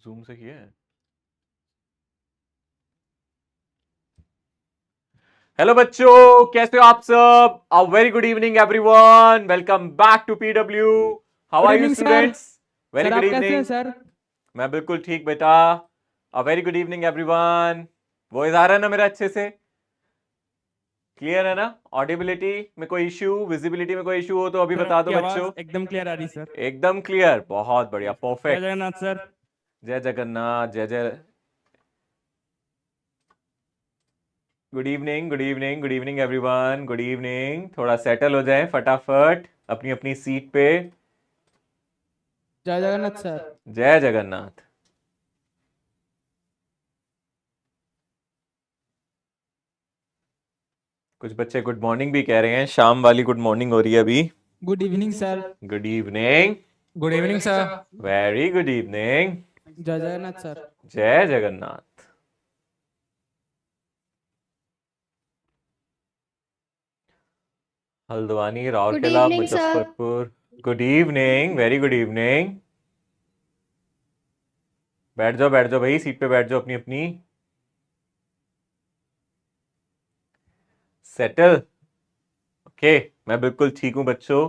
Zoom से किया है। हेलो बच्चों, कैसे हो आप सब? A very good evening everyone, welcome back to PW. How good are you evening sir. Students? Very sir good आप कैसे हैं इवनिंग। सर? मैं बिल्कुल ठीक बेटा। A very good evening everyone. Voice आ रहा है ना मेरा अच्छे से? क्लियर है ना? ऑडिबिलिटी में कोई इश्यू, विजिबिलिटी में कोई इश्यू हो तो अभी सर बता दो आपकी बच्चों। आवाज एकदम क्लियर आ रही सर। एकदम क्लियर, बहुत बढ़िया, जय परफेक्ट। जगन्नाथ सर। जय जगन्नाथ, जय जय। Good evening, good evening, good evening everyone, good evening. थोड़ा सेटल हो जाए फटाफट अपनी अपनी सीट पे। जय जगन्नाथ सर। जय जगन्नाथ। कुछ बच्चे गुड मॉर्निंग भी कह रहे हैं, शाम वाली गुड मॉर्निंग हो रही है अभी। Good evening sir. Good evening. Good evening sir. Very good evening. जय जगन्नाथ सर। जय Jagannath. Haldwani, good Rourkela, evening sir. Muzaffarpur. Good evening, very good evening. बैठ जाओ भाई, सीट पे बैठ जाओ अपनी अपनी। सेटल। ओके, मैं बिल्कुल ठीक हूं बच्चों।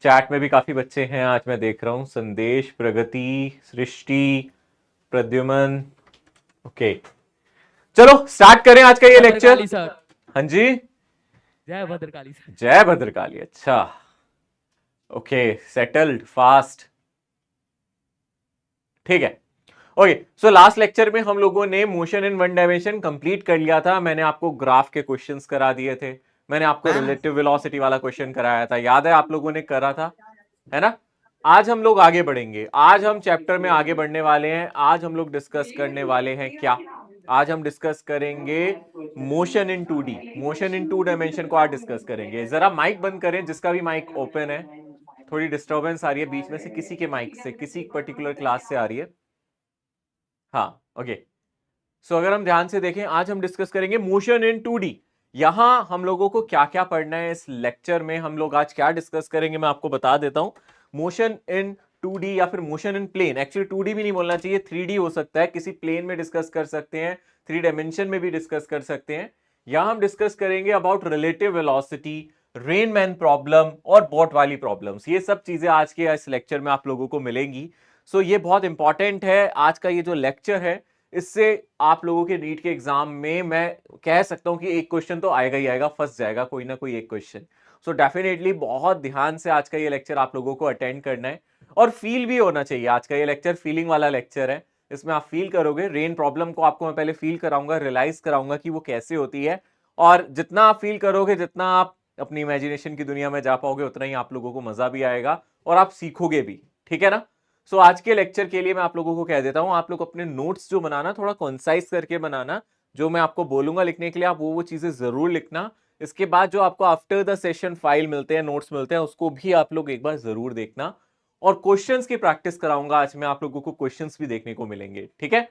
चैट में भी काफी बच्चे हैं आज, मैं देख रहा हूं। संदेश, प्रगति, सृष्टि, प्रद्युमन। ओके, चलो स्टार्ट करें आज का ये लेक्चर। भद्रकाली सर। हाँ जी, जय भद्रकाली सर। जय भद्रकाली। अच्छा, ओके, सेटल्ड फास्ट। ठीक है। ओके, सो लास्ट लेक्चर में हम लोगों ने motion in one dimension complete कर लिया था। मैंने आपको ग्राफ के क्वेश्चंस करा दिए थे। मैंने आपको रिलेटिव वेलोसिटी वाला क्वेश्चन कराया था, याद है? आप लोगों ने करा था, है ना? आज हम लोग आगे बढ़ेंगे। आज हम चैप्टर में आगे बढ़ने वाले हैं। आज हम लोग डिस्कस करने वाले हैं क्या? आज हम डिस्कस करेंगे motion in 2D। Motion in 2 dimension को आज डिस्कस करेंगे। जरा माइक बंद करें, जिसका भी माइक ओपन है। थोड़ी डिस्टर्बेंस आ रही है बीच में से, किसी के माइक से, किसी पर्टिकुलर क्लास से आ रही है। हाँ, ओके। सो अगर हम ध्यान से देखें, आज हम डिस्कस करेंगे मोशन इन 2D। यहां हम लोगों को क्या क्या पढ़ना है इस लेक्चर में, हम लोग आज क्या डिस्कस करेंगे, मैं आपको बता देता हूं। मोशन इन 2D या फिर motion in plane, actually 2D भी नहीं बोलना चाहिए, 3D हो सकता है। किसी प्लेन में डिस्कस कर सकते हैं, 3 डायमेंशन में भी डिस्कस कर सकते हैं। यहां हम डिस्कस करेंगे about relative velocity, Rain Man problem और बोट वाली प्रॉब्लम्स। ये सब चीजें आज के इस लेक्चर में आप लोगों को मिलेंगी। सो ये बहुत इंपॉर्टेंट है आज का ये जो लेक्चर है। इससे आप लोगों के नीट के एग्जाम में मैं कह सकता हूं कि एक क्वेश्चन तो आएगा ही आएगा, फंस जाएगा कोई ना कोई एक क्वेश्चन। सो डेफिनेटली बहुत ध्यान से आज का ये लेक्चर आप लोगों को अटेंड करना है और फील भी होना चाहिए। आज का ये लेक्चर फीलिंग वाला लेक्चर है। इसमें आप फील करोगे। रेन प्रॉब्लम को आपको मैं पहले फील कराऊंगा, रियलाइज कराऊंगा कि वो कैसे होती है। और जितना आप फील करोगे, जितना आप अपनी इमेजिनेशन की दुनिया में जा पाओगे, उतना ही आप लोगों को मजा भी आएगा और आप सीखोगे भी। ठीक है ना? सो आज के लेक्चर के लिए मैं आप लोगों को कह देता हूं, आप लोग अपने नोट्स जो बनाना थोड़ा कंसाइज करके बनाना। जो मैं आपको बोलूंगा लिखने के लिए, आप वो चीजें जरूर लिखना। इसके बाद जो आपको आफ्टर द सेशन फाइल मिलते हैं, नोट्स मिलते हैं, उसको भी आप लोग एक बार जरूर देखना। और क्वेश्चंस की प्रैक्टिस कराऊंगा आज मैं आप लोगों को, क्वेश्चंस भी देखने को मिलेंगे। ठीक है?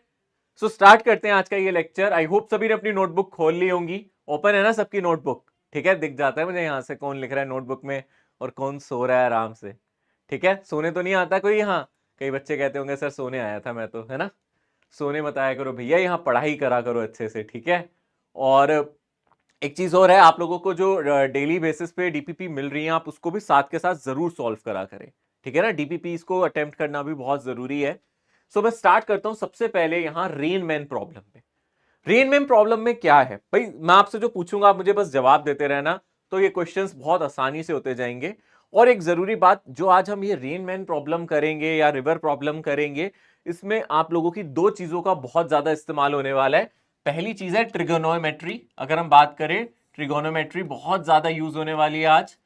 सो स्टार्ट करते हैं आज का ये लेक्चर। आई होप सभी ने अपनी नोटबुक खोल ली होंगी। ओपन है ना सबकी नोटबुक? ठीक है, दिख जाता है मुझे यहां से कौन लिख रहा है नोटबुक में और कौन सो रहा है आराम से। ठीक है, सोने तो नहीं आता कोई यहाँ? कई बच्चे कहते होंगे सर सोने आया था मैं तो, है ना? सोने मत आया करो भैया, यहाँ पढ़ाई करा करो अच्छे से। ठीक है? और एक चीज और है, आप लोगों को जो डेली बेसिस पे डीपीपी मिल रही है, आप उसको भी साथ के साथ जरूर सॉल्व करा करें। ठीक है ना? डीपीपी को अटेम्प्ट करना भी बहुत जरूरी है। सो मैं स्टार्ट करता हूं सबसे पहले यहां रेन मैन प्रॉब्लम में। रेन मैन प्रॉब्लम में क्या है भाई, मैं आपसे जो पूछूंगा आप मुझे बस जवाब देते रहना। तो ये क्वेश्चंस बहुत आसानी से होते जाएंगे। और एक जरूरी बात, जो आज हम ये रेन मैन प्रॉब्लम करेंगे या रिवर प्रॉब्लम करेंगे, इसमें आप लोगों की दो चीजों का बहुत ज्यादा इस्तेमाल होने वाला है। पहली चीज है ट्रिगोनोमेट्री। अगर हम बात करें, ट्रिगोनोमेट्री बहुत ज्यादा यूज होने वाली है आज।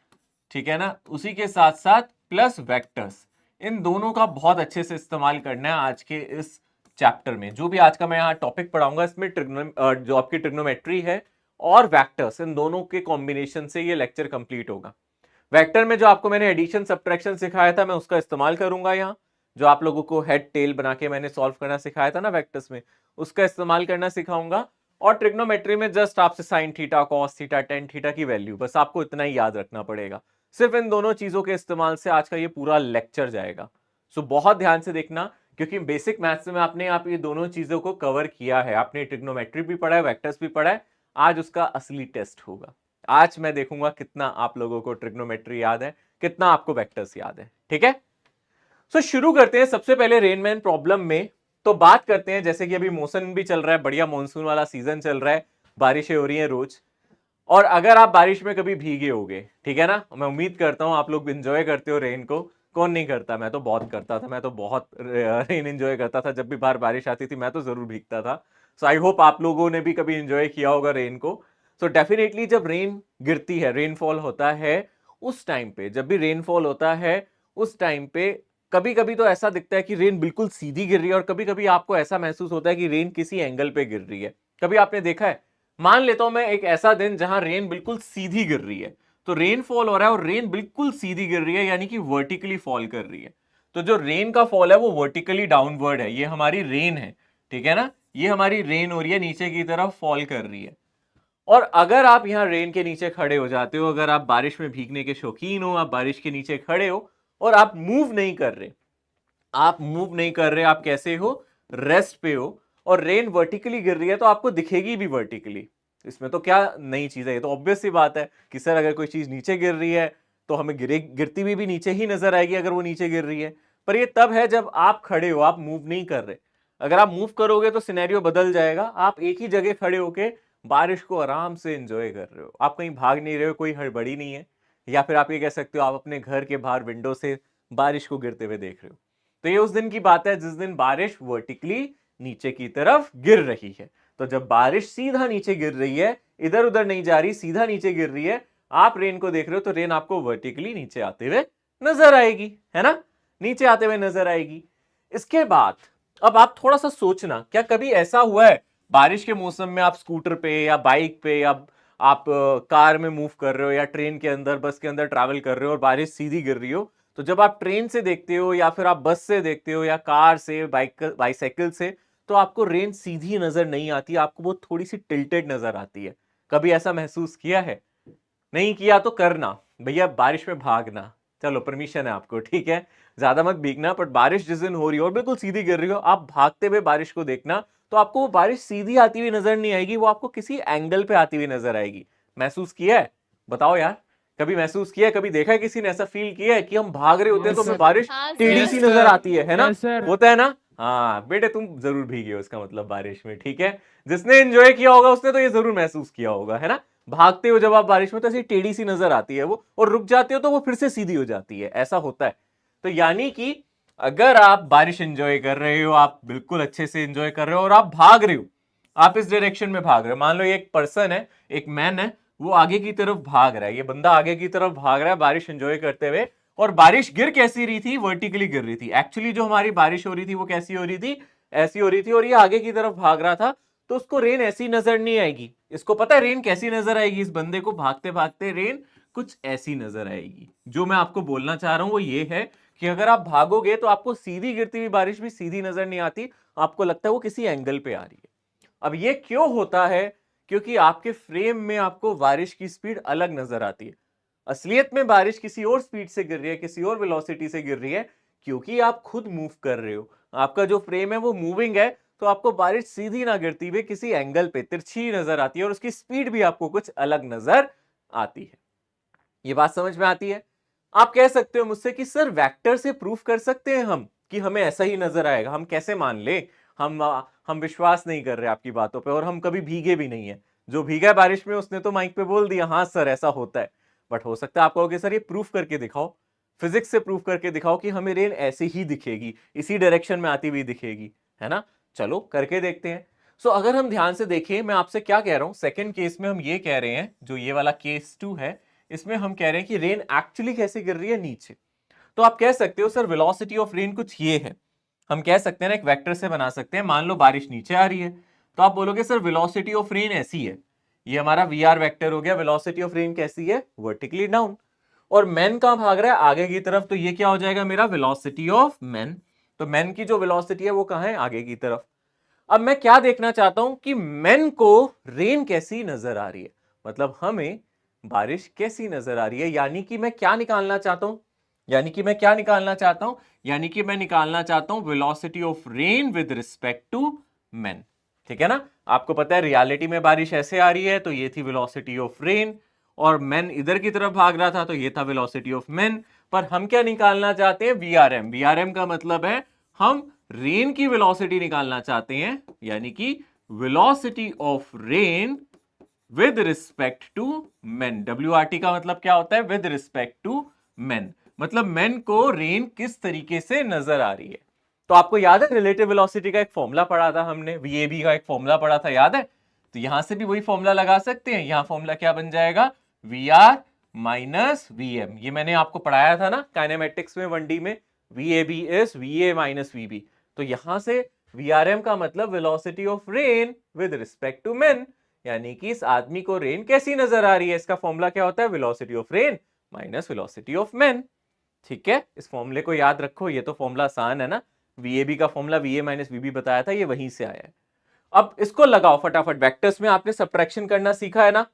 ठीक है ना? उसी के साथ साथ प्लस वेक्टर्स, इन दोनों का बहुत अच्छे से इस्तेमाल करना है आज के इस चैप्टर में। जो भी आज का मैं यहाँ टॉपिक पढ़ाऊंगा, इसमें जो आपकी ट्रिग्नोमेट्री है और वेक्टर्स, इन दोनों के कॉम्बिनेशन से ये लेक्चर कंप्लीट होगा। वेक्टर में जो आपको मैंने एडिशन सब्ट्रैक्शन सिखाया था, मैं उसका इस्तेमाल करूंगा यहाँ। जो आप लोगों को हेड टेल बना के मैंने सॉल्व करना सिखाया था ना वेक्टर्स में, उसका इस्तेमाल करना सिखाऊंगा। और ट्रिग्नोमेट्री में जस्ट आपसे sine theta, cos theta, tan theta की वैल्यू, बस आपको इतना ही याद रखना पड़ेगा। सिर्फ इन दोनों चीजों के इस्तेमाल से आज का ये पूरा लेक्चर जाएगा। सो बहुत ध्यान से देखना, क्योंकि बेसिक मैथ्स में आपने आप ये दोनों चीजों को कवर किया है, आपने ट्रिग्नोमेट्री भी पढ़ा है, वेक्टर्स भी पढ़ा है। आज उसका असली टेस्ट होगा। आज मैं देखूंगा कितना आप लोगों को ट्रिग्नोमेट्री याद है, कितना आपको वेक्टर्स याद है। ठीक है, सो शुरू करते हैं सबसे पहले रेनमैन प्रॉब्लम में। तो बात करते हैं, जैसे कि अभी मौसम भी चल रहा है, बढ़िया मॉनसून वाला सीजन चल रहा है, बारिशें हो रही हैं रोज। और अगर आप बारिश में कभी भीगे होगे, ठीक है ना, मैं उम्मीद करता हूं आप लोग एंजॉय करते हो रेन को। कौन नहीं करता, मैं तो बहुत करता था, मैं तो बहुत रेन एंजॉय करता था। जब भी बाहर बारिश आती थी मैं तो जरूर भीगता था। सो आई होप आप लोगों ने भी कभी एंजॉय किया होगा रेन को। सो डेफिनेटली जब रेन गिरती है, रेनफॉल होता है, उस टाइम पे, जब भी रेनफॉल होता है उस टाइम पे कभी कभी तो ऐसा दिखता है कि रेन बिल्कुल सीधी गिर रही है, और कभी कभी आपको ऐसा महसूस होता है कि रेन किसी एंगल पे गिर रही है। कभी आपने देखा है, मान लेता हूं मैं एक ऐसा दिन जहां रेन बिल्कुल सीधी गिर रही है, तो रेन फॉल हो रहा है और रेन बिल्कुल सीधी गिर रही है, यानी कि वर्टिकली फॉल कर रही है। तो जो रेन का फॉल है वो वर्टिकली डाउनवर्ड है, ये हमारी रेन है, ठीक है ना, ये हमारी रेन हो रही है, नीचे की तरफ फॉल कर रही है। और अगर आप यहां रेन के नीचे खड़े हो जाते हो, अगर आप बारिश में भीगने के शौकीन हो, आप बारिश के नीचे खड़े हो और आप मूव नहीं कर रहे, आप मूव नहीं कर रहे, आप कैसे हो, रेस्ट पे हो, और रेन वर्टिकली गिर रही है, तो आपको दिखेगी भी वर्टिकली। इसमें तो क्या नई चीज है, ये तो ऑब्वियस सी बात है कि सर अगर कोई चीज नीचे गिर रही है तो हमें गिरती हुई भी नीचे ही नजर आएगी अगर वो नीचे गिर रही है। पर ये तब है जब आप खड़े हो, आप मूव नहीं कर रहे। अगर आप मूव करोगे तो सिनेरियो बदल जाएगा, आप एक ही जगह खड़े होके बारिश को आराम से एंजॉय कर रहे हो, आप कहीं भाग नहीं रहे हो, कोई हड़बड़ी नहीं है। या फिर आप ये कह सकते हो आप अपने घर के बाहर विंडो से बारिश को गिरते हुए देख रहे हो। तो ये उस दिन की बात है जिस दिन बारिश वर्टिकली नीचे की तरफ गिर रही है। तो जब बारिश सीधा नीचे गिर रही है, इधर उधर नहीं जा रही, सीधा नीचे गिर रही है, आप रेन को देख रहे हो, तो रेन आपको वर्टिकली नीचे आते हुए नजर आएगी, है ना, नीचे आते हुए नजर आएगी। इसके बाद अब आप थोड़ा सा सोचना, क्या कभी ऐसा हुआ है बारिश के मौसम में आप स्कूटर पे या बाइक पे या आप कार में मूव कर रहे हो या ट्रेन के अंदर, बस के अंदर ट्रैवल कर रहे हो और बारिश सीधी गिर रही हो, तो जब आप ट्रेन से देखते हो या फिर आप बस से देखते हो या कार से, बाइसाइकिल से, तो आपको रेन सीधी नजर नहीं आती, आपको वो थोड़ी सी टिल्टेड नजर आती है। कभी ऐसा महसूस किया है? नहीं किया तो करना भैया, बारिश में भागना, चलो परमिशन है आपको, ठीक है, ज्यादा मत भीगना, पर बारिश जिस दिन हो रही हो और बिल्कुल सीधी गिर रही हो, आप भागते हुए बारिश को देखना, तो आपको वो बारिश सीधी आती हुई नजर नहीं आएगी, वो आपको किसी एंगल पे आती हुई नजर आएगी। महसूस किया है? बताओ यार, कभी महसूस किया है, कभी देखा है किसी ने ऐसा फील किया है कि हम भाग रहे होते हैं तो Yes, हमें sir. बारिश हाँ टेढ़ी सर। सी नजर आती है ना? Yes, sir. होता है ना? हाँ बेटे, तुम जरूर भीगे हो, इसका मतलब बारिश में, ठीक है, जिसने एंजॉय किया होगा उसने तो ये जरूर महसूस किया होगा, है ना। भागते हो जब आप बारिश में तो ऐसी टेढ़ी सी नजर आती है वो, और रुक जाते हो तो वो फिर से सीधी हो जाती है, ऐसा होता है। तो यानी कि अगर आप बारिश एंजॉय कर रहे हो, आप बिल्कुल अच्छे से एंजॉय कर रहे हो और आप भाग रहे हो, आप इस डायरेक्शन में भाग रहे हो, मान लो एक पर्सन है, एक मैन है, वो आगे की तरफ भाग रहा है, ये बंदा आगे की तरफ भाग रहा है बारिश एंजॉय करते हुए, और बारिश गिर कैसी रही थी, वर्टिकली गिर रही थी। एक्चुअली जो हमारी बारिश हो रही थी वो कैसी हो रही थी, ऐसी हो रही थी, और ये आगे की तरफ भाग रहा था, तो उसको रेन ऐसी नजर नहीं आएगी। इसको पता है रेन कैसी नजर आएगी, इस बंदे को भागते भागते रेन कुछ ऐसी नजर आएगी। जो मैं आपको बोलना चाह रहा हूं वो ये है कि अगर आप भागोगे तो आपको सीधी गिरती हुई बारिश भी सीधी नजर नहीं आती, आपको लगता है वो किसी एंगल पे आ रही है। अब ये क्यों होता है? क्योंकि आपके फ्रेम में आपको बारिश की स्पीड अलग नजर आती है। असलियत में बारिश किसी और स्पीड से गिर रही है, किसी और वेलोसिटी से गिर रही है, क्योंकि आप खुद मूव कर रहे हो, आपका जो फ्रेम है वो मूविंग है, तो आपको बारिश सीधी ना गिरती हुई किसी एंगल पे तिरछी नजर आती है, और उसकी स्पीड भी आपको कुछ अलग नजर आती है। ये बात समझ में आती है? आप कह सकते हो मुझसे कि सर वेक्टर से प्रूफ कर सकते हैं हम कि हमें ऐसा ही नजर आएगा, हम कैसे मान ले, हम विश्वास नहीं कर रहे आपकी बातों पे, और हम कभी भीगे भी नहीं है। जो भीगा है बारिश में उसने तो माइक पे बोल दिया हाँ सर ऐसा होता है, बट हो सकता है आप कहोगे सर ये प्रूफ करके दिखाओ, फिजिक्स से प्रूफ करके दिखाओ कि हमें रेन ऐसे ही दिखेगी, इसी डायरेक्शन में आती हुई दिखेगी, है ना। चलो करके देखते हैं। सो अगर हम ध्यान से देखें, मैं आपसे क्या कह रहा हूं, सेकंड केस में हम ये कह रहे हैं, जो ये वाला केस 2 है, इसमें हम कह रहे हैं कि रेन एक्चुअली कैसे गिर रही है, नीचे। तो आप कह सकते हो सर वेलोसिटी ऑफ रेन कुछ ये है, हम कह सकते हैं ना, एक वेक्टर से बना सकते हैं, मान लो बारिश नीचे आ रही है, तो आप बोलोगे सर वेलोसिटी ऑफ रेन ऐसी है, ये हमारा वी आर वेक्टर हो गया, वेलोसिटी ऑफ रेन कैसी है, वर्टिकली डाउन, और मैन कहां भाग रहा है, आगे की तरफ, तो ये क्या हो जाएगा मेरा वेलोसिटी ऑफ मैन। तो मैन की जो वेलोसिटी है वो कहां है, आगे की तरफ। अब मैं क्या देखना चाहता हूं कि मैन को रेन कैसी नजर आ रही है, मतलब हमें बारिश कैसी नजर आ रही है, यानी कि मैं क्या निकालना चाहता हूं, यानी कि मैं क्या निकालना चाहता हूं, यानी कि मैं निकालना चाहता हूं velocity of rain with respect to men. ठीक है ना, आपको पता है रियलिटी में बारिश ऐसे आ रही है तो ये थी वेलोसिटी ऑफ रेन, और मेन इधर की तरफ भाग रहा था तो ये था वेलोसिटी ऑफ मेन। पर हम क्या निकालना चाहते हैं, वीआरएम। वीआरएम का मतलब है हम रेन की वेलोसिटी निकालना चाहते हैं, यानी कि velocity of rain with respect to men. WRT का मतलब क्या होता है, विद रिस्पेक्ट टू मेन, मतलब मेन को रेन किस तरीके से नजर आ रही है। तो आपको याद है रिलेटिव वेलोसिटी का एक फॉर्मूला पढ़ा था हमने, वीएबी का एक फॉर्मूला पढ़ा था, याद है? तो यहां से भी वही फॉर्मूला लगा सकते हैं। यहां फॉर्मूला क्या बन जाएगा, V R minus V M. ये मैंने आपको पढ़ाया था ना काइनेमेटिक्स में 1D में, V A B is V A minus V B. तो यहां से वी आर एम का मतलब velocity of rain with respect to men, यानी कि इस आदमी को रेन कैसी नजर आ रही है, इसका फॉर्मूला क्या होता है, velocity of rain minus velocity of main. ठीक है, इस फॉर्मूले को याद रखो, ये तो फॉर्मूला आसान है ना, वीएबी का फॉर्मूला वी ए माइनस वीबी बताया था, ये वहीं से आया है। अब इसको लगाओ फटाफट, वेक्टर्स में आपने सबट्रैक्शन करना सीखा है ना,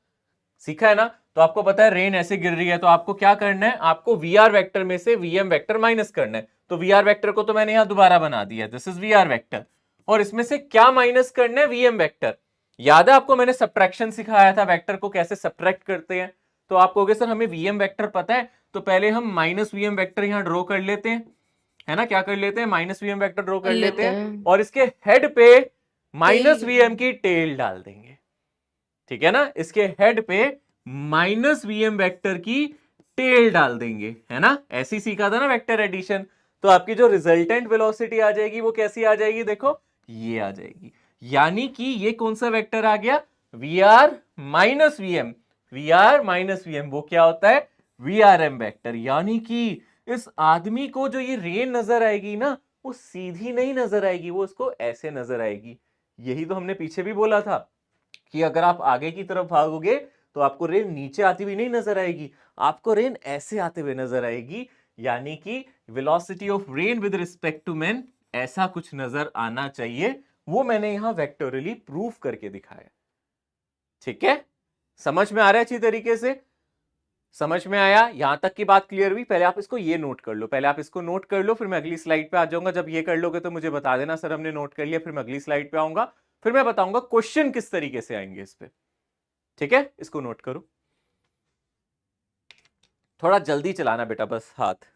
सीखा है ना? तो आपको पता है रेन ऐसे गिर रही है तो आपको क्या करना है, आपको वी आर वेक्टर में से वी एम वेक्टर माइनस करना है। तो वी आर वेक्टर को तो मैंने यहां दोबारा बना दिया, this is V R vector, और इसमें से क्या माइनस करना है, वी एम वेक्टर। याद है आपको मैंने सबट्रैक्शन सिखाया था, वेक्टर को कैसे सबट्रैक्ट करते हैं। तो आप कहोगे सर हमें वी एम वेक्टर पता है, तो पहले हम माइनस वी एम वेक्टर यहां ड्रॉ कर लेते हैं, है ना, क्या कर लेते हैं, minus V M vector draw कर लेते हैं, और इसके हेड पे माइनस वी एम की टेल डाल देंगे। ठीक है ना, इसके हेड पे माइनस वीएम वेक्टर की टेल डाल देंगे, है ना, ऐसे ही सीखा था ना वेक्टर एडिशन। तो आपकी जो रिजल्टेंट वेलोसिटी आ जाएगी वो कैसी आ जाएगी, देखो ये आ जाएगी। यानी कि ये कौन सा वेक्टर आ गया, V R minus VM, V R minus VM, वो क्या होता है, वी आर एम वेक्टर। यानी कि इस आदमी को जो ये रेन नजर आएगी ना, वो सीधी नहीं नजर आएगी, वो उसको ऐसे नजर आएगी। यही तो हमने पीछे भी बोला था कि अगर आप आगे की तरफ भागोगे तो आपको रेन नीचे आती हुई नहीं नजर आएगी, आपको रेन ऐसे आते हुए नजर आएगी। यानी कि velocity of rain with respect to man ऐसा कुछ नजर आना चाहिए, वो मैंने यहां वेक्टोरियली प्रूफ करके दिखाया। ठीक है, समझ में आ रहा है अच्छी तरीके से, समझ में आया, यहां तक की बात क्लियर हुई? पहले आप इसको ये नोट कर लो, पहले आप इसको नोट कर लो, फिर मैं अगली स्लाइड पे आ जाऊंगा। जब ये कर लोगे तो मुझे बता देना सर हमने नोट कर लिया, फिर मैं अगली स्लाइड पे आऊंगा, फिर मैं बताऊंगा क्वेश्चन किस तरीके से आएंगे इस पे। ठीक है, इसको नोट करो, थोड़ा जल्दी चलाना बेटा बस हाथ।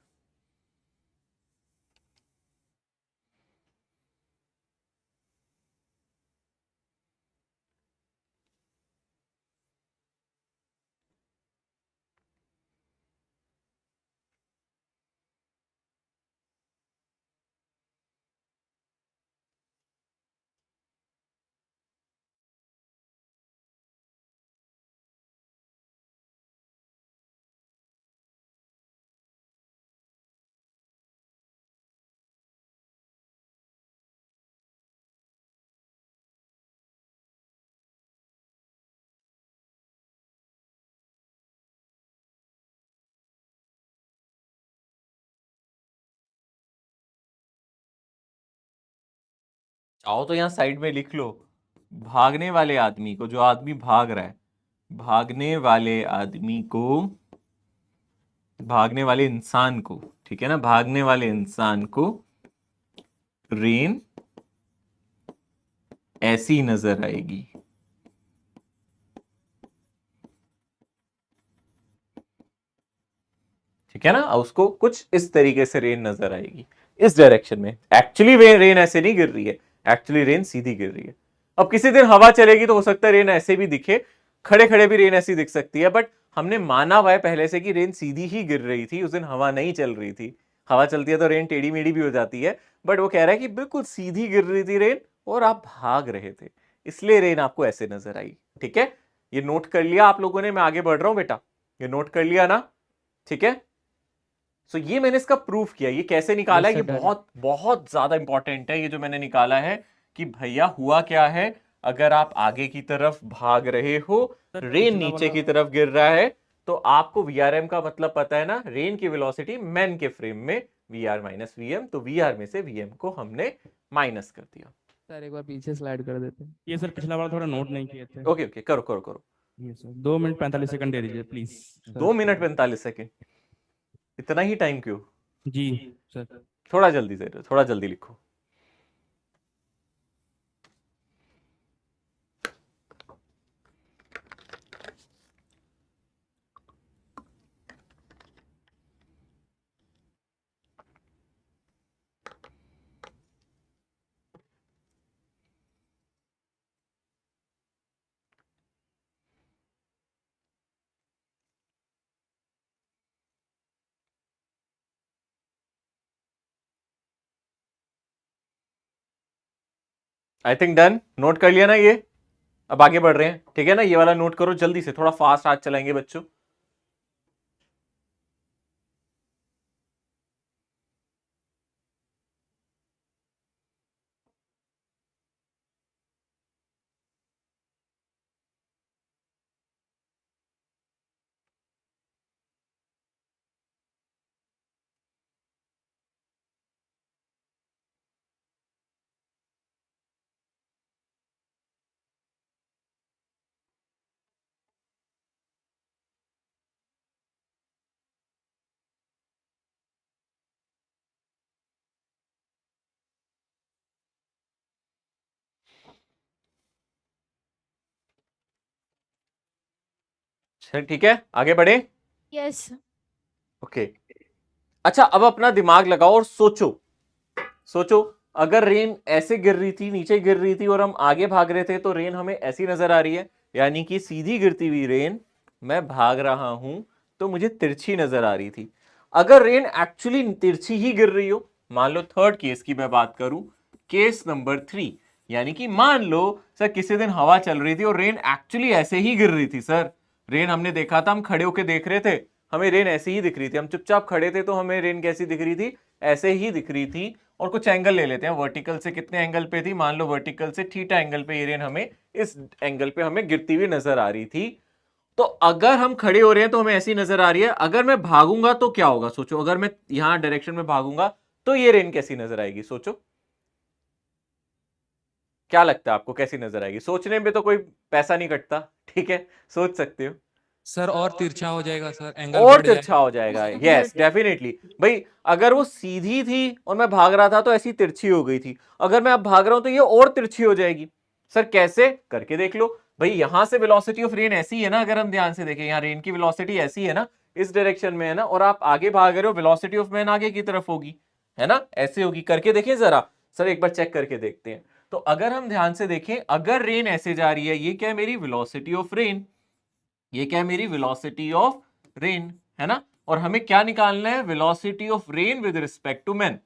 आओ तो यहां साइड में लिख लो, भागने वाले आदमी को, जो आदमी भाग रहा है, भागने वाले आदमी को, भागने वाले इंसान को, ठीक है ना, भागने वाले इंसान को रेन ऐसी नजर आएगी। ठीक है ना, उसको कुछ इस तरीके से रेन नजर आएगी, इस डायरेक्शन में। एक्चुअली रेन ऐसे नहीं गिर रही है, एक्चुअली रेन सीधी गिर रही है। अब किसी दिन हवा चलेगी तो हो सकता है रेन ऐसे भी दिखे, खड़े खड़े भी रेन ऐसी दिख सकती है, बट हमने माना हुआ है पहले से कि रेन सीधी ही गिर रही थी, उस दिन हवा नहीं चल रही थी। हवा चलती है तो रेन टेढ़ी मेढ़ी भी हो जाती है, बट वो कह रहा है कि बिल्कुल सीधी गिर रही थी रेन और आप भाग रहे थे, इसलिए रेन आपको ऐसे नजर आई। ठीक है, ये नोट कर लिया आप लोगों ने, मैं आगे बढ़ रहा हूं बेटा, ये नोट कर लिया ना? ठीक है, सो ये मैंने इसका प्रूफ किया, ये कैसे निकाला है, Yes, ये sir, done. बहुत बहुत ज्यादा इंपॉर्टेंट है ये जो मैंने निकाला है, कि भैया हुआ क्या है, अगर आप आगे की तरफ भाग रहे हो, सर रेन पिछला नीचे वाला की तरफ गिर रहा है, तो आपको वीआरएम का मतलब पता है ना, रेन की वेलोसिटी मैन के फ्रेम में V R minus V M, तो वी आर में से वीएम को हमने माइनस कर दिया। सर एक बार पीछे स्लाइड कर देते हैं। ये सर पिछला वाला थोड़ा नोट नहीं किए थे। ओके ओके, करो करो करो। ये सर 2 मिनट 45 सेकंड दे दीजिए प्लीज। 2 मिनट 45 सेकेंड इतना ही टाइम क्यों? जी सर। थोड़ा जल्दी से, थोड़ा जल्दी लिखो। आई थिंक डन, नोट कर लिया ना ये? अब आगे बढ़ रहे हैं, ठीक है ना? ये वाला नोट करो जल्दी से, थोड़ा फास्ट हाथ चलाएंगे बच्चों। चल ठीक है, आगे बढ़े। यस। ओके, अच्छा अब अपना दिमाग लगाओ और सोचो। सोचो, अगर रेन ऐसे गिर रही थी, नीचे गिर रही थी और हम आगे भाग रहे थे, तो रेन हमें ऐसी नजर आ रही है, यानी कि सीधी गिरती हुई रेन, मैं भाग रहा हूं तो मुझे तिरछी नजर आ रही थी। अगर रेन एक्चुअली तिरछी ही गिर रही हो, मान लो थर्ड केस की मैं बात करूं, केस नंबर 3, यानी कि मान लो सर किसी दिन हवा चल रही थी और रेन एक्चुअली ऐसे ही गिर रही थी। सर रेन हमने देखा था, हम खड़े होके देख रहे थे, हमें रेन ऐसी ही दिख रही थी, हम चुपचाप खड़े थे तो हमें रेन कैसी दिख रही थी? ऐसे ही दिख रही थी। और कुछ एंगल ले लेते हैं, वर्टिकल से कितने एंगल पे थी? मान लो वर्टिकल से थीटा एंगल पे ये रेन हमें इस एंगल पे हमें गिरती हुई नजर आ रही थी। तो अगर हम खड़े हो रहे हैं तो हमें ऐसी नजर आ रही है, अगर मैं भागूंगा तो क्या होगा? सोचो, अगर मैं यहां डायरेक्शन में भागूंगा तो ये रेन कैसी नजर आएगी? सोचो, क्या लगता है आपको कैसी नजर आएगी? सोचने में तो कोई पैसा नहीं कटता, ठीक है, सोच सकते हो। सर और तिरछा हो जाएगा सर, एंगल और बढ़ तिरछा जाएगा। हो जाएगा, यस डेफिनेटली भाई। अगर वो सीधी थी और मैं भाग रहा था तो ऐसी तिरछी हो गई थी, अगर मैं अब भाग रहा हूं तो ये और तिरछी हो जाएगी। सर कैसे? करके देख लो भाई, यहां से वेलोसिटी ऑफ रेन ऐसी है ना, अगर हम ध्यान से देखें, यहाँ रेन की वेलोसिटी ऐसी है ना, इस डायरेक्शन में है ना, और आप आगे भाग रहे हो, वेलोसिटी ऑफ मैन आगे की तरफ होगी, है ना, ऐसे होगी। करके देखिए जरा, सर एक बार चेक करके देखते हैं। तो अगर हम ध्यान से देखें, अगर रेन ऐसे जा रही है, ये क्या है? मेरी वेलोसिटी ऑफ रेन। ये क्या है? मेरी वेलोसिटी ऑफ रेन, है ना। और हमें क्या निकालना है? Velocity of rain with respect to man.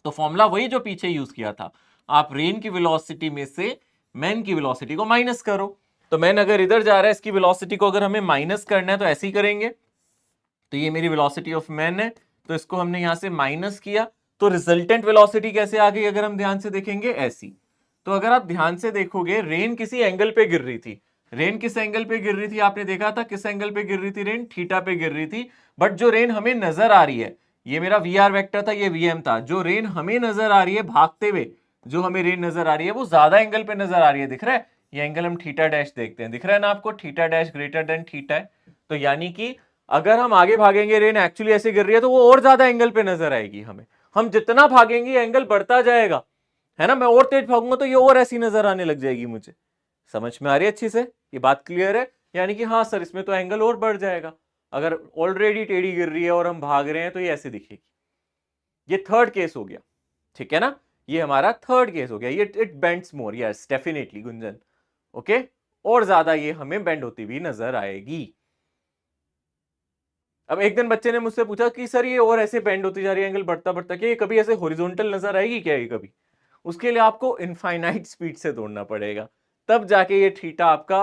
तो फॉर्मूला वही जो पीछे यूज किया था, आप रेन की वेलोसिटी में से मैन की वेलोसिटी को माइनस करो। तो मैन अगर इधर जा रहा है, इसकी वेलोसिटी को अगर हमें माइनस करना है तो ऐसे ही करेंगे। तो ये मेरी वेलोसिटी ऑफ मैन है, तो इसको हमने यहां से माइनस किया, तो रिजल्टेंट वेलोसिटी कैसे आ गई? अगर हम ध्यान से देखेंगे ऐसी। तो अगर आप ध्यान से देखोगे, रेन किसी एंगल पे गिर रही थी। रेन किस एंगल पे गिर रही थी? आपने देखा था किस एंगल पे गिर रही थी रेन? थीटा पे गिर रही थी। बट जो रेन हमें नजर आ रही है, ये मेरा वी आर वेक्टर था, ये वी एम था, जो रेन हमें नजर आ रही है भागते हुए, जो हमें रेन नजर आ रही है वो ज्यादा एंगल पे नजर आ रही है। दिख रहा है? ये एंगल हम थीटा डैश देखते हैं, दिख रहा है ना आपको? Theta dash greater than theta है। तो यानी कि अगर हम आगे भागेंगे, रेन एक्चुअली ऐसे गिर रही है, तो वो और ज्यादा एंगल पे नजर आएगी हमें। हम जितना भागेंगे एंगल बढ़ता जाएगा, है ना। मैं और तेज भागूंगा तो ये और ऐसी नजर आने लग जाएगी मुझे। समझ में आ रही है अच्छी से? ये बात क्लियर है? यानी कि हाँ सर, इसमें तो एंगल और बढ़ जाएगा। अगर ऑलरेडी टेढ़ी गिर रही है और हम भाग रहे हैं तो ये ऐसे दिखेगी। ये थर्ड केस हो गया, ठीक है ना। ये हमारा थर्ड केस हो गया, ये it bends more, yes definitely Gunjan, okay. और ज्यादा ये हमें बेंड होती हुई नजर आएगी। अब एक दिन बच्चे ने मुझसे पूछा कि सर ये और ऐसे बेंड होती जा रही है, एंगल बढ़ता बढ़ता, क्या ये कभी ऐसे हॉरिजॉन्टल नजर आएगी क्या? ये कभी? उसके लिए आपको इनफाइनाइट स्पीड से दौड़ना पड़ेगा, तब जाके ये थीटा आपका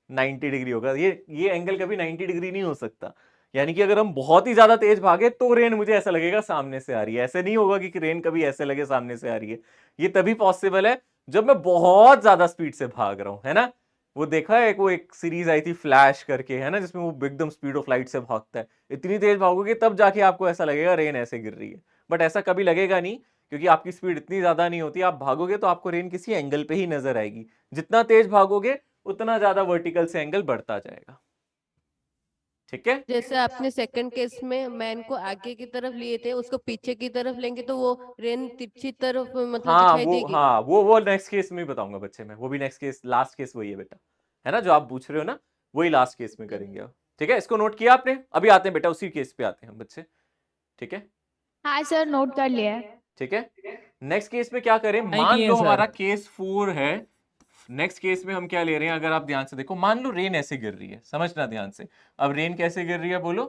90 डिग्री होगा। ये एंगल कभी 90 डिग्री नहीं हो सकता। यानी कि अगर हम बहुत ही ज्यादा तेज भागे तो रेन मुझे ऐसा लगेगा सामने से आ रही है, ऐसे नहीं होगा कि रेन कभी ऐसे लगे सामने से आ रही है। ये तभी पॉसिबल है जब मैं बहुत ज्यादा स्पीड से भाग रहा हूं, है ना। वो देखा है, वो एक सीरीज आई थी फ्लैश करके, है ना, जिसमें वो एकदम स्पीड ऑफ लाइट से भागता है। इतनी तेज भागोगे तब जाके आपको ऐसा लगेगा रेन ऐसे गिर रही है, बट ऐसा कभी लगेगा नहीं, क्योंकि आपकी स्पीड इतनी ज्यादा नहीं होती। आप भागोगे तो आपको रेन किसी एंगल पे ही नजर आएगी। जितना तेज भागोगे उतना ज्यादा वर्टिकल से एंगल बढ़ता जाएगा, ठीक है। जैसे आपने सेकंड केस में मैन को आगे की तरफ लिए थे, उसको पीछे की तरफ लेंगे तो वो रेन तिरछी तरफ मतलब दिखाई देगी। हाँ वो नेक्स्ट केस में ही बताऊंगा बच्चे में, वो भी नेक्स्ट केस, लास्ट केस वही है बेटा, है ना, जो आप पूछ रहे हो ना, वही लास्ट केस में करेंगे अब। ठीक है, इसको नोट किया आपने? अभी आते हैं बेटा उसी केस पे आते हैं हम बच्चे। ठीक है, हाँ सर, नोट कर लिया है। ठीक है। नेक्स्ट केस में क्या करें, नहीं मान किए लो सर। हमारा केस 4 है। नेक्स्ट केस में हम क्या ले रहे हैं, अगर आप ध्यान से देखो, मान लो रेन ऐसे गिर रही है, समझना ध्यान से। अब रेन कैसे गिर रही है बोलो,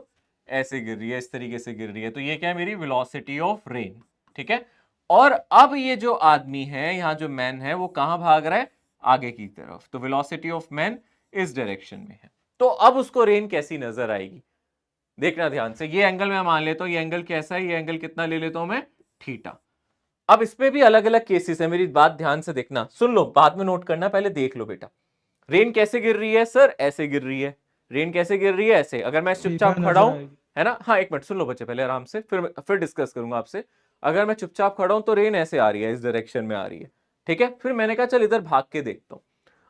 ऐसे गिर रही है, इस तरीके से गिर रही है, तो ये क्या है, मेरी वेलोसिटी ऑफ रेन। ठीक है, और अब ये जो आदमी है, यहाँ जो मैन है, वो कहां भाग रहा है, आगे की तरफ, तो वेलोसिटी ऑफ मैन इस डायरेक्शन में है। तो अब उसको रेन कैसी नजर आएगी, देखना ध्यान से। ये एंगल मैं मान लेता हूं, ये एंगल कैसा है, ये एंगल कितना ले लेता हूं मैं, थीटा। अब इसमें भी अलग अलग केसेस है, मेरी बात ध्यान से देखना, सुन लो, बाद में नोट करना, पहले देख लो बेटा। रेन कैसे गिर रही है सर, ऐसे गिर रही है। रेन कैसे गिर रही है, ऐसे। अगर मैं चुपचाप खड़ा हूं, है ना, हाँ एक मिनट सुन लो बच्चे पहले आराम से, फिर डिस्कस करूंगा आपसे। अगर मैं चुपचाप खड़ा हूं तो रेन ऐसे आ रही है, इस डायरेक्शन में आ रही है। ठीक है, फिर मैंने कहा चल इधर भाग के देखता हूं।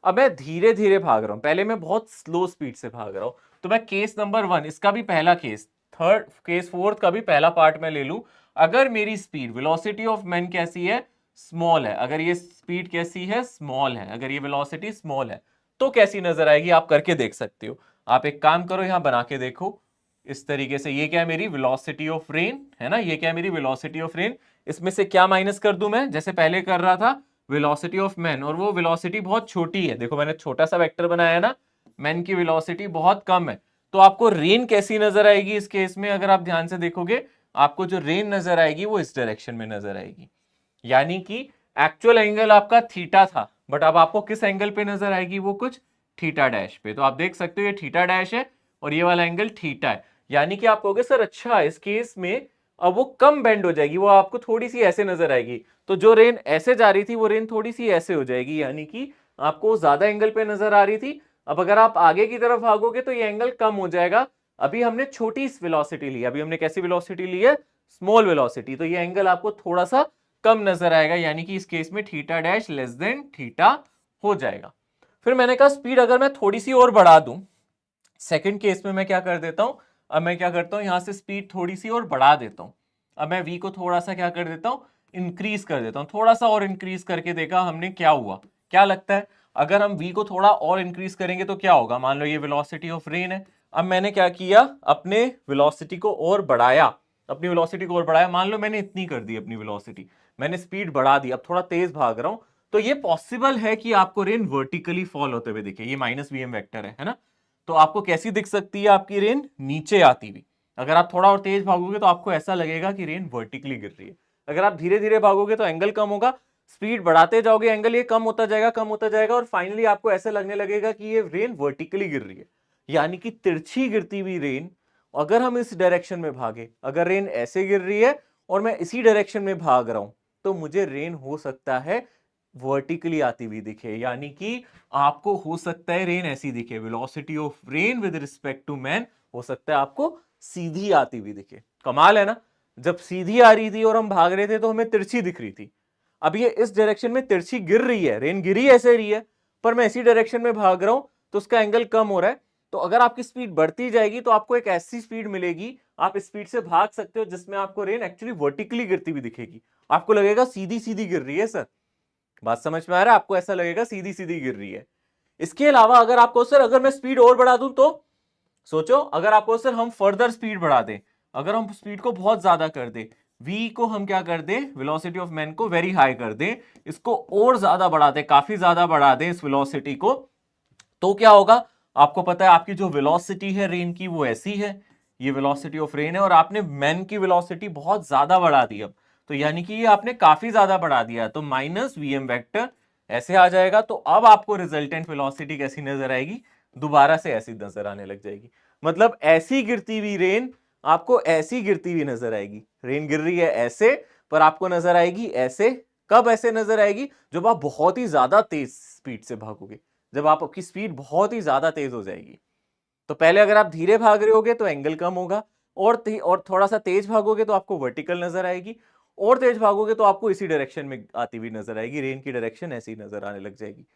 अब मैं धीरे धीरे भाग रहा हूं, पहले मैं बहुत स्लो स्पीड से भाग रहा हूं। तो मैं केस नंबर 1, इसका भी पहला केस, थर्ड केस, फोर्थ का भी पहला पार्ट मैं ले लूं। अगर मेरी स्पीड, वेलोसिटी ऑफ मैन कैसी है, स्मॉल है, अगर ये स्पीड कैसी है, स्मॉल है, अगर ये वेलोसिटी स्मॉल है, तो कैसी नजर आएगी, आप करके देख सकते हो। आप एक काम करो, यहां बना के देखो इस तरीके से। ये क्या है, मेरी वेलोसिटी ऑफ रेन, है ना, ये क्या है, मेरी वेलोसिटी ऑफ रेन। इसमें से क्या माइनस कर दूं मैं, जैसे पहले कर रहा था, वेलोसिटी ऑफ मैन, और वो वेलोसिटी बहुत छोटी है, देखो मैंने छोटा सा वेक्टर बनाया ना, मैन की वेलोसिटी बहुत कम है। तो आपको रेन कैसी नजर आएगी इस केस में, अगर आप ध्यान से देखोगे, आपको जो रेन नजर आएगी वो इस डायरेक्शन में नजर आएगी। यानी कि एक्चुअल एंगल आपका थीटा था, बट अब आपको किस एंगल पे नजर आएगी, वो कुछ थीटा डैश पे। तो आप देख सकते हो ये थीटा डैश है और ये वाला एंगल थीटा है। यानी कि आप कहोगे सर अच्छा, इस केस में अब वो कम बेंड हो जाएगी, वो आपको थोड़ी सी ऐसे नजर आएगी। तो जो रेन ऐसे जा रही थी वो रेन थोड़ी सी ऐसे हो जाएगी, यानी कि आपको ज्यादा एंगल पे नजर आ रही थी। अब अगर आप आगे की तरफ भागोगे तो ये एंगल कम हो जाएगा। अभी हमने छोटी वेलोसिटी ली, अभी हमने कैसी वेलोसिटी ली है, स्मॉल वेलोसिटी, तो ये एंगल आपको थोड़ा सा कम नजर आएगा, यानी कि इस केस में theta dash less than theta हो जाएगा। फिर मैंने कहा स्पीड अगर मैं थोड़ी सी और बढ़ा दूं, सेकंड केस में मैं क्या कर देता हूं, अब मैं क्या करता हूं, यहां से स्पीड थोड़ी सी और बढ़ा देता हूं। अब मैं v को थोड़ा सा क्या कर देता हूं, इंक्रीज कर देता हूं, थोड़ा सा और इंक्रीज करके देखा हमने क्या हुआ, क्या लगता है, अगर हम v को थोड़ा और इंक्रीज करेंगे तो क्या होगा। मान लो ये वेलोसिटी ऑफ रेन है, अब मैंने क्या किया, अपने वेलोसिटी को और बढ़ाया, अपनी वेलोसिटी को और बढ़ाया, मान लो मैंने इतनी कर दी अपनी वेलोसिटी, मैंने स्पीड बढ़ा दी, अब थोड़ा तेज भाग रहा हूं, तो ये पॉसिबल है कि आपको रेन वर्टिकली फॉल होते हुए दिखे। ये माइनस वी एम वेक्टर है ना, तो आपको कैसी दिख सकती है आपकी रेन, नीचे आती हुई। अगर आप थोड़ा और तेज भागोगे तो आपको ऐसा लगेगा कि रेन वर्टिकली गिर रही है। अगर आप धीरे धीरे भागोगे तो एंगल कम होगा, स्पीड बढ़ाते जाओगे एंगल ये कम होता जाएगा, कम होता जाएगा, और फाइनली आपको ऐसा लगने लगेगा कि ये रेन वर्टिकली गिर रही है, यानी कि तिरछी गिरती हुई रेन। अगर हम इस डायरेक्शन में भागे, अगर रेन ऐसे गिर रही है और मैं इसी डायरेक्शन में भाग रहा हूं, तो मुझे रेन हो सकता है वर्टिकली आती हुई दिखे, यानी कि आपको हो सकता है रेन ऐसी दिखे, velocity of rain with respect to man हो सकता है आपको सीधी आती हुई दिखे। कमाल है ना, जब सीधी आ रही थी और हम भाग रहे थे तो हमें तिरछी दिख रही थी। अब ये इस डायरेक्शन में तिरछी गिर रही है, रेन गिरी ऐसे रही है, पर मैं इसी डायरेक्शन में भाग रहा हूं तो उसका एंगल कम हो रहा है। तो अगर आपकी स्पीड बढ़ती जाएगी तो आपको एक ऐसी स्पीड मिलेगी, आप स्पीड से भाग सकते हो जिसमें आपको रेन एक्चुअली वर्टिकली गिरती हुई दिखेगी। आपको लगेगा सीधी सीधी गिर रही है सर, बात समझ में आ रहा है, आपको ऐसा लगेगा सीधी सीधी गिर रही है। इसके अलावा अगर आपको सर, अगर मैं स्पीड और बढ़ा दूं तो सोचो, अगर आपको सर हम फर्दर स्पीड बढ़ा दें, अगर हम स्पीड को बहुत ज्यादा कर दें, v को हम क्या कर दें, वेलोसिटी ऑफ मैन को वेरी हाई कर दें, इसको और ज्यादा बढ़ा दें, काफी ज्यादा बढ़ा दें इस वेलोसिटी को, तो क्या होगा, आपको पता है आपकी जो वेलोसिटी है रेन की वो ऐसी है, ये वेलोसिटी ऑफ रेन है, और आपने मैन की वेलोसिटी बहुत ज्यादा बढ़ा दी अब, तो यानी कि ये आपने काफी ज्यादा बढ़ा दिया, तो माइनस वी एम वैक्टर ऐसे आ जाएगा। तो अब आपको रिजल्टेंट वेलोसिटी कैसी नजर आएगी, दोबारा से ऐसी नजर आने लग जाएगी। मतलब ऐसी गिरती हुई रेन आपको ऐसी गिरती हुई नजर आएगी, रेन गिर रही है ऐसे, पर आपको नजर आएगी ऐसे। कब ऐसे नजर आएगी, जब आप बहुत ही ज्यादा तेज स्पीड से भागोगे, जब आपकी स्पीड बहुत ही ज्यादा तेज हो जाएगी। तो पहले अगर आप धीरे भाग रहे होगे तो एंगल कम होगा, और थोड़ा सा तेज भागोगे तो आपको वर्टिकल नजर आएगी, और तेज भागोगे तो आपको इसी डायरेक्शन में आती हुई नजर आएगी, रेन की डायरेक्शन ऐसी नजर आने लग जाएगी।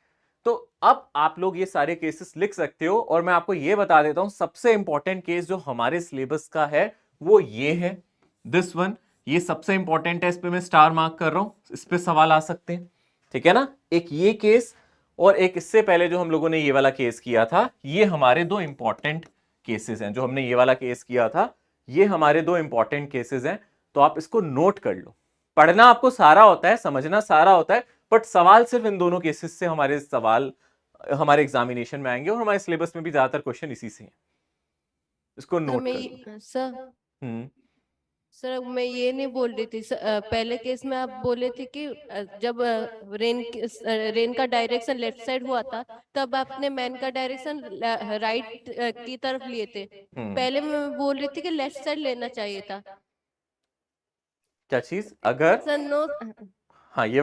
तो अब आप लोग ये सारे केसेस लिख सकते हो, और मैं आपको ये बता देता हूं सबसे इंपॉर्टेंट केस जो हमारे सिलेबस का है वो ये है, दिस वन। ये सबसे इंपॉर्टेंट है, इस पे मैं स्टार मार्क कर रहा हूं, इस पे सवाल आ सकते हैं, ठीक है ना। एक ये केस और एक इससे पहले जो हम लोगों ने ये वाला केस किया था, ये हमारे दो इंपॉर्टेंट केसेस हैं। जो हमने ये वाला केस किया था, ये हमारे दो इंपॉर्टेंट केसेस हैं, तो आप इसको नोट कर लो। पढ़ना आपको सारा होता है, समझना सारा होता है, बट सवाल सिर्फ इन दोनों केसेस से हमारे सवाल हमारे एग्जामिनेशन में आएंगे, और हमारे सिलेबस में भी ज्यादातर क्वेश्चन इसी से हैं। इसको सर नोट मैं कर लो। सर सर मैं ये नहीं बोल रही थी पहले केस में आप बोले थे कि जब रेन का डायरेक्शन लेफ्ट साइड हुआ था, तब आपने मैन का डायरेक्शन राइट की तरफ लिए थे। पहले मैं बोल रही थी कि लेफ्ट साइड लेना चाहिए था। क्या चीज? अगर सर नो। हाँ ये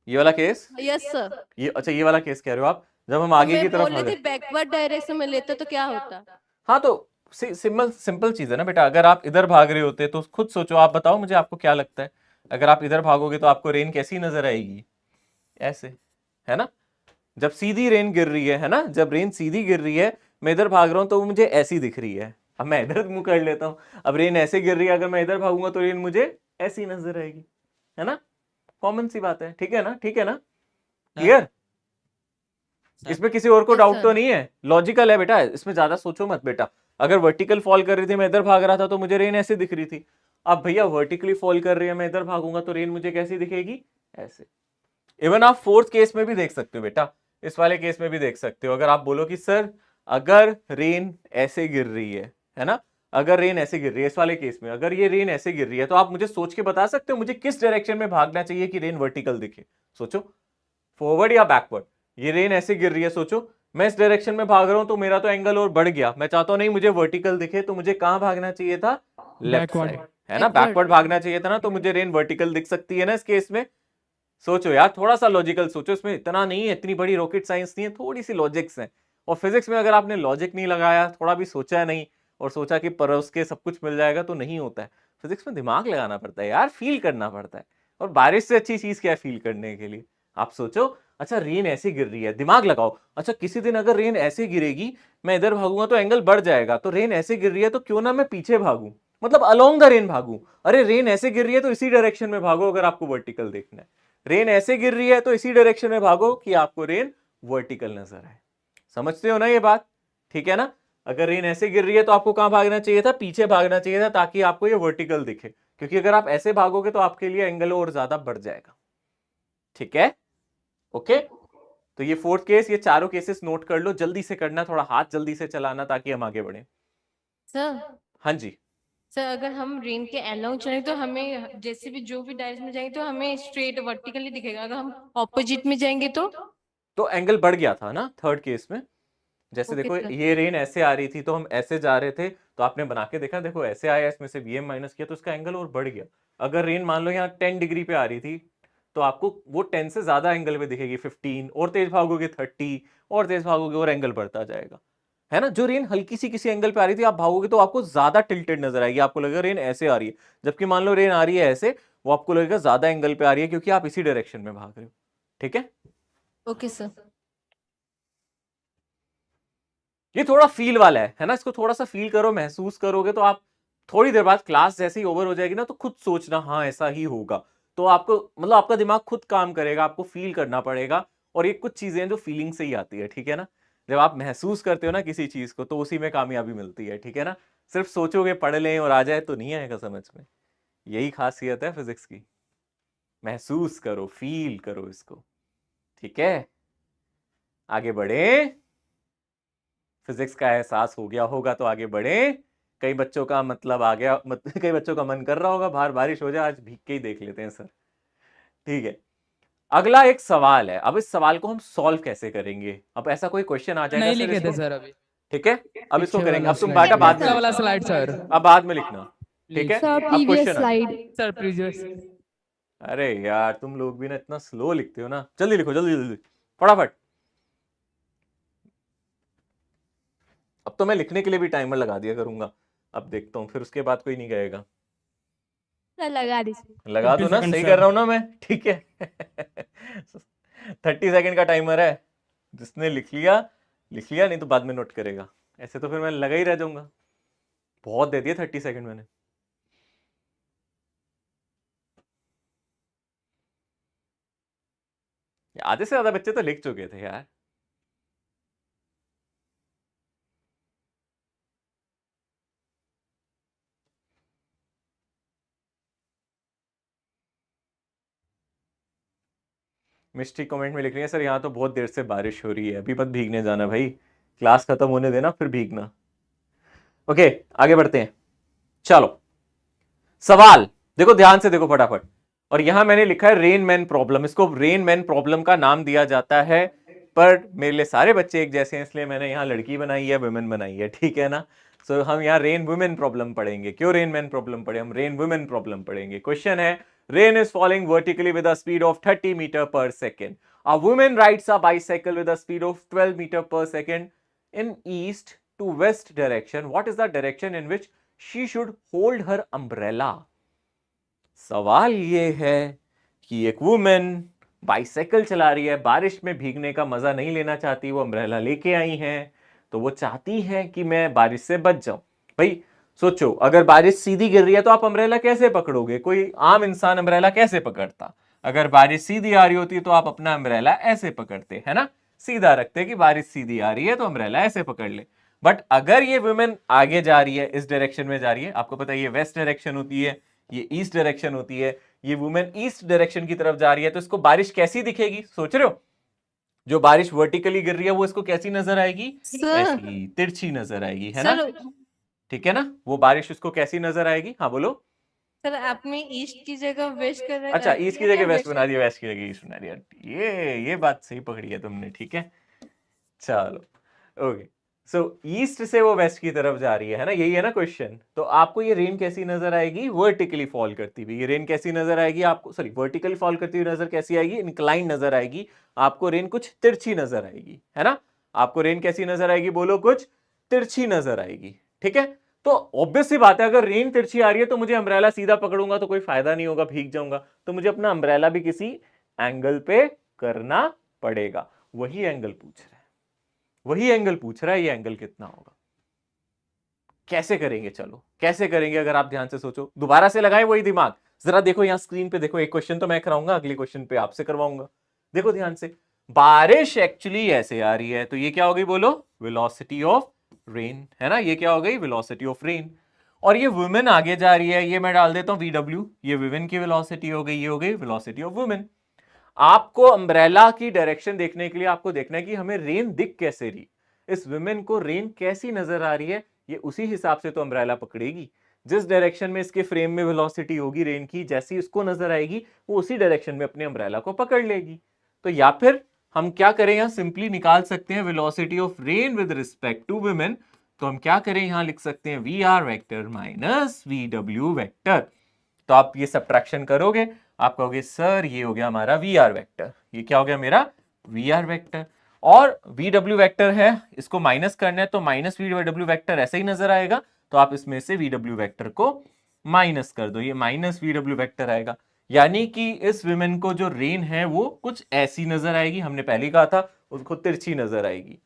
वाला केस, यस सर। ये अच्छा ये वाला केस कह रहे हो आप, जब हम तो आगे की मैं तरफ बोल रही भागे। थी बैकवर्ड डायरेक्शन में लेते तो क्या होता। हाँ तो सिंपल चीज है ना बेटा, अगर आप इधर भाग रहे होते तो खुद सोचो, आप बताओ मुझे, आपको क्या लगता है अगर आप इधर भागोगे तो आपको रेन कैसी नजर आएगी? ऐसे, है ना। जब सीधी रेन गिर रही है ना, जब रेन सीधी गिर रही है, मैं इधर भाग रहा हूं तो वो मुझे ऐसी दिख रही है। अब मैं इधर मुंह कर लेता हूं, अब रेन ऐसे गिर रही है, अगर मैं इधर भागूंगा तो रेन मुझे ऐसी नजर आएगी, है ना। कॉमन सी बात है, ठीक है ना, ठीक है ना, क्लियर। इसमें किसी और को Yes, डाउट sir. तो नहीं है, लॉजिकल है बेटा, इसमें ज्यादा सोचो मत बेटा। अगर वर्टिकल फॉल कर रही थी, मैं इधर भाग रहा था, तो मुझे रेन ऐसे दिख रही थी। अब भैया वर्टिकली फॉल कर रही है, मैं इधर भागूंगा तो रेन मुझे कैसी दिखेगी? ऐसे। इवन आप फोर्थ केस में भी देख सकते हो बेटा, इस वाले केस में भी देख सकते हो। अगर आप बोलो कि सर अगर रेन ऐसे गिर रही है ना, अगर रेन ऐसे गिर रही है, इस वाले केस में अगर ये रेन ऐसे गिर रही है, तो आप मुझे सोच के बता सकते हो मुझे किस डायरेक्शन में भागना चाहिए कि रेन वर्टिकल दिखे? सोचो, फॉरवर्ड या बैकवर्ड। ये रेन ऐसे गिर रही है, सोचो मैं इस डायरेक्शन में भाग रहा हूं तो मेरा तो एंगल और बढ़ गया, मैं चाहता हूं नहीं मुझे वर्टिकल दिखे, तो मुझे कहां भागना चाहिए था? Left Backward. साइड, है ना, Backward. बैकवर्ड भागना चाहिए था ना, तो मुझे रेन वर्टिकल दिख सकती है ना इस केस में। सोचो यार, थोड़ा सा लॉजिकल सोचो, इसमें इतना नहीं है, इतनी बड़ी रॉकेट साइंस नहीं है, थोड़ी सी लॉजिक्स है। और फिजिक्स में अगर आपने लॉजिक नहीं लगाया, थोड़ा भी सोचा नहीं और सोचा कि परोस के सब कुछ मिल जाएगा, तो नहीं होता है। फिजिक्स में दिमाग लगाना पड़ता है यार, फील करना पड़ता है। और बारिश से अच्छी चीज क्या है फील करने के लिए? आप सोचो, अच्छा रेन ऐसे गिर रही है, दिमाग लगाओ, अच्छा किसी दिन अगर रेन ऐसे गिरेगी, मैं इधर भागूंगा तो एंगल बढ़ जाएगा, तो रेन ऐसे गिर रही है तो क्यों ना मैं पीछे भागूं, मतलब अलोंग द रेन भागूं। अरे रेन ऐसे गिर रही है तो इसी डायरेक्शन में भागो अगर आपको वर्टिकल देखना है। रेन ऐसे गिर रही है तो इसी डायरेक्शन में भागो कि आपको रेन वर्टिकल नजर आए। समझते हो ना ये बात? ठीक है ना। अगर रेन ऐसे गिर रही है तो आपको कहां भागना चाहिए था? पीछे भागना चाहिए था, ताकि आपको ये वर्टिकल दिखे, क्योंकि अगर आप ऐसे भागोगे तो आपके लिए एंगल और ज्यादा बढ़ जाएगा। ठीक है, ओके। तो ये फोर्थ केस, ये चारों केसेस नोट कर लो, जल्दी से करना, थोड़ा हाथ जल्दी से चलाना ताकि हम आगे बढ़े। सर हाँ जी। सर अगर हम रेन के अलोंग चले तो हमें जैसे भी जो भी डायरेक्शन में जाएंगे तो हमें स्ट्रेट वर्टिकली दिखेगा, अगर हम ऑपोजिट में जाएंगे तो एंगल बढ़ गया था ना थर्ड केस में। जैसे ओके देखो सर। ये रेन ऐसे आ रही थी तो हम ऐसे जा रहे थे, तो आपने बना के देखा, देखो ऐसे आया, इसमें से वीएम माइनस किया तो इसका एंगल और बढ़ गया। अगर रेन मान लो यहाँ 10 डिग्री पे आ रही थी, तो आपको वो 10 से ज्यादा एंगल पे दिखेगी, 15, और तेज भागोगे 30, और तेज भागोगे और एंगल बढ़ता जाएगा, है ना। जो रेन हल्की सी किसी एंगल पे आ रही थी, आप भागोगे तो आपको ज्यादा टिल्टेड नजर आएगी, आपको लगेगा रेन ऐसे आ रही है। जबकि मान लो रेन आ रही है ऐसे, वो आपको लगेगा ज्यादा एंगल पे आ रही है, क्योंकि आप इसी डायरेक्शन में भाग रहे हो। ठीक है, ओके सर। ये थोड़ा फील वाला है ना, इसको थोड़ा सा फील करो, महसूस करोगे तो आप थोड़ी देर बाद क्लास जैसे ही ओवर हो जाएगी ना, तो खुद सोचना हाँ ऐसा ही होगा। तो आपको मतलब आपका दिमाग खुद काम करेगा, आपको फील करना पड़ेगा। और ये कुछ चीजें हैं जो फीलिंग से ही आती है, ठीक है ना। जब आप महसूस करते हो ना किसी चीज को, तो उसी में कामयाबी मिलती है, ठीक है ना। सिर्फ सोचोगे पढ़ लें और आ जाए तो नहीं आएगा समझ में। यही खासियत है फिजिक्स की, महसूस करो, फील करो इसको। ठीक है, आगे बढ़े। फिजिक्स का एहसास हो गया होगा तो आगे बढ़े। कई बच्चों का मतलब आ गया कई बच्चों का मन कर रहा होगा बाहर बारिश हो जाए, आज भीग के ही देख लेते हैं सर। ठीक है, अगला एक सवाल है। अब इस सवाल को हम सॉल्व कैसे करेंगे? अब ऐसा कोई क्वेश्चन आ जाएगा नहीं सर लिखे थे इसको, सर अभी। ठीक है, अब इसको पीछे करेंगे। वाला अब तुम slide बेटा में। बाद में पिछला वाला लिखना, स्लाइड सर। अब बाद में लिखना, ठीक है। प्लीज सर अब previous question slide. Sir previous. अरे यार तुम लोग भी ना इतना स्लो लिखते हो ना, जल्दी लिखो, जल्दी जल्दी फटाफट। अब तो मैं लिखने के लिए भी टाइमर लगा दिया करूंगा, अब देखता हूँ फिर उसके बाद कोई नहीं कहेगा। सर लगा दीजिए। लगा दो 50 ना, सेकंड सही सर। कर रहा हूं ना मैं, ठीक है। 30 सेकंड का टाइमर है, जिसने लिख लिया, नहीं तो बाद में नोट करेगा, ऐसे तो फिर मैं लगा ही रह जाऊंगा। बहुत दे दिए 30 सेकंड मैंने। आधे से ज्यादा बच्चे तो लिख चुके थे यार। मिस्टी कमेंट में लिख रही है, सर यहाँ तो बहुत देर से बारिश हो रही है, अभी मत भीगने जाना भाई, क्लास खत्म होने देना फिर भीगना। ओके आगे बढ़ते हैं। चलो सवाल देखो, ध्यान से देखो फटाफट। और यहां मैंने लिखा है रेन मैन प्रॉब्लम, इसको रेन मैन प्रॉब्लम का नाम दिया जाता है, पर मेरे लिए सारे बच्चे एक जैसे हैं इसलिए मैंने यहां लड़की बनाई है, वुमेन बनाई है, ठीक है ना। सो हम यहाँ रेन वुमेन प्रॉब्लम पढ़ेंगे। क्यों रेन मैन प्रॉब्लम पढ़े, हम रेन वुमेन प्रॉब्लम पढ़ेंगे। क्वेश्चन है, rain is falling vertically with a speed of 30 metre per second, a women rides a bicycle with a speed of 12 metre per second in east to west direction, what is the direction in which she should hold her umbrella. सवाल ये है कि एक women bicycle चला रही है, बारिश में भीगने का मजा नहीं लेना चाहती, वो अम्ब्रेला लेके आई है, तो वो चाहती है कि मैं बारिश से बच जाऊं। भाई सोचो, अगर बारिश सीधी गिर रही है तो आप अम्ब्रेला कैसे पकड़ोगे, कोई आम इंसान अम्ब्रेला कैसे पकड़ता। अगर बारिश सीधी आ रही होती तो आप अपना अम्ब्रेला ऐसे पकड़ते, है ना, सीधा रखते कि बारिश सीधी आ रही है तो अम्ब्रेला ऐसे पकड़ ले। बट अगर ये वुमेन आगे जा रही है, इस डायरेक्शन में जा रही है, आपको पता है ये वेस्ट डायरेक्शन होती है, ये ईस्ट डायरेक्शन होती है, ये वुमेन ईस्ट डायरेक्शन की तरफ जा रही है, तो इसको बारिश कैसी दिखेगी, सोच रहे हो। जो बारिश वर्टिकली गिर रही है वो इसको कैसी नजर आएगी, ऐसी तिरछी नजर आएगी, है ना, ठीक है ना। वो बारिश उसको कैसी नजर आएगी, हाँ बोलो। सर आपने ईस्ट की जगह वेस्ट कर अच्छा ईस्ट की जगह वेस्ट बना दिया, वेस्ट की जगह ईस्ट बना दिया, ये बात सही पकड़ी है तुमने, ठीक है। चलो ओके, सो ईस्ट से वो वेस्ट की तरफ जा रही है ना, यही है ना क्वेश्चन। तो आपको ये रेन कैसी नजर आएगी, वर्टिकली फॉल करती हुई। ये रेन कैसी नजर आएगी आपको, सॉरी वर्टिकली फॉल करती हुई नजर कैसी आएगी, इंक्लाइन नजर आएगी आपको, रेन कुछ तिरछी नजर आएगी, है ना। आपको रेन कैसी नजर आएगी, बोलो, कुछ तिरछी नजर आएगी, ठीक है। तो ऑब्वियस सी बात है, अगर रेन तिरछी आ रही है तो मुझे अम्ब्रेला सीधा पकड़ूंगा तो कोई फायदा नहीं होगा, भीग जाऊंगा, तो मुझे अपना अम्ब्रेला भी किसी एंगल पे करना पड़ेगा। वही एंगल पूछ रहा है, वही एंगल पूछ रहा है, ये एंगल कितना होगा, कैसे करेंगे, चलो कैसे करेंगे। अगर आप ध्यान से सोचो, दोबारा से लगाएं वही दिमाग, जरा देखो यहां स्क्रीन पे देखो, एक क्वेश्चन तो मैं कराऊंगा, अगले क्वेश्चन पे आपसे करवाऊंगा। देखो ध्यान से, बारिश एक्चुअली ऐसे आ रही है, तो ये क्या हो गई, बोलो, वेलोसिटी ऑफ रेन, है ना, ये क्या हो गई, वेलोसिटी ऑफ रेन। और ये वुमेन आगे जा रही है, ये मैं डाल देता हूं VW, ये वुमेन की वेलोसिटी हो गई, ये हो गई वेलोसिटी ऑफ वुमेन। आपको अम्ब्रेला की डायरेक्शन देखने के लिए आपको देखना है कि हमें रेन दिख कैसे रही, इस वुमेन को रेन कैसी नजर आ रही है, ये उसी हिसाब से तो अम्ब्रेला पकड़ेगी। जिस डायरेक्शन में इसके फ्रेम में वेलोसिटी होगी रेन की, जैसी उसको नजर आएगी वो उसी डायरेक्शन में अपने अम्ब्रेला को पकड़ लेगी। तो या फिर हम क्या करें, यहां सिंपली निकाल सकते हैं velocity of rain with respect to women. तो हम क्या करें, यहां लिख सकते हैं VR vector minus VW vector. तो आप ये सब्ट्रैक्शन करोगे, आप कहोगे सर ये हो गया हमारा VR वेक्टर, ये क्या हो गया मेरा VR वेक्टर, और VW वेक्टर है, इसको माइनस करना है तो माइनस VW वेक्टर ऐसे ही नजर आएगा, तो आप इसमें से VW वेक्टर को माइनस कर दो, ये माइनस VW वेक्टर आएगा। यानी कि इस विमेन को जो रेन है वो कुछ ऐसी नजर आएगी, हमने पहले कहा था उसको तिरछी नजर आएगी,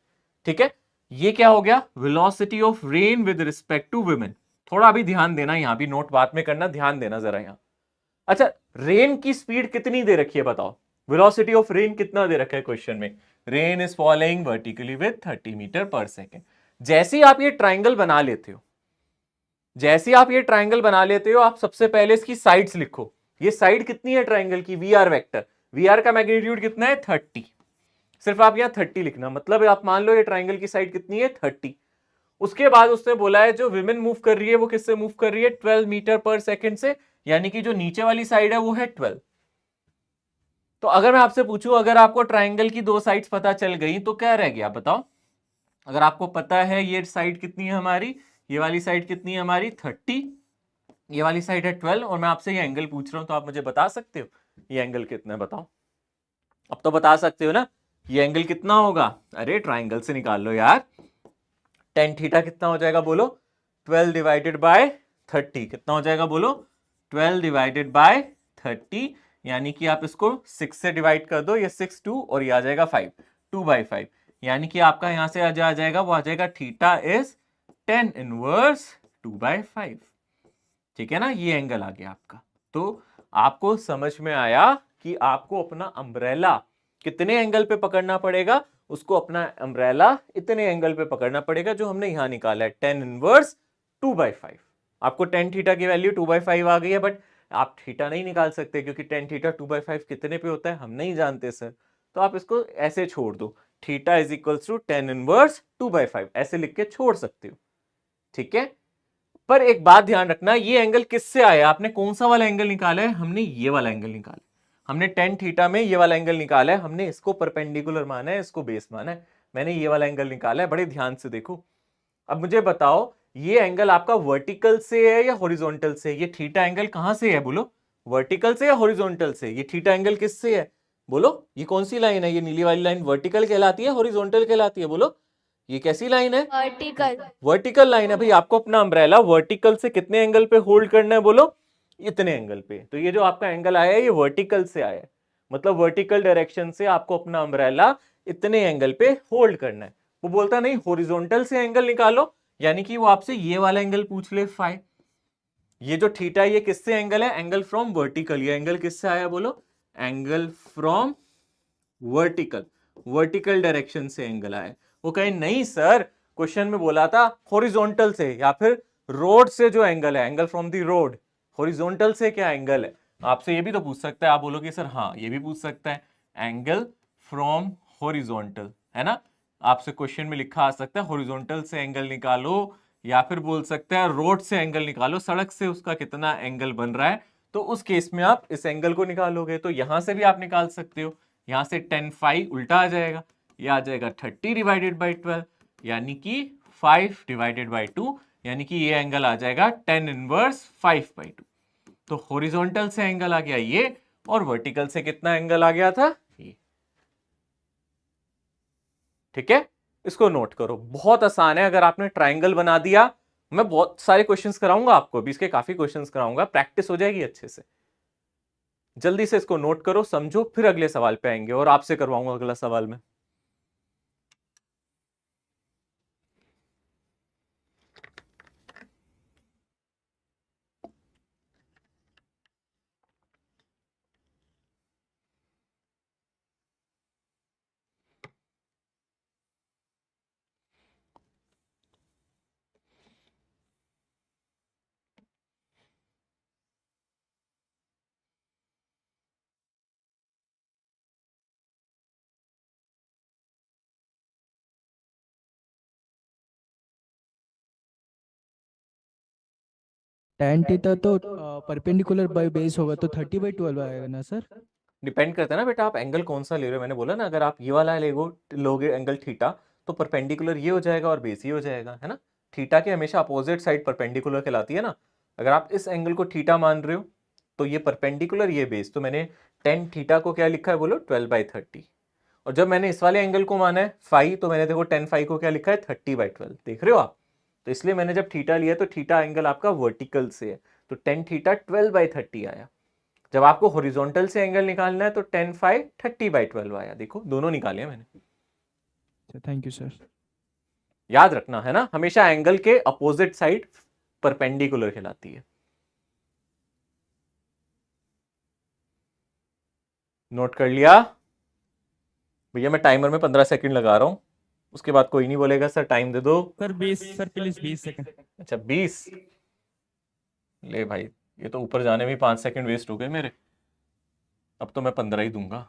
ठीक है। ये क्या हो गया, velocity of rain with respect to women. थोड़ा अभी ध्यान देना, यहां भी नोट बाद में करना, ध्यान देना जरा यहां। अच्छा रेन की स्पीड कितनी दे रखी है बताओ, वेलोसिटी ऑफ रेन कितना दे रखा है क्वेश्चन में, rain is following vertically with 30 metre per second. जैसे ही आप ये ट्राइंगल बना लेते हो, जैसे आप ये ट्राइंगल बना लेते हो, आप सबसे पहले इसकी साइड्स लिखो। ये साइड कितनी है ट्राइंगल की, VR वेक्टर, VR का मैग्नीट्यूड कितना है 30, सिर्फ आप यहां 30 लिखना, मतलब आप मान लो ये ट्राइंगल की साइड कितनी है 30। उसके बाद उसने बोला है जो विमेन मूव कर रही है वो किससे मूव कर रही है, 12 मीटर पर सेकेंड से, यानी कि जो नीचे वाली साइड है वो है 12। तो अगर मैं आपसे पूछूं, अगर आपको ट्राइंगल की दो साइड्स पता चल गई तो क्या रह गया बताओ। अगर आपको पता है ये साइड कितनी है हमारी, ये वाली साइड कितनी है हमारी 30, ये वाली साइड है 12, और मैं आपसे ये एंगल पूछ रहा हूं, तो आप मुझे बता सकते हो ये एंगल कितना है, बताओ। अब तो बता सकते हो ना, ये एंगल कितना होगा, अरे ट्राइंगल से निकाल लो यार। टेन थीटा कितना हो जाएगा बोलो, 12 डिवाइडेड बाय 30, कितना हो जाएगा बोलो, 12 डिवाइडेड बाय 30, यानी कि आप इसको 6 से डिवाइड कर दो, ये 6 2 और ये आ जाएगा 5, 2/5, यानी कि आपका यहां से आ जाएगा, वो आ जाएगा थीटा इज tan इनवर्स 2/5। ठीक है ना, ये एंगल आ गया आपका। तो आपको समझ में आया कि आपको अपना अम्ब्रेला कितने एंगल पे पकड़ना पड़ेगा, उसको अपना अम्ब्रेला इतने एंगल पे पकड़ना पड़ेगा जो हमने यहां निकाला है, tan इनवर्स 2/5। आपको tan थीटा की वैल्यू 2/5 आ गई है, बट आप थीटा नहीं निकाल सकते क्योंकि tan थीटा 2/5 कितने पे होता है हम नहीं जानते सर। तो आप इसको ऐसे छोड़ दो, theta is equals to tan inverse 2/5 ऐसे लिख के छोड़ सकते हो। ठीक है, पर एक बात ध्यान रखना, ये एंगल किससे आया, आपने कौन सा वाला एंगल निकाला है, हमने ये वाला एंगल निकाला, हमने tan थीटा में ये वाला एंगल निकाला है, हमने इसको परपेंडिकुलर माना है, इसको बेस माना है, मैंने ये वाला एंगल निकाला है, बड़े ध्यान से देखो। अब मुझे बताओ ये एंगल आपका वर्टिकल से है या हॉरिजॉन्टल से, ये थीटा एंगल कहां से है बोलो, वर्टिकल से या हॉरिजॉन्टल से, ये थीटा एंगल किससे है बोलो, ये कौन सी लाइन है, ये नीली वाली लाइन वर्टिकल कहलाती है हॉरिजॉन्टल कहलाती है बोलो, ये कैसी लाइन है, वर्टिकल। वर्टिकल लाइन है भाई। आपको अपना अम्ब्रेला वर्टिकल से कितने एंगल पे होल्ड करना है बोलो, इतने एंगल पे। तो ये जो आपका एंगल आया है ये वर्टिकल से आया है, मतलब वर्टिकल डायरेक्शन से आपको अपना अम्ब्रेला इतने एंगल पे होल्ड करना है। वो बोलता नहीं हॉरिजॉन्टल से एंगल निकालो, यानी कि वो आपसे ये वाला एंगल पूछ ले फाई, ये जो थीटा ये किससे एंगल है, एंगल फ्रॉम वर्टिकल, ये एंगल किससे आया बोलो, angle from vertical, vertical direction से एंगल आया। वो कहे नहीं सर क्वेश्चन में बोला था हॉरिजॉन्टल से या फिर रोड से जो एंगल है, angle from the road, horizontal से क्या एंगल है, आपसे ये भी तो पूछ सकता है, आप बोलोगे सर हाँ ये भी पूछ सकता है, एंगल फ्रॉम हॉरिजॉन्टल है ना, आपसे क्वेश्चन में लिखा आ सकता है हॉरिजॉन्टल से एंगल निकालो, या फिर बोल सकता है रोड से एंगल निकालो, सड़क से उसका कितना एंगल बन रहा है, तो उस केस में आप इस एंगल को निकालोगे। तो यहां से भी आप निकाल सकते हो, यहां से tan phi उल्टा आ जाएगा, ये आ जाएगा 30 डिवाइडेड बाई 12, यानी कि 5 डिवाइडेड बाई 2, यानी कि ये एंगल आ जाएगा tan इनवर्स 5/2। तो हॉरिजॉन्टल से एंगल आ गया ये, और वर्टिकल से कितना एंगल आ गया था ये। ठीक है, इसको नोट करो, बहुत आसान है। अगर आपने ट्राइंगल बना दिया, मैं बहुत सारे क्वेश्चंस कराऊंगा आपको, अभी इसके काफी क्वेश्चंस कराऊंगा, प्रैक्टिस हो जाएगी अच्छे से। जल्दी से इसको नोट करो, समझो, फिर अगले सवाल पे आएंगे और आपसे करवाऊंगा अगला सवाल में। tan थीटा तो परपेंडिकुलर बाय बेस होगा तो 30/12 आएगा ना सर। डिपेंड करता है ना बेटा, आप एंगल कौन सा ले रहे हो। मैंने बोला ना अगर आप ये वाला लोगे एंगल थीटा, तो परपेंडिकुलर ये हो जाएगा और बेस ये हो जाएगा, है ना। थीटा के हमेशा अपोजिट साइड परपेंडिकुलर कहलाती है ना। अगर आप इस एंगल को थीटा मान रहे हो तो ये परपेंडिकुलर ये बेस, तो मैंने tan थीटा को क्या लिखा है बोलो 12/30, और जब मैंने इस वाले एंगल को माना है फाई, तो मैंने देखो tan फाई को क्या लिखा है 30/12, देख रहे हो आप। तो इसलिए मैंने जब थीटा लिया तो थीटा एंगल आपका वर्टिकल से है, तो tan थीटा 12/30 आया। जब आपको हॉरिजॉन्टल से एंगल निकालना है तो tan फाई 30/12 आया। देखो दोनों निकाले मैंने। Thank you sir. याद रखना है ना, हमेशा एंगल के अपोजिट साइड परपेंडिकुलर कहलाती है। नोट कर लिया भैया, मैं टाइमर में 15 सेकंड लगा रहा हूं, उसके बाद कोई नहीं बोलेगा सर टाइम दे दो। Sir 20 sir please 20 second. अच्छा 20, ले भाई ये तो ऊपर जाने में 5 सेकंड वेस्ट हो गए मेरे, अब तो मैं 15 ही दूंगा।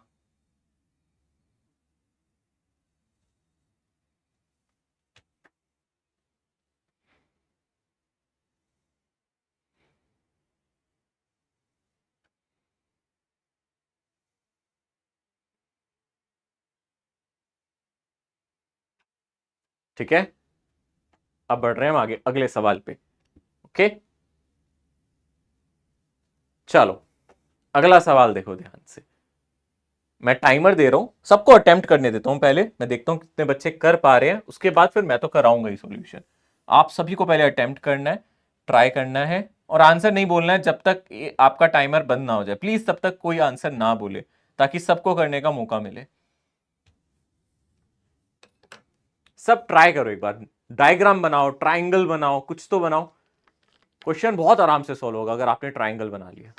ठीक है, अब बढ़ रहे हैं हम आगे अगले सवाल पे। ओके चलो अगला सवाल देखो ध्यान से, मैं टाइमर दे रहा हूं, सबको अटेम्प्ट करने देता हूं, पहले मैं देखता हूं कितने बच्चे कर पा रहे हैं, उसके बाद फिर मैं तो कराऊंगा ही सॉल्यूशन। आप सभी को पहले अटेम्प्ट करना है, ट्राई करना है, और आंसर नहीं बोलना है जब तक आपका टाइमर बंद ना हो जाए। प्लीज तब तक कोई आंसर ना बोले ताकि सबको करने का मौका मिले। सब ट्राई करो एक बार, डायग्राम बनाओ, ट्राइंगल बनाओ, कुछ तो बनाओ। क्वेश्चन बहुत आराम से सॉल्व होगा अगर आपने ट्राइंगल बना लिया।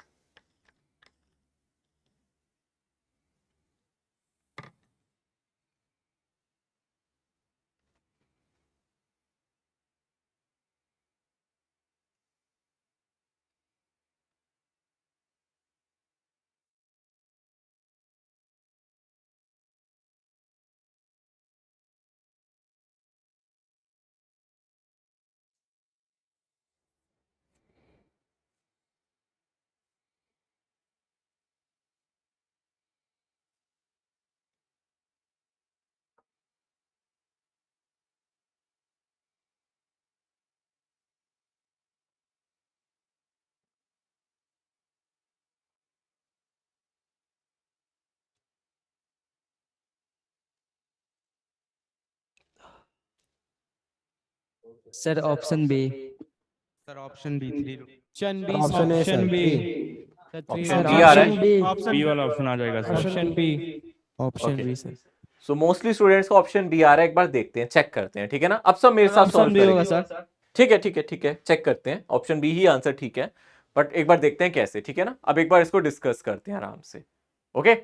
Sir option B. Sir option B 3 option B option A sir, B option sir B आ रहा है। Option B. बी वाला ऑप्शन आ जाएगा sir. Option B option Okay. B sir. So mostly students का ऑप्शन बी आ रहा है, एक बार देखते हैं, चेक करते हैं, ठीक है ना। अब सब मेरे साथ सॉल्व बी होगा करेंगे। सर। ठीक है ठीक है ठीक है, चेक करते हैं। ऑप्शन बी ही आंसर ठीक है, बट एक बार देखते हैं कैसे, ठीक है ना। अब एक बार इसको डिस्कस करते हैं आराम से। ओके,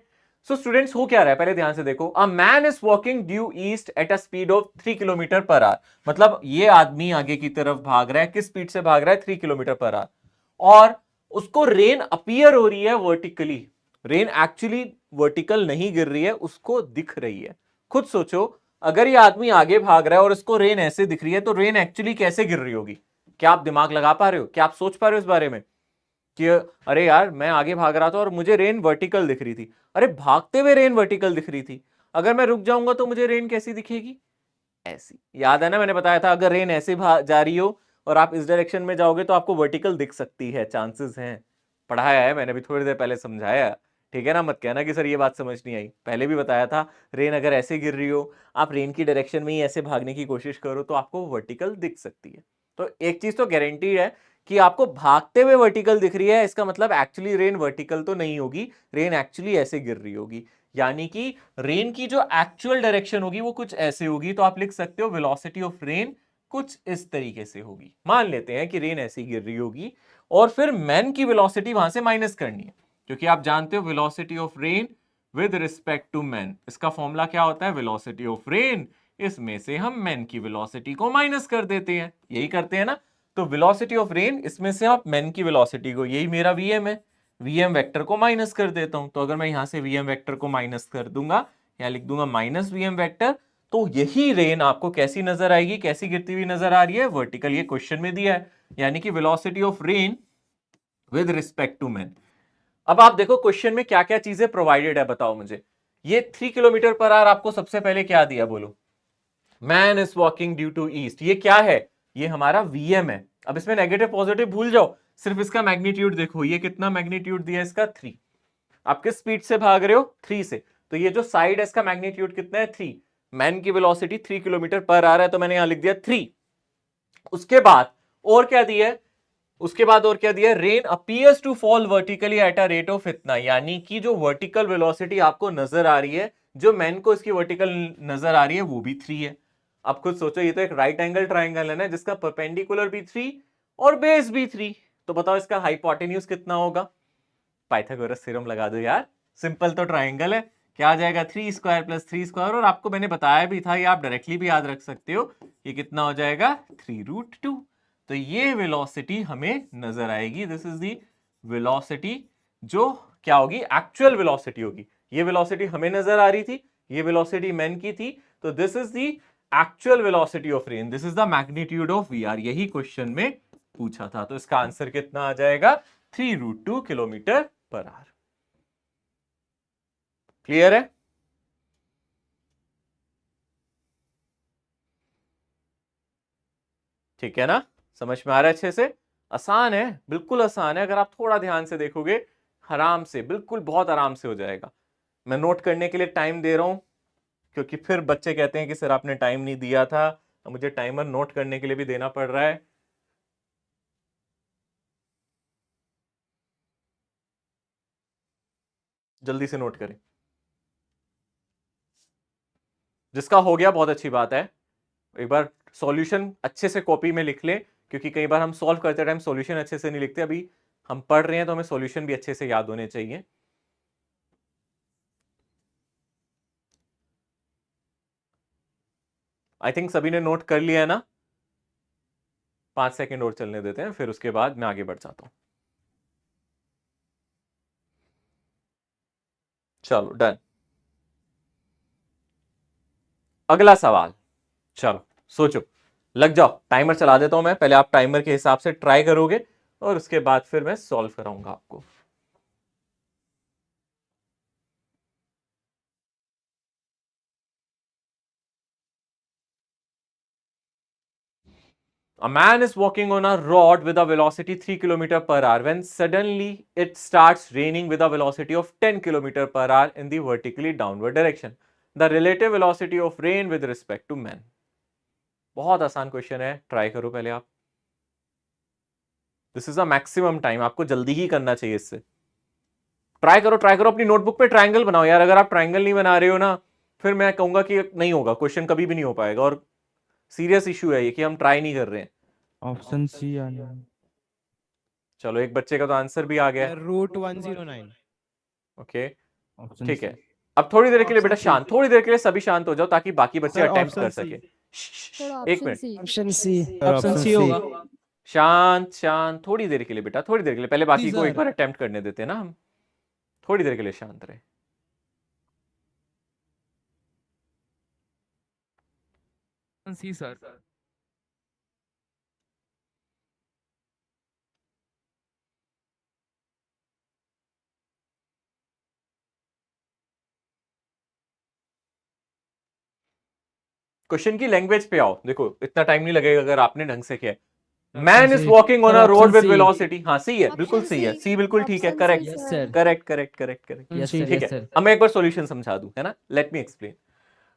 सो स्टूडेंट्स हो क्या रहा है पहले ध्यान से देखो। A man is walking due east eight a speed of 3 kilometre per our. मतलब ये आदमी आगे की तरफ भाग रहा है, किस स्पीड से भाग रहा है? 3 किलोमीटर पर आवर। और उसको रेन अपीयर हो रही है वर्टिकली। रेन एक्चुअली वर्टिकल नहीं गिर रही है, उसको दिख रही है। खुद सोचो, अगर ये आदमी आगे भाग रहा है और इसको रेन ऐसे दिख रही है तो रेन एक्चुअली कैसे गिर रही होगी? क्या आप दिमाग लगा पा रहे हो? क्या आप सोच पा रहे हो इस बारे में कि अरे यार मैं आगे भाग रहा था और मुझे रेन वर्टिकल दिख रही थी। अरे भागते हुए रेन वर्टिकल दिख रही थी, अगर मैं रुक जाऊंगा तो मुझे रेन कैसी दिखेगी? ऐसी। याद है ना, मैंने बताया था अगर रेन ऐसे जा रही हो और आप इस डायरेक्शन में जाओगे तो आपको वर्टिकल दिख सकती है, चांसेस हैं। पढ़ाया है मैंने भी थोड़ी देर पहले, समझाया, ठीक है ना। मत कहना कि सर ये बात समझ नहीं आई, पहले भी बताया था। रेन अगर ऐसे गिर रही हो, आप रेन की डायरेक्शन में ही ऐसे भागने की कोशिश करो तो आपको वर्टिकल दिख सकती है। तो एक चीज तो गारंटी है कि आपको भागते हुए वर्टिकल दिख रही है, इसका मतलब एक्चुअली रेन वर्टिकल तो नहीं होगी, रेन एक्चुअली ऐसे गिर रही होगी। यानी कि रेन की जो एक्चुअल डायरेक्शन होगी वो कुछ ऐसे होगी। तो आप लिख सकते हो वेलोसिटी ऑफ रेन कुछ इस तरीके से होगी। मान लेते हैं कि रेन ऐसी गिर रही होगी और फिर मैन की वेलोसिटी वहां से माइनस करनी है, क्योंकि आप जानते हो velocity of rain with respect to man, इसका फॉर्मूला क्या होता है? वेलोसिटी ऑफ रेन, इसमें से हम मैन की वेलोसिटी को माइनस कर देते हैं, यही करते हैं ना। तो वेलोसिटी ऑफ रेन, इसमें से आप मैन की वेलोसिटी को, यही मेरा वीएम है, वीएम वेक्टर को माइनस कर देता हूं। तो अगर मैं यहां से वीएम वेक्टर को माइनस कर दूंगा, या लिख दूंगा माइनस वीएम वेक्टर, तो यही रेन आपको कैसी नजर आएगी? कैसी गिरती हुई नजर आ रही है? वर्टिकल। ये क्वेश्चन में दिया है, यानी कि velocity of rain with respect to man. अब आप देखो क्वेश्चन में क्या क्या चीजें प्रोवाइडेड है, बताओ मुझे। ये 3 किलोमीटर पर आवर आपको सबसे पहले क्या दिया, बोलो? Man is walking due to east, ये क्या है? ये हमारा वीएम है। अब इसमें नेगेटिव पॉजिटिव भूल जाओ, सिर्फ इसका मैग्नीट्यूड देखो, ये कितना मैग्नीट्यूड दिया इसका? 3। आप किस स्पीड से भाग रहे हो? 3 से। तो ये जो साइड है इसका मैग्नीट्यूड कितना है? 3। मैन की वेलोसिटी 3 किलोमीटर पर आवर है, तो मैंने यहां लिख दिया 3। उसके बाद और क्या दिया है? उसके बाद और क्या दिया है? Rain appears to fall vertically at a rate of इतना, यानी कि जो वर्टिकल वेलोसिटी आपको नजर आ रही है, जो मैन को इसकी वर्टिकल नजर आ रही है, वो भी 3 है। अब खुद सोचो, ये तो एक राइट एंगल ट्राइंगल है ना, जिसका परपेंडिकुलर भी 3 और बेस भी 3। तो बताओ इसका हाइपोटेन्यूज कितना होगा? पाइथागोरस थ्योरम लगा दो यार, सिंपल तो ट्राइंगल है। क्या आ जाएगा? 3 स्क्वायर प्लस 3 स्क्वायर, और आपको मैंने बताया भी था, ये आप डायरेक्टली भी याद रख सकते हो, ये कितना हो जाएगा? 3√2। तो ये वेलोसिटी हमें नजर आएगी। दिस इज दी वेलोसिटी, जो क्या होगी? एक्चुअल वेलोसिटी होगी। ये वेलोसिटी हमें नजर आ रही थी, ये वेलोसिटी मैन की थी, तो this is the actual velocity of rain, this is the magnitude of VR. यही क्वेश्चन में पूछा था। तो इसका आंसर कितना आ जाएगा? 3√2 किलोमीटर पर आवर। क्लियर है? ठीक है ना, समझ में आ रहा है अच्छे से? आसान है, बिल्कुल आसान है। अगर आप थोड़ा ध्यान से देखोगे, आराम से, बिल्कुल बहुत आराम से हो जाएगा। मैं नोट करने के लिए टाइम दे रहा हूं, क्योंकि फिर बच्चे कहते हैं कि सर आपने टाइम नहीं दिया था, तो मुझे टाइमर नोट करने के लिए भी देना पड़ रहा है। जल्दी से नोट करें। जिसका हो गया बहुत अच्छी बात है, एक बार सॉल्यूशन अच्छे से कॉपी में लिख लें, क्योंकि कई बार हम सॉल्व करते टाइम सॉल्यूशन अच्छे से नहीं लिखते। अभी हम पढ़ रहे हैं तो हमें सॉल्यूशन भी अच्छे से याद होने चाहिए। आई थिंक सभी ने नोट कर लिया है ना। 5 सेकंड और चलने देते हैं, फिर उसके बाद मैं आगे बढ़ जाता हूं। चलो डन। अगला सवाल, चलो सोचो, लग जाओ। टाइमर चला देता हूं मैं, पहले आप टाइमर के हिसाब से ट्राई करोगे और उसके बाद फिर मैं सॉल्व कराऊंगा आपको। A man is walking on a rod with a velocity 3 km per hour when suddenly it starts raining with a velocity of 10 km per hour in the vertically downward direction. The relative velocity of rain with respect to man. बहुत आसान question है, try करो पहले आप। This is a maximum time, आपको जल्दी ही करना चाहिए इससे। ट्राई करो अपनी नोटबुक पे ट्रायंगल बनाओ यार। अगर आप ट्रायंगल नहीं बना रहे हो ना, फिर मैं कहूंगा कि नहीं होगा, क्वेश्चन कभी भी नहीं हो पाएगा। और सीरियस इशू है ये कि हम ट्राई नहीं कर रहे हैं। ऑप्शन सी चलो एक बच्चे का तो आंसर भी आ गया। रूट 109। ओके ऑप्शन ठीक है। अब थोड़ी देर के लिए बेटा शांत, थोड़ी देर के लिए सभी शांत हो जाओ ताकि बाकी बच्चे सर, अटेम्प्ट कर option C। सके। एक minute, option C. Option C होगा। शांत शांत, थोड़ी देर के लिए बेटा, थोड़ी देर के लिए। पहले बाकी जी, को एक सर। बार अटेम्प्ट करने देते हैं ना हम। थोड़ी देर के लिए शांत रहे। सी सर। क्वेश्चन की लैंग्वेज पे आओ। देखो इतना टाइम नहीं लगेगा अगर आपने ढंग से किया। Man is walking on a road with velocity. हाँ सही है, बिल्कुल सही है, सी बिल्कुल ठीक है, correct yes sir, correct correct correct correct. Yes sir, ठीक यस है, सर। अब मैं एक बार सॉल्यूशन समझा दूं, है ना। Let me explain.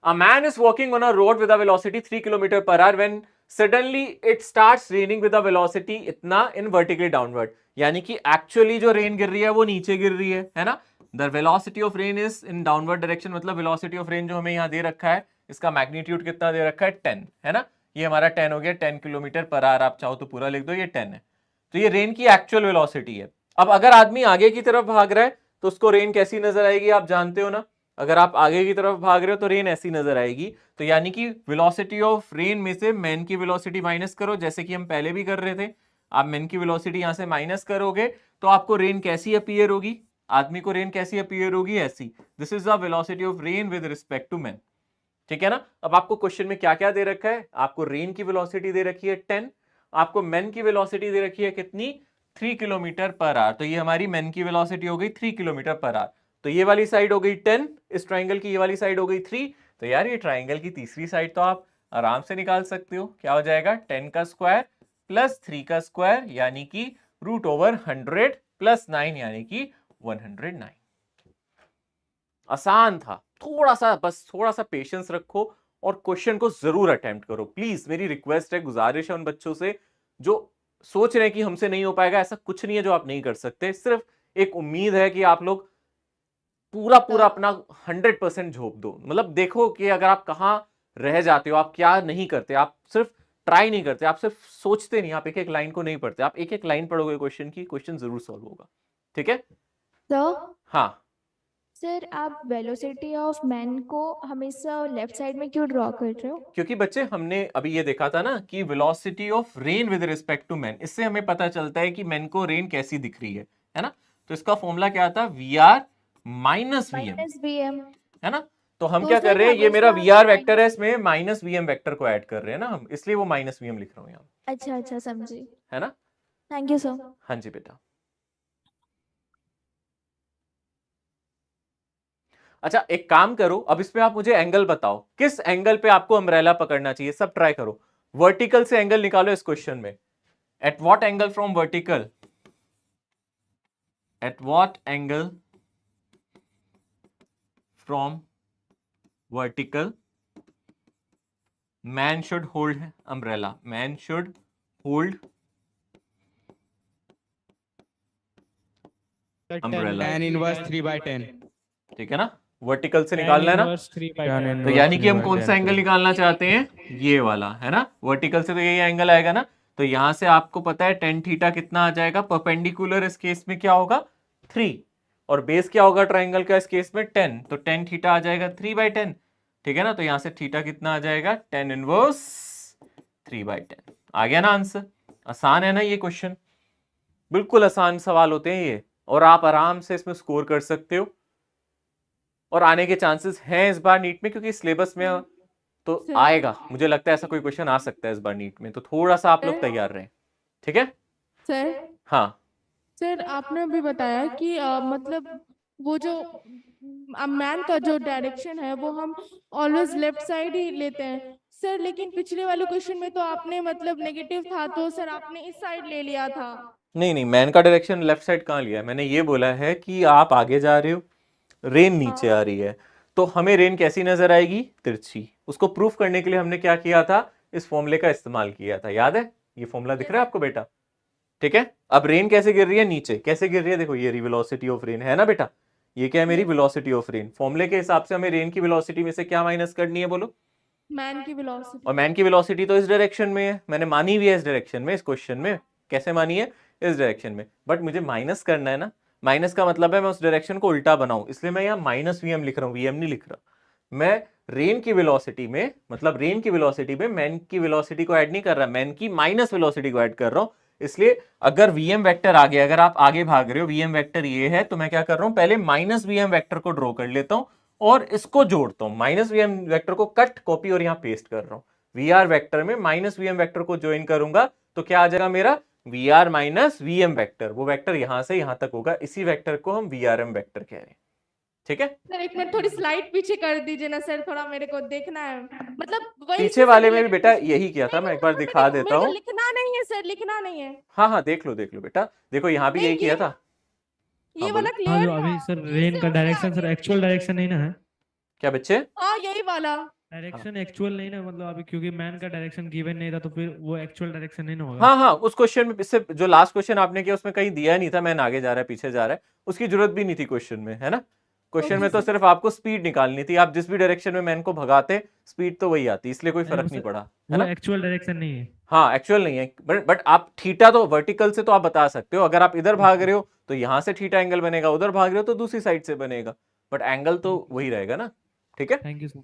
A man is walking on a road with a velocity 3 km per hour when suddenly it starts raining with a velocity इतना in vertically downward। यानी कि एक्चुअली जो रेन गिर रही है वो नीचे गिर रही है ना। The velocity of rain is in downward direction, मतलब velocity of rain जो हमें यहाँ दे रखा है, इसका मैग्नीट्यूड कितना दे रखा है, 10, है ना। ये हमारा 10 हो गया, 10 किलोमीटर पर आवर। आप चाहो तो पूरा लिख दो, ये 10 है। तो ये रेन की एक्चुअल वेलोसिटी है। अब अगर आदमी आगे की तरफ भाग रहा है तो उसको रेन कैसी नजर आएगी, आप जानते हो ना। अगर आप आगे की तरफ भाग रहे हो तो रेन ऐसी नजर आएगी। तो यानी कि वेलोसिटी ऑफ रेन में से मैन की वेलोसिटी माइनस करो, जैसे कि हम पहले भी कर रहे थे। आप मैन की वेलोसिटी यहां से माइनस करोगे तो आपको रेन कैसी अपीयर होगी, आदमी को रेन कैसी अपीयर होगी, ऐसी। This is the velocity of rain with respect to man. ठीक है ना। अब आपको क्वेश्चन में क्या क्या दे रखा है, आपको रेन की वेलोसिटी दे रखी है 10, आपको मैन की वेलोसिटी दे रखी है कितनी, 3 किलोमीटर पर आवर। तो ये हमारी मैन की वेलोसिटी हो गई 3 किलोमीटर पर आवर। तो ये वाली साइड हो गई 10, इस ट्राइंगल की ये वाली साइड हो गई 3। तो यार ये ट्राइंगल की तीसरी साइड तो आप आराम से निकाल सकते हो। क्या हो जाएगा, 10 का स्क्वायर प्लस 3 का स्क्वायर यानी कि √100 प्लस 9 यानी कि 109। आसान था, थोड़ा सा बस थोड़ा सा पेशेंस रखो और क्वेश्चन को जरूर अटेम्प्ट करो प्लीज। मेरी रिक्वेस्ट है, गुजारिश है उन बच्चों से जो सोच रहे हैं कि हमसे नहीं हो पाएगा। ऐसा कुछ नहीं है जो आप नहीं कर सकते, सिर्फ एक उम्मीद है कि आप लोग पूरा पूरा अपना 100% झोंक दो। मतलब देखो कि अगर आप कहां रह जाते हो, आप क्या नहीं करते, आप सिर्फ ट्राई नहीं करते, आप सिर्फ सोचते नहीं, आप एक एक लाइन को नहीं पढ़ते। आप एक एक लाइन पढ़ोगे क्वेश्चन की, क्वेश्चन जरूर सॉल्व होगा। ठीक है। सर हाँ सर आप वेलोसिटी ऑफ मैन को हमेशा लेफ्ट साइड में क्यों ड्रॉ कर रहे हो? क्योंकि बच्चे हमने अभी ये देखा था ना कि velocity of rain with respect to man, इससे हमें पता चलता है कि मैन को रेन कैसी दिख रही है ना। तो इसका फॉर्मूला क्या था, वीआर माइनस वीएम, -vm। है ना। तो हम तो क्या सर कर रहे हैं, ये हमेशा मेरा वीआर वेक्टर है, minus- इसमें माइनस वीएम वेक्टर को ऐड कर रहे हैं ना हम, इसलिए वो माइनस वीएम लिख रहा हूं यहाँ, अच्छा अच्छा समझी। है ना। Thank you sir. हाँ जी बेटा। अच्छा एक काम करो, अब इसमें आप मुझे एंगल बताओ, किस एंगल पे आपको अम्ब्रेला पकड़ना चाहिए। सब ट्राई करो, वर्टिकल से एंगल निकालो इस क्वेश्चन में। At what angle from vertical, at what angle from vertical man should hold umbrella, man should hold umbrella। tan inverse 3/10। ठीक है ना, वर्टिकल से निकालना है ना, इनवर्स 3 by Tan 10 तो यानी कि हम inverse कौन सा 3/10 एंगल निकालना चाहते हैं, ये वाला है ना, वर्टिकल से तो यही एंगल आएगा ना, तो यहां से आपको पता है टेन थीटा कितना आ जाएगा, परपेंडिकुलर इस केस में क्या होगा 3, और बेस क्या होगा ट्राइंगल का इस केस में 10, तो टेन थीटा आ जाएगा 3/10, ठीक है ना, तो यहां से थीटा कितना आ जाएगा टेन इनवर्स 3/10, आ गया ना आंसर। आसान है ना ये क्वेश्चन, बिल्कुल आसान सवाल होते हैं ये, और आप आराम से इसमें स्कोर कर सकते हो, और आने के चांसेस हैं इस बार नीट में, क्योंकि सिलेबस में तो सर आएगा, मुझे लगता है ऐसा कोई क्वेश्चन आ सकता है इस बार नीट में, तो थोड़ा सा आप लोग तैयार रहें, ठीक है। सर हाँ सर आपने अभी बताया कि मतलब वो जो मैन का जो डायरेक्शन है वो हम ऑलवेज लेफ्ट साइड ही लेते हैं सर, लेकिन पिछले वाले क्वेश्चन में तो आपने मतलब नेगेटिव था तो सर आपने इस साइड ले लिया था। नहीं नहीं, मैन का डायरेक्शन लेफ्ट साइड कहाँ लिया है, मैंने ये बोला है कि आप आगे जा रहे हो, रेन नीचे आ रही है, तो हमें रेन कैसी नजर आएगी, तिरछी। उसको प्रूफ करने के लिए हमने क्या किया था, इस फॉर्मूले का इस्तेमाल किया था, याद है, ये फॉर्मूला दिख रहा है आपको बेटा, ठीक है। अब रेन कैसे गिर रही है, नीचे कैसे गिर रही है, देखो ये वेलोसिटी ऑफ रेन है ना बेटा, ये क्या है मेरी वेलोसिटी ऑफ रेन, फॉर्मूले के हिसाब से हमें रेन की वेलोसिटी में से क्या माइनस करनी है बोलो, मैन की वेलोसिटी। और मैन की वेलोसिटी तो इस डायरेक्शन में है, मैंने मानी भी है इस डायरेक्शन में, इस क्वेश्चन में कैसे मानी है, इस डायरेक्शन में, बट मुझे माइनस करना है ना, माइनस का मतलब है मैं उस डायरेक्शन को उल्टा बनाऊं, इसलिए मैं यहाँ माइनस वीएम लिख रहा हूँ, वीएम नहीं लिख रहा मैं, रेन की वेलोसिटी में, मतलब रेन की वेलोसिटी में मैन की वेलोसिटी को ऐड नहीं कर रहा, मैन की माइनस वेलोसिटी को ऐड कर रहा हूं, इसलिए अगर वीएम वेक्टर आ गया, अगर आप आगे भाग रहे हो, वीएम वेक्टर ये है, तो मैं क्या कर रहा हूं, पहले माइनस वीएम वेक्टर को ड्रॉ कर लेता हूं और इसको जोड़ता हूं, माइनस वीएम वेक्टर को कट कॉपी और यहां पेस्ट कर रहा हूं, वी आर वेक्टर में माइनस वीएम वेक्टर को ज्वाइन करूंगा तो क्या आ जाएगा मेरा, V R minus VM vector, वो वेक्टर यहां से यहां तक होगा, इसी वेक्टर को हम वी आर एम वेक्टर कह रहे हैं, ठीक है। सर एक मिनट थोड़ी स्लाइड पीछे कर दीजिए ना सर, थोड़ा मेरे को देखना है, मतलब वही पीछे इससे वाले में भी related बेटा क्वेश्चन। यही किया था, नहीं मैं नहीं एक बार वहाँ पे दिखा देता मेरे को हूं, लिखना नहीं है सर, लिखना नहीं है। हाँ हाँ देख लो बेटा, देखो यहां भी नहीं यही किया था, हाँ ये बोलो, वाला हाँ क्लियर जो था, अभी सर ये रेन इससे का उससे डायरेक्शन सर आगे। एक्चुअल डायरेक्शन नहीं ना है, क्या बच्चे, हाँ यही वाला। डायरेक्शन एक्चुअल नहीं ना, मतलब अभी क्योंकि मैन का डायरेक्शन गिवन नहीं था तो फिर वो एक्चुअल डायरेक्शन नहीं ना होगा। हाँ हाँ उस क्वेश्चन में, इससे जो लास्ट क्वेश्चन आपने किया उसमें कहीं दिया नहीं था, मैंने आगे जा रहा है पीछे जा रहा है, उसकी जरूरत भी नहीं थी क्वेश्चन में, है ना, क्वेश्चन ओके में तो सर। सिर्फ आपको स्पीड निकालनी थी, आप जिस भी डायरेक्शन में मैन को भगाते स्पीड तो वही आती, इसलिए कोई नहीं, फर्क नहीं पड़ा, है वो ना। एक्चुअल डायरेक्शन नहीं है। हाँ एक्चुअल नहीं है, बट आप थीटा तो वर्टिकल से तो आप बता सकते हो, अगर आप इधर भाग रहे हो तो यहां से थीटा एंगल बनेगा, उधर भाग रहे हो तो दूसरी साइड से बनेगा, बट एंगल तो वही रहेगा ना, ठीक है। Thank you sir.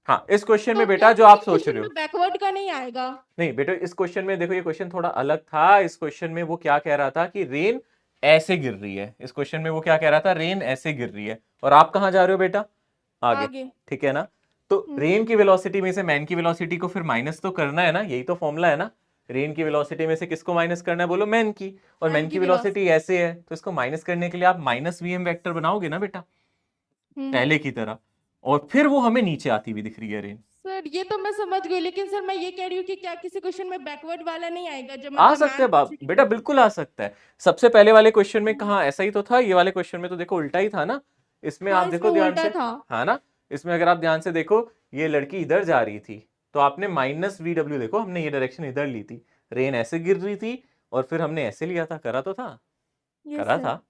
हाँ इस क्वेश्चन तो में क्या बेटा जो आप सोच क्वेश्चन रहे हो, में बैकवर्ड का नहीं आएगा? नहीं बेटा इस क्वेश्चन में देखो, ये क्वेश्चन थोड़ा अलग था, इस क्वेश्चन में वो क्या कह रहा था कि रेन ऐसे गिर रही है, इस क्वेश्चन में वो क्या कह रहा था, रेन ऐसे गिर रही है, और आप कहां जा रहे हो बेटा, आगे, आगे। ठीक है ना, तो रेन की वेलोसिटी में से मैन की वेलोसिटी को फिर माइनस तो करना है ना, यही तो फॉर्मूला है ना, रेन की वेलोसिटी में से किसको माइनस करना है बोलो, मैन की, और मैन की वेलोसिटी ऐसे है, तो इसको माइनस करने के लिए आप माइनस वीएम वेक्टर बनाओगे ना बेटा, पहले की तरह, और फिर वो हमें नीचे आती हुई दिख रही है रेन, सर ये तो मैं समझ गई, लेकिन सर मैं ये कह रही हूँ कि क्या किसी क्वेश्चन में बैकवर्ड वाला नहीं आएगा जो आ मतलब सकते हैं मैन बेटा, बिल्कुल आ सकता है, सबसे पहले वाले क्वेश्चन में कहा ऐसा ही तो था, ये वाले क्वेश्चन में तो देखो उल्टा ही था ना, इसमें हाँ आप इसमें देखो ध्यान उल्टा से, था। हाँ ना, इसमें अगर आप ध्यान से देखो, ये लड़की इधर जा रही थी, तो आपने माइनस वी डब्ल्यू, देखो हमने ये डायरेक्शन इधर ली थी, रेन ऐसे गिर रही थी और फिर हमने ऐसे लिया था, करा तो था, यस करा सर। था,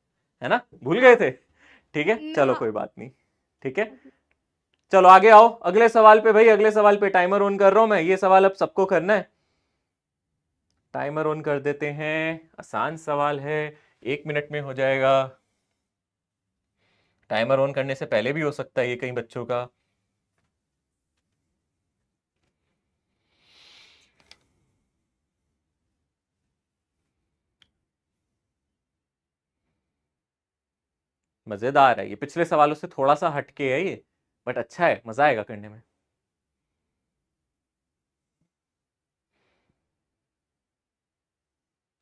है ना, भूल गए थे, ठीक है, चलो ना। कोई बात नहीं, ठीक है, चलो आगे आओ अगले सवाल पे भाई, अगले सवाल पे टाइमर ऑन कर रहा हूं मैं, ये सवाल अब सबको करना है, टाइमर ऑन कर देते हैं, आसान सवाल है, 1 मिनट में हो जाएगा, टाइमर ऑन करने से पहले भी हो सकता है ये कई बच्चों का, मजेदार है ये, पिछले सवालों से थोड़ा सा हटके है ये, बट अच्छा है, मजा आएगा करने में।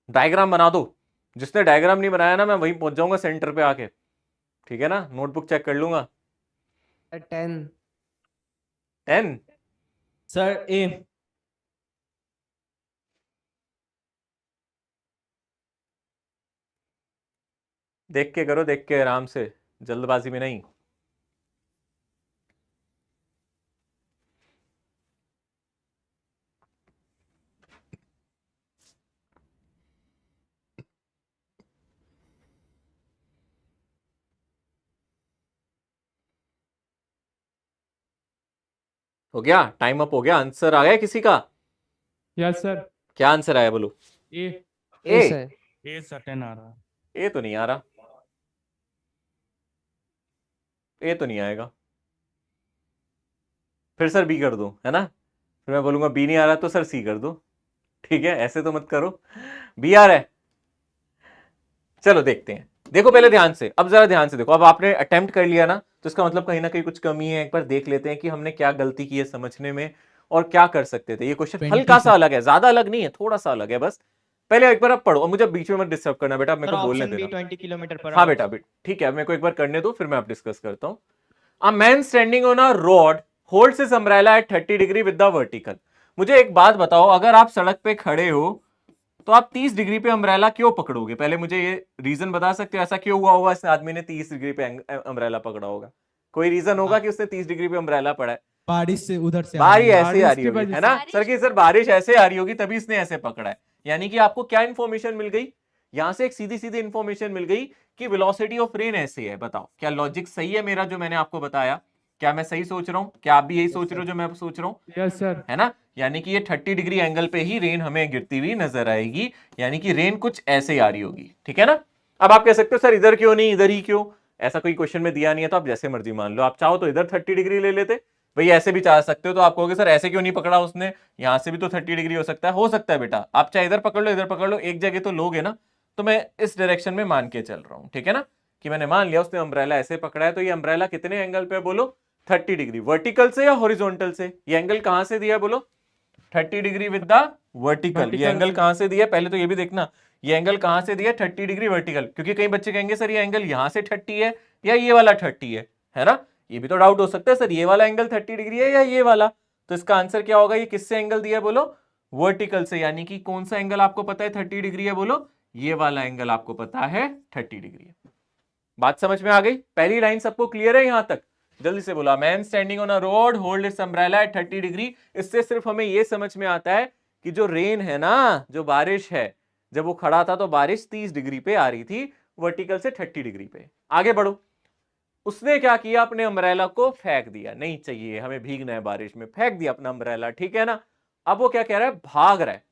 डायग्राम बना दो, जिसने डायग्राम नहीं बनाया ना मैं वहीं पहुंच जाऊंगा सेंटर पे आके, ठीक है ना, नोटबुक चेक कर लूंगा। 10 10, सर ए देख के करो, देख के आराम से, जल्दबाजी में नहीं। हो गया, टाइम अप हो गया। आंसर आ गया किसी का? Yes sir. क्या आंसर आया बोलो? ए। ए ए? सर। ए सर 10 आ रहा। ए तो नहीं आ रहा, ए तो नहीं आएगा। फिर सर बी कर दो, है ना? फिर मैं बोलूंगा बी नहीं आ रहा तो सर सी कर दो। ठीक है, ऐसे तो मत करो। बी आ रहा है, चलो देखते हैं। देखो पहले ध्यान से, अब जरा ध्यान से देखो। अब आपने अटेम्प्ट कर लिया ना, तो इसका मतलब कहीं ना कहीं कुछ कमी है। एक बार देख लेते हैं कि हमने क्या गलती की है समझने में और क्या कर सकते थे। ये क्वेश्चन 20 हल्का सा अलग है, ज्यादा अलग नहीं है, थोड़ा सा अलग है बस। पहले एक बार आप पढ़ो और मुझे बीच में मत डिस्टर्ब करना बेटा, मेरे को बोलने देना। 20 किलोमीटर पर हाँ बेटा, ठीक है, मेरे को एक बार करने दो, फिर मैं आप डिस्कस करता हूँ। A man standing on a rod holds his umbrella at 30 degree with the vertical। मुझे एक बात बताओ, अगर आप सड़क पे खड़े हो तो आप 30 डिग्री पे अम्ब्रेला क्यों पकड़ोगे? पहले मुझे ये रीजन बता सकते हो, ऐसा क्यों हुआ होगा इस आदमी ने 30 डिग्री पे अम्ब्रेला पकड़ा होगा? कोई रीजन होगा कि उसने 30 डिग्री पे अम्ब्रेला पड़ा है? बारिश से उधर से बारिश आ ऐसे आ बारिश रही की होगी, वजह है से। ना सर? कि सर बारिश ऐसे आ रही होगी तभी इसने ऐसे पकड़ा है। यानी कि आपको क्या इंफॉर्मेशन मिल गई यहां से? एक सीधी सीधी इंफॉर्मेशन मिल गई कि वेलोसिटी ऑफ रेन ऐसे है। बताओ क्या लॉजिक सही है मेरा जो मैंने आपको बताया? क्या मैं सही सोच रहा हूं? क्या आप भी यही सोच रहे हो जो मैं सोच रहा हूं? Yes sir. है ना? यानी कि ये 30 डिग्री एंगल पे ही रेन हमें गिरती हुई नजर आएगी, यानी कि रेन कुछ ऐसे ही आ रही होगी। ठीक है ना? अब आप कह सकते हो सर इधर क्यों नहीं, इधर ही क्यों? ऐसा कोई क्वेश्चन में दिया नहीं है तो आप जैसे मर्जी मान लो। आप चाहो तो इधर 30 डिग्री ले लेते, भाई ऐसे भी चाह सकते हो। तो आप कहोगे सर ऐसे क्यों नहीं पकड़ा उसने, यहां से भी तो 30 डिग्री हो सकता है। हो सकता है बेटा, आप चाहे इधर पकड़ लो इधर पकड़ लो, एक जगह तो लोगे ना। तो मैं इस डायरेक्शन में मान के चल रहा हूं, ठीक है ना? कि मैंने मान लिया उसने अम्ब्रेला ऐसे पकड़ा है, तो ये अम्ब्रेला कितने एंगल पे है बोलो? 30 डिग्री। वर्टिकल से या हॉरिजॉन्टल से? ये एंगल कहां से दिया है बोलो? 30 डिग्री विद द वर्टिकल। ये एंगल कहां से दिया है पहले तो ये भी देखना, ये एंगल कहां से दिया है? 30 डिग्री वर्टिकल। क्योंकि कई बच्चे कहेंगे सर ये एंगल यहां से 30 है या ये वाला 30 है ना? ये भी तो डाउट हो सकता है सर ये वाला एंगल 30 डिग्री है या ये वाला। तो इसका आंसर क्या होगा? ये किससे एंगल दिया है बोलो? वर्टिकल से। यानी कि कौन सा एंगल आपको पता है 30 डिग्री है बोलो? ये वाला एंगल आपको पता है 30 डिग्री है। बात समझ में आ गई? पहली लाइन सबको क्लियर है यहां तक? जल्दी से बोला। Man standing on a road hold its umbrella at 30 degree. इससे सिर्फ हमें यह समझ में आता है कि जो रेन है ना, जो बारिश है, जब वो खड़ा था तो बारिश 30 डिग्री पे आ रही थी, वर्टिकल से 30 डिग्री पे। आगे बढ़ो। उसने क्या किया? अपने अम्ब्रेला को फेंक दिया, नहीं चाहिए हमें भीगना है बारिश में, फेंक दिया अपना अम्ब्रेला, ठीक है ना? अब वो क्या कह रहा है? भाग रहा है।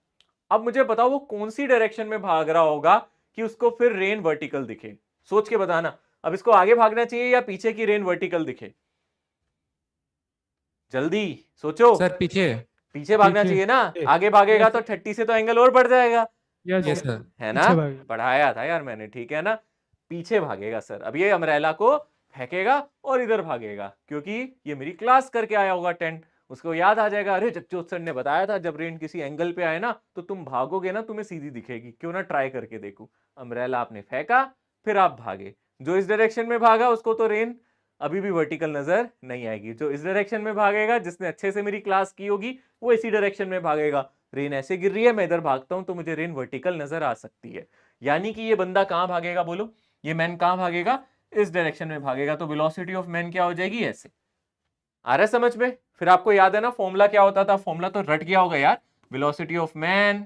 अब मुझे बताओ वो कौन सी डायरेक्शन में भाग रहा होगा कि उसको फिर रेन वर्टिकल दिखे? सोच के बताना। अब इसको आगे भागना चाहिए या पीछे की रेन वर्टिकल दिखे? जल्दी सोचो। सर पीछे। पीछे भागना पीछे। चाहिए ना? आगे भागेगा तो 30 से तो एंगल और बढ़ जाएगा, यस सर। है ना? पीछे भागेगा। पढ़ाया था यार मैंने, ठीक है ना? पीछे भागेगा सर। अब ये अम्ब्रेला को फेंकेगा और इधर भागेगा, क्योंकि ये मेरी क्लास करके आया होगा 10। उसको याद आ जाएगा, अरे जगजोत सर ने बताया था जब रेन किसी एंगल पे आए ना तो तुम भागोगे ना, तुम्हें सीधी दिखेगी, क्यों ना ट्राई करके देखो। अम्ब्रेला आपने फेंका, फिर आप भागे। जो इस डायरेक्शन में भागा उसको तो रेन अभी भी वर्टिकल नजर नहीं आएगी। जो इस डायरेक्शन में भागेगा, जिसने अच्छे से मेरी क्लास की होगी, वो इसी डायरेक्शन में भागेगा। रेन ऐसे गिर रही है, मैं इधर भागता हूं तो मुझे रेन वर्टिकल नजर आ सकती है। यानी कि ये बंदा कहां भागेगा बोलो? ये मैन कहां भागेगा? इस डायरेक्शन में भागेगा। तो वेलोसिटी ऑफ मैन क्या हो जाएगी? ऐसे। आ रहा है समझ में? फिर आपको याद है ना फॉर्मूला क्या होता था? फॉर्मूला तो रट गया होगा यार। Velocity of man,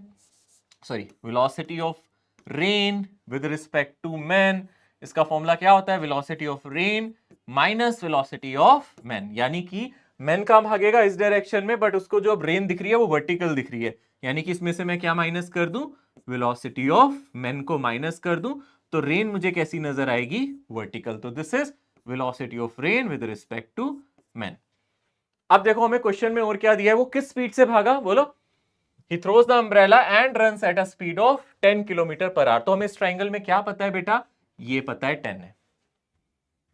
sorry velocity of rain with respect to man. इसका फॉर्मूला क्या होता है? Velocity of rain minus velocity of man. यानी कि मैन कहां भागेगा? इस डायरेक्शन में, बट उसको जो अब रेन दिख रही है वो वर्टिकल दिख रही है। यानी कि इसमें से मैं क्या माइनस कर दूं? वेलोसिटी ऑफ मैन को माइनस कर दूं, तो रेन मुझे कैसी नजर आएगी? वर्टिकल। तो this is velocity of rain with respect to man. अब देखो हमें क्वेश्चन में और क्या दिया है, वो किस स्पीड से भागा बोलो? He throws the umbrella and runs at a speed of 10 kilometre per our. तो हमें इस ट्राइंगल में क्या पता है बेटा? ये पता है 10 है।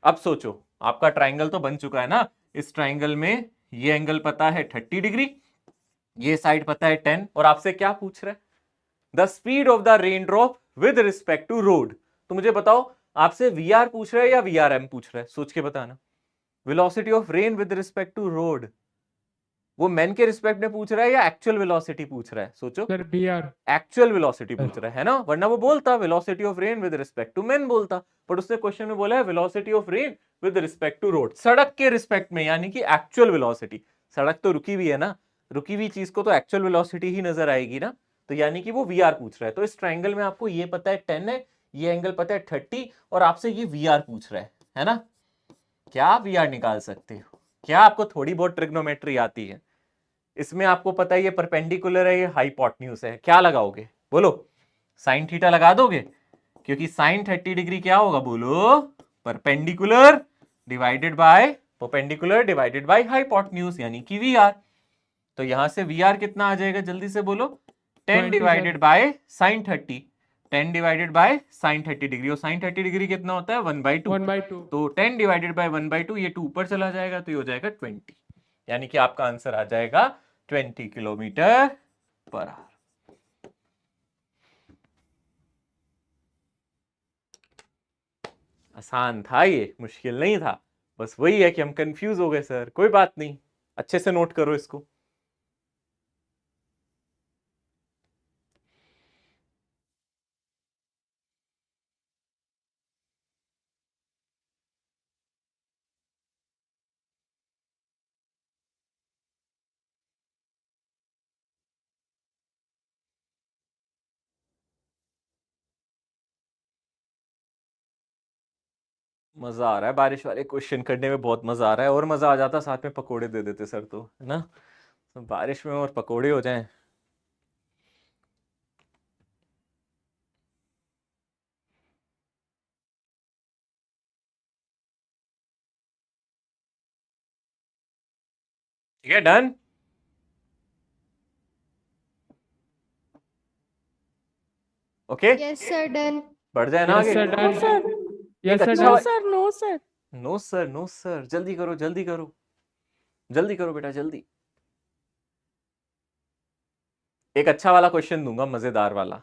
अब सोचो, आपका ट्राइंगल तो बन चुका है ना। इस ट्राइंगल में ये एंगल पता है 30 डिग्री, ये साइड पता है 10, और आपसे क्या पूछ रहा है? The speed of the rain drop with respect to road. तो मुझे बताओ, आपसे वीआर पूछ रहा है या वीआरएम पूछ रहा है? सोच के बताना। Velocity of rain with respect to road, वो मैन के रिस्पेक्ट में पूछ रहा है या एक्चुअल वेलोसिटी पूछ रहा है? सोचो। Sir B R. एक्चुअल वेलोसिटी पूछ रहा है ना, वरना वो बोलता velocity of rain with respect to man बोलता। पर उसने क्वेश्चन में बोला है velocity of rain with respect to road, सड़क के रिस्पेक्ट में, यानी कि एक्चुअल वेलोसिटी। सड़क तो रुकी हुई है ना, रुकी हुई चीज को तो एक्चुअल वेलोसिटी ही नजर आएगी ना। तो यानी कि वो वीआर पूछ रहा है। तो इस ट्राइंगल में आपको ये पता है 10 है, ये एंगल पता है 30, और आपसे ये वीआर पूछ रहा है ना? क्या आप वीआर निकाल सकते हो? क्या आपको थोड़ी बहुत ट्रिग्नोमेट्री आती है? इसमें आपको पता है ये परपेंडिकुलर है, ये हाइपोटेन्यूज है, क्या लगाओगे बोलो? साइन थीटा लगा दोगे, क्योंकि साइन 30 डिग्री क्या होगा बोलो? Perpendicular divided by perpendicular divided by hypotenuse, यानी कि वी आर। तो यहां से वी आर कितना आ जाएगा जल्दी से बोलो? 10 divided by sine 30, 10 divided by sine 30 degree, और साइन 30 डिग्री कितना होता है? 1/2। 1/2 तो 10 डिवाइडेड बाय 1/2, ये 2 ऊपर चला जाएगा तो ये हो जाएगा 20, यानी कि आपका आंसर आ जाएगा 20 किलोमीटर पर आवर। आसान था ये, मुश्किल नहीं था, बस वही है कि हम कंफ्यूज हो गए सर। कोई बात नहीं, अच्छे से नोट करो इसको। मजा आ रहा है बारिश वाले क्वेश्चन करने में, बहुत मजा आ रहा है। और मजा आ जाता साथ में पकोड़े दे देते सर तो, है ना? तो बारिश में और पकोड़े हो जाएं। ठीक है, done. Okay, yes sir, done. बढ़ जाए ना यस आगे। Sir no done. Sir, yes sir अच्छा no done. Sir, no sir. No sir, no sir, जल्दी करो जल्दी करो जल्दी करो बेटा जल्दी। एक अच्छा वाला क्वेश्चन दूंगा, मजेदार वाला,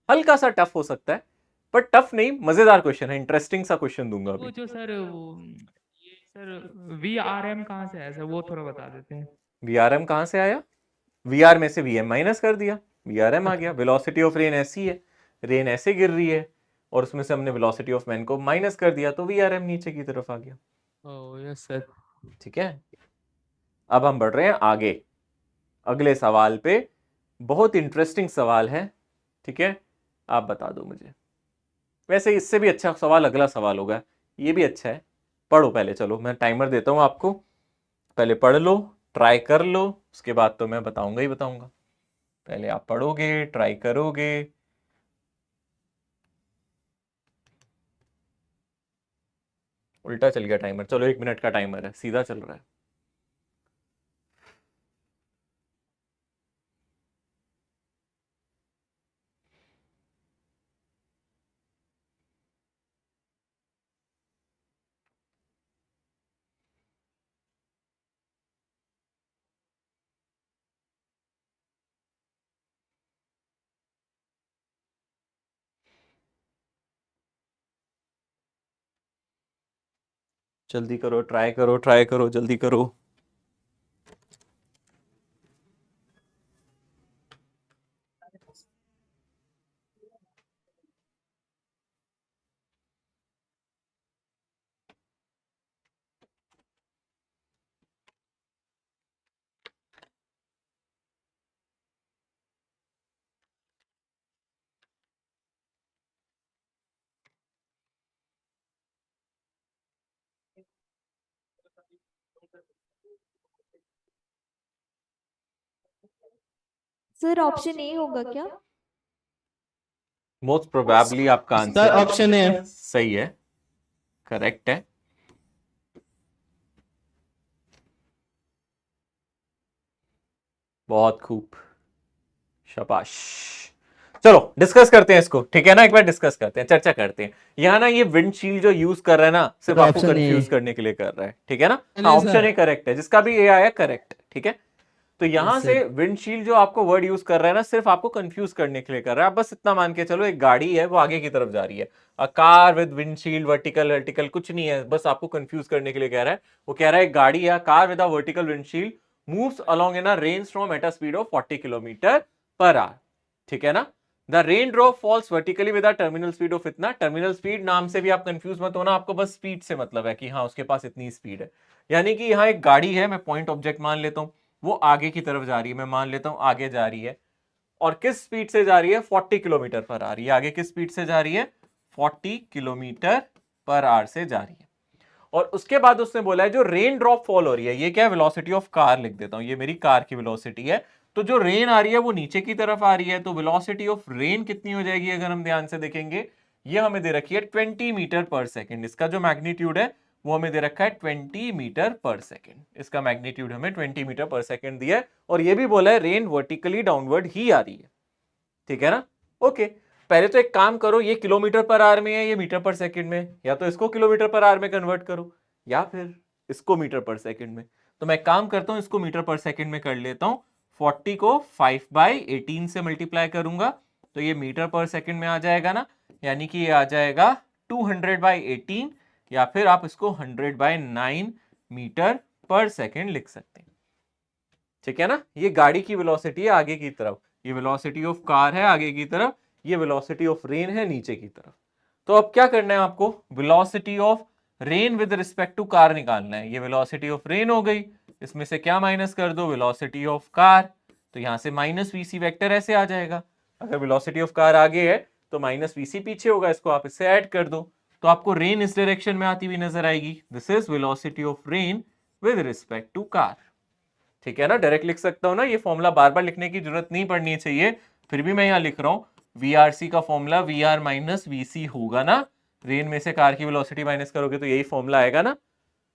हल्का सा टफ हो सकता है, पर टफ नहीं, मजेदार क्वेश्चन है, इंटरेस्टिंग सा क्वेश्चन दूंगा वो अभी। जो सर ये सर VRM कहाँ से आया सर, वो थोड़ा बता देते हैं। वीआरएम कहां से आया? वीआर में से वीएम माइनस कर दिया, वीआरएम आ गया। वेलोसिटी ऑफ रेन ऐसी है, रेन ऐसे गिर रही है, और उसमें से हमने वेलोसिटी ऑफ मैन को माइनस कर दिया, तो वीआरएम नीचे की तरफ आ गया। Oh yes sir. ठीक है, अब हम बढ़ रहे हैं आगे अगले सवाल पे। बहुत इंटरेस्टिंग सवाल है, ठीक है? आप बता दो मुझे। वैसे इससे भी अच्छा सवाल अगला सवाल होगा, ये भी अच्छा है। पढ़ो पहले, चलो मैं टाइमर देता हूं आपको, पहले पढ़ लो, ट्राई कर लो, उसके बाद तो मैं बताऊंगा ही बताऊंगा। पहले आप पढ़ोगे, ट्राई करोगे। उल्टा चल गया टाइमर, चलो 1 मिनट का टाइमर है, सीधा चल रहा है। जल्दी करो, ट्राई करो, ट्राई करो, जल्दी करो। सर ऑप्शन ए होगा क्या? मोस्ट प्रोबेबली आपका सर आंसर ऑप्शन है। सही है, करेक्ट है। बहुत खूब, शाबाश। चलो डिस्कस करते हैं इसको, ठीक है ना? एक बार डिस्कस करते हैं, चर्चा करते हैं। यहाँ ना ये विंडशील्ड जो यूज कर रहा है ना, सिर्फ तो आपको option A। कंफ्यूज करने के लिए कर रहा है, ठीक है ना? नहीं, हाँ, सर। ऑप्शन ए करेक्ट है, जिसका भी ए आया करेक्ट है, ठीक है? तो यहां Yes, से sir। विंडशील्ड जो आपको वर्ड यूज कर रहा है ना, सिर्फ आपको कंफ्यूज करने के लिए कर रहा है। आप बस इतना मान के चलो, एक गाड़ी है वो आगे की तरफ जा रही है, a car with windshield vertical vertical कुछ नहीं है, बस आपको कंफ्यूज करने के लिए कह रहा है। वो कह रहा है एक गाड़ी है, car with a vertical windshield moves along in a rain storm at a speed of 40 kilometre per hour, ठीक है ना? The rain drop falls vertically with a terminal speed of इतना। टर्मिनल स्पीड नाम से भी आप कंफ्यूज मत होना, आपको बस स्पीड से मतलब है कि हाँ उसके पास इतनी स्पीड है। यानी कि यहाँ एक गाड़ी है, मैं पॉइंट ऑब्जेक्ट मान लेता हूं, वो आगे की तरफ जा रही है, मैं मान लेता हूं आगे जा रही है, और किस स्पीड से जा रही है? 40 किलोमीटर पर आवर। ये आगे किस स्पीड से जा रही है? 40 किलोमीटर पर आवर से जा रही है। और उसके बाद उसने बोला है जो रेन ड्रॉप फॉल हो रही है, ये क्या है, वेलोसिटी ऑफ कार लिख देता हूं, ये मेरी कार की वेलोसिटी है। तो जो रेन आ रही है वो नीचे की तरफ आ रही है, तो वेलोसिटी ऑफ रेन कितनी हो जाएगी अगर हम ध्यान से देखेंगे, ये हमें दे रखी है 20 मीटर पर सेकेंड। इसका जो मैग्नीट्यूड है वो हमें दे रखा है 20 मीटर पर सेकेंड। इसका मैग्नीट्यूड हमें 20 मीटर पर सेकेंड दिया है, और ये भी बोला है रेन वर्टिकली डाउनवर्ड ही आ रही है, ठीक है ना। ओके, पहले तो एक काम करो, ये किलोमीटर पर आवर में है, ये मीटर पर सेकंड में, या तो इसको किलोमीटर पर आवर में कन्वर्ट करो या फिर इसको मीटर पर सेकंड में। तो मैं काम करता हूं, इसको मीटर पर सेकंड में कर लेता हूं। 40 को 5/18 से मल्टीप्लाई करूंगा तो ये मीटर पर सेकंड में आ जाएगा ना, यानी कि ये आ जाएगा 200/18, या फिर आप इसको 100/9 मीटर पर सेकंड लिख सकते हैं, ठीक है ना। ये गाड़ी की वेलोसिटी है आगे की तरफ, ये वेलोसिटी ऑफ कार है आगे की तरफ, ये वेलोसिटी ऑफ रेन है नीचे की तरफ। तो अब क्या करना है आपको, velocity of rain with respect to car निकालना है। ये वेलोसिटी ऑफ रेन हो गई, इसमें से क्या माइनस कर दो, वेलोसिटी ऑफ कार, तो यहां से माइनस वीसी वेक्टर ऐसे आ जाएगा। अगर वेलोसिटी ऑफ कार आगे है तो माइनस वीसी पीछे होगा, इसको आप इससे ऐड कर दो तो आपको रेन इस डायरेक्शन में आती हुई नजर आएगी। This is velocity of rain with respect to car, ठीक है ना। डायरेक्ट लिख सकता हूं ना, ये फॉर्मूला बार बार लिखने की जरूरत नहीं पड़नी चाहिए, फिर भी मैं यहां लिख रहा हूं VRC का फॉर्मूला VR माइनस VC होगा ना। रेन में से कार की वेलोसिटी माइनस करोगे तो यही फॉर्मूला आएगा ना।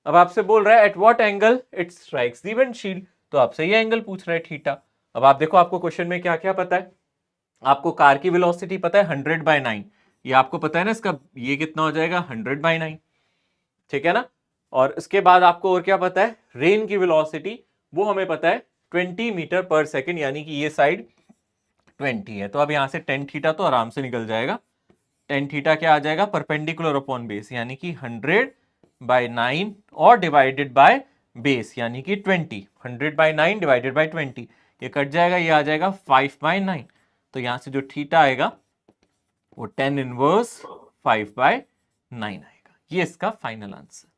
अब आपसे बोल रहा है at what angle it strikes the windshield, तो आपसे ये एंगल पूछ रहा है थीटा। अब आप देखो आपको क्वेश्चन में क्या क्या पता है, आपको कार की वेलोसिटी पता है 100/9, ये आपको पता है ना, इसका ये कितना हो जाएगा 100/9, ठीक है ना। और इसके बाद आपको और क्या पता है, रेन की वेलोसिटी वो हमें पता है 20 मीटर पर सेकेंड, यानी कि ये साइड 20 है। तो अब यहां से tan थीटा तो आराम से निकल जाएगा। tan थीटा क्या आ जाएगा, परपेंडिकुलर अपॉन बेस, यानी कि 100/9 और डिवाइडेड बाय बेस यानी कि 20। 100/9 डिवाइडेड बाय 20, ये कट जाएगा, ये आ जाएगा 5/9। तो यहां से जो थीटा आएगा वो tan इनवर्स 5/9 आएगा। ये इसका final answer.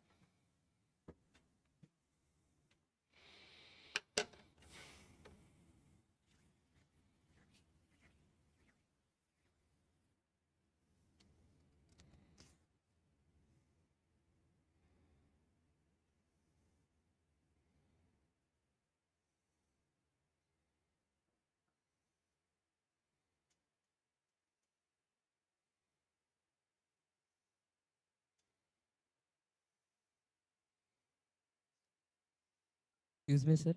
Excuse me sir.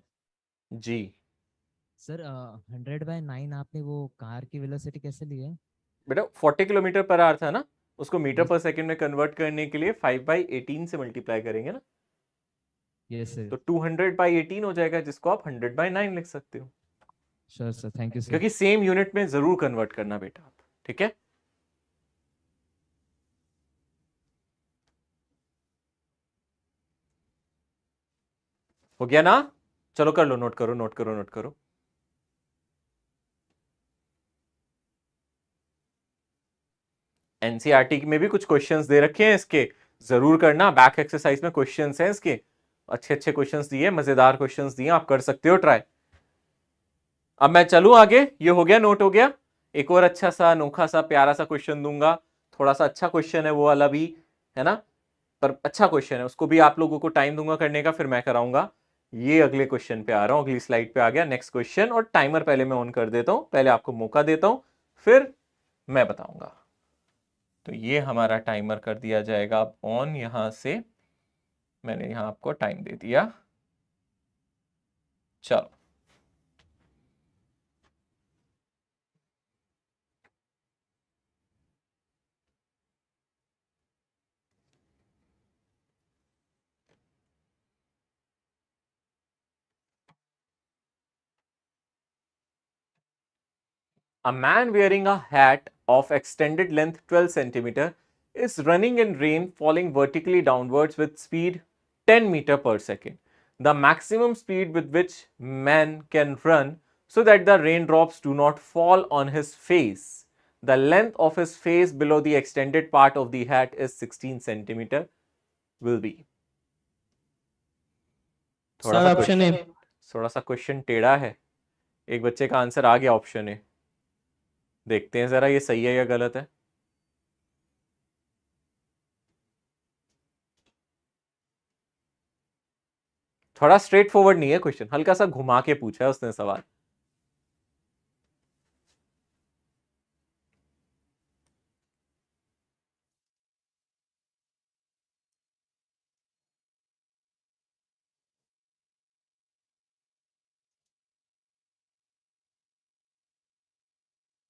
जी सर 100/9 आपने वो कार की वेलोसिटी कैसे ली है? बेटा 40 किलोमीटर पर आवर था ना, उसको मीटर Yes. पर सेकंड में कन्वर्ट करने के लिए 5/18 से मल्टीप्लाई करेंगे ना, यस सर। तो 200/18 हो जाएगा, जिसको आप 100/9 लिख सकते हो। Sure sir, thank you sir. क्योंकि सेम यूनिट में जरूर कन्वर्ट करना बेटा आप, ठीक है। हो गया ना, चलो कर लो, नोट करो नोट करो नोट करो। एनसीईआरटी में भी कुछ क्वेश्चंस दे रखे हैं इसके, जरूर करना। बैक एक्सरसाइज में क्वेश्चंस हैं इसके, अच्छे अच्छे क्वेश्चंस दिए, मजेदार क्वेश्चंस दिए, आप कर सकते हो ट्राई। अब मैं चलूं आगे, ये हो गया, नोट हो गया। एक और अच्छा सा अनोखा सा प्यारा सा क्वेश्चन दूंगा, थोड़ा सा अच्छा क्वेश्चन है वो वाला भी, है ना, पर अच्छा क्वेश्चन है, उसको भी आप लोगों को टाइम दूंगा करने का, फिर मैं कराऊंगा। ये अगले क्वेश्चन पे आ रहा हूं, अगली स्लाइड पे आ गया नेक्स्ट क्वेश्चन, और टाइमर पहले मैं ऑन कर देता हूं, पहले आपको मौका देता हूं, फिर मैं बताऊंगा। तो ये हमारा टाइमर कर दिया जाएगा अब ऑन, यहां से मैंने यहां आपको टाइम दे दिया। चलो A man wearing a hat of extended length 12 centimeter is running in rain falling vertically downwards with speed 10 meter per second. The maximum speed with which man can run so that the raindrops do not fall on his face. The length of his face below the extended part of the hat is 16 centimeter will be. थोड़ा सा question टेढ़ा है, एक बच्चे का answer आ गया option A, देखते हैं जरा ये सही है या गलत है। थोड़ा स्ट्रेट फॉरवर्ड नहीं है क्वेश्चन, हल्का सा घुमा के पूछा है उसने सवाल।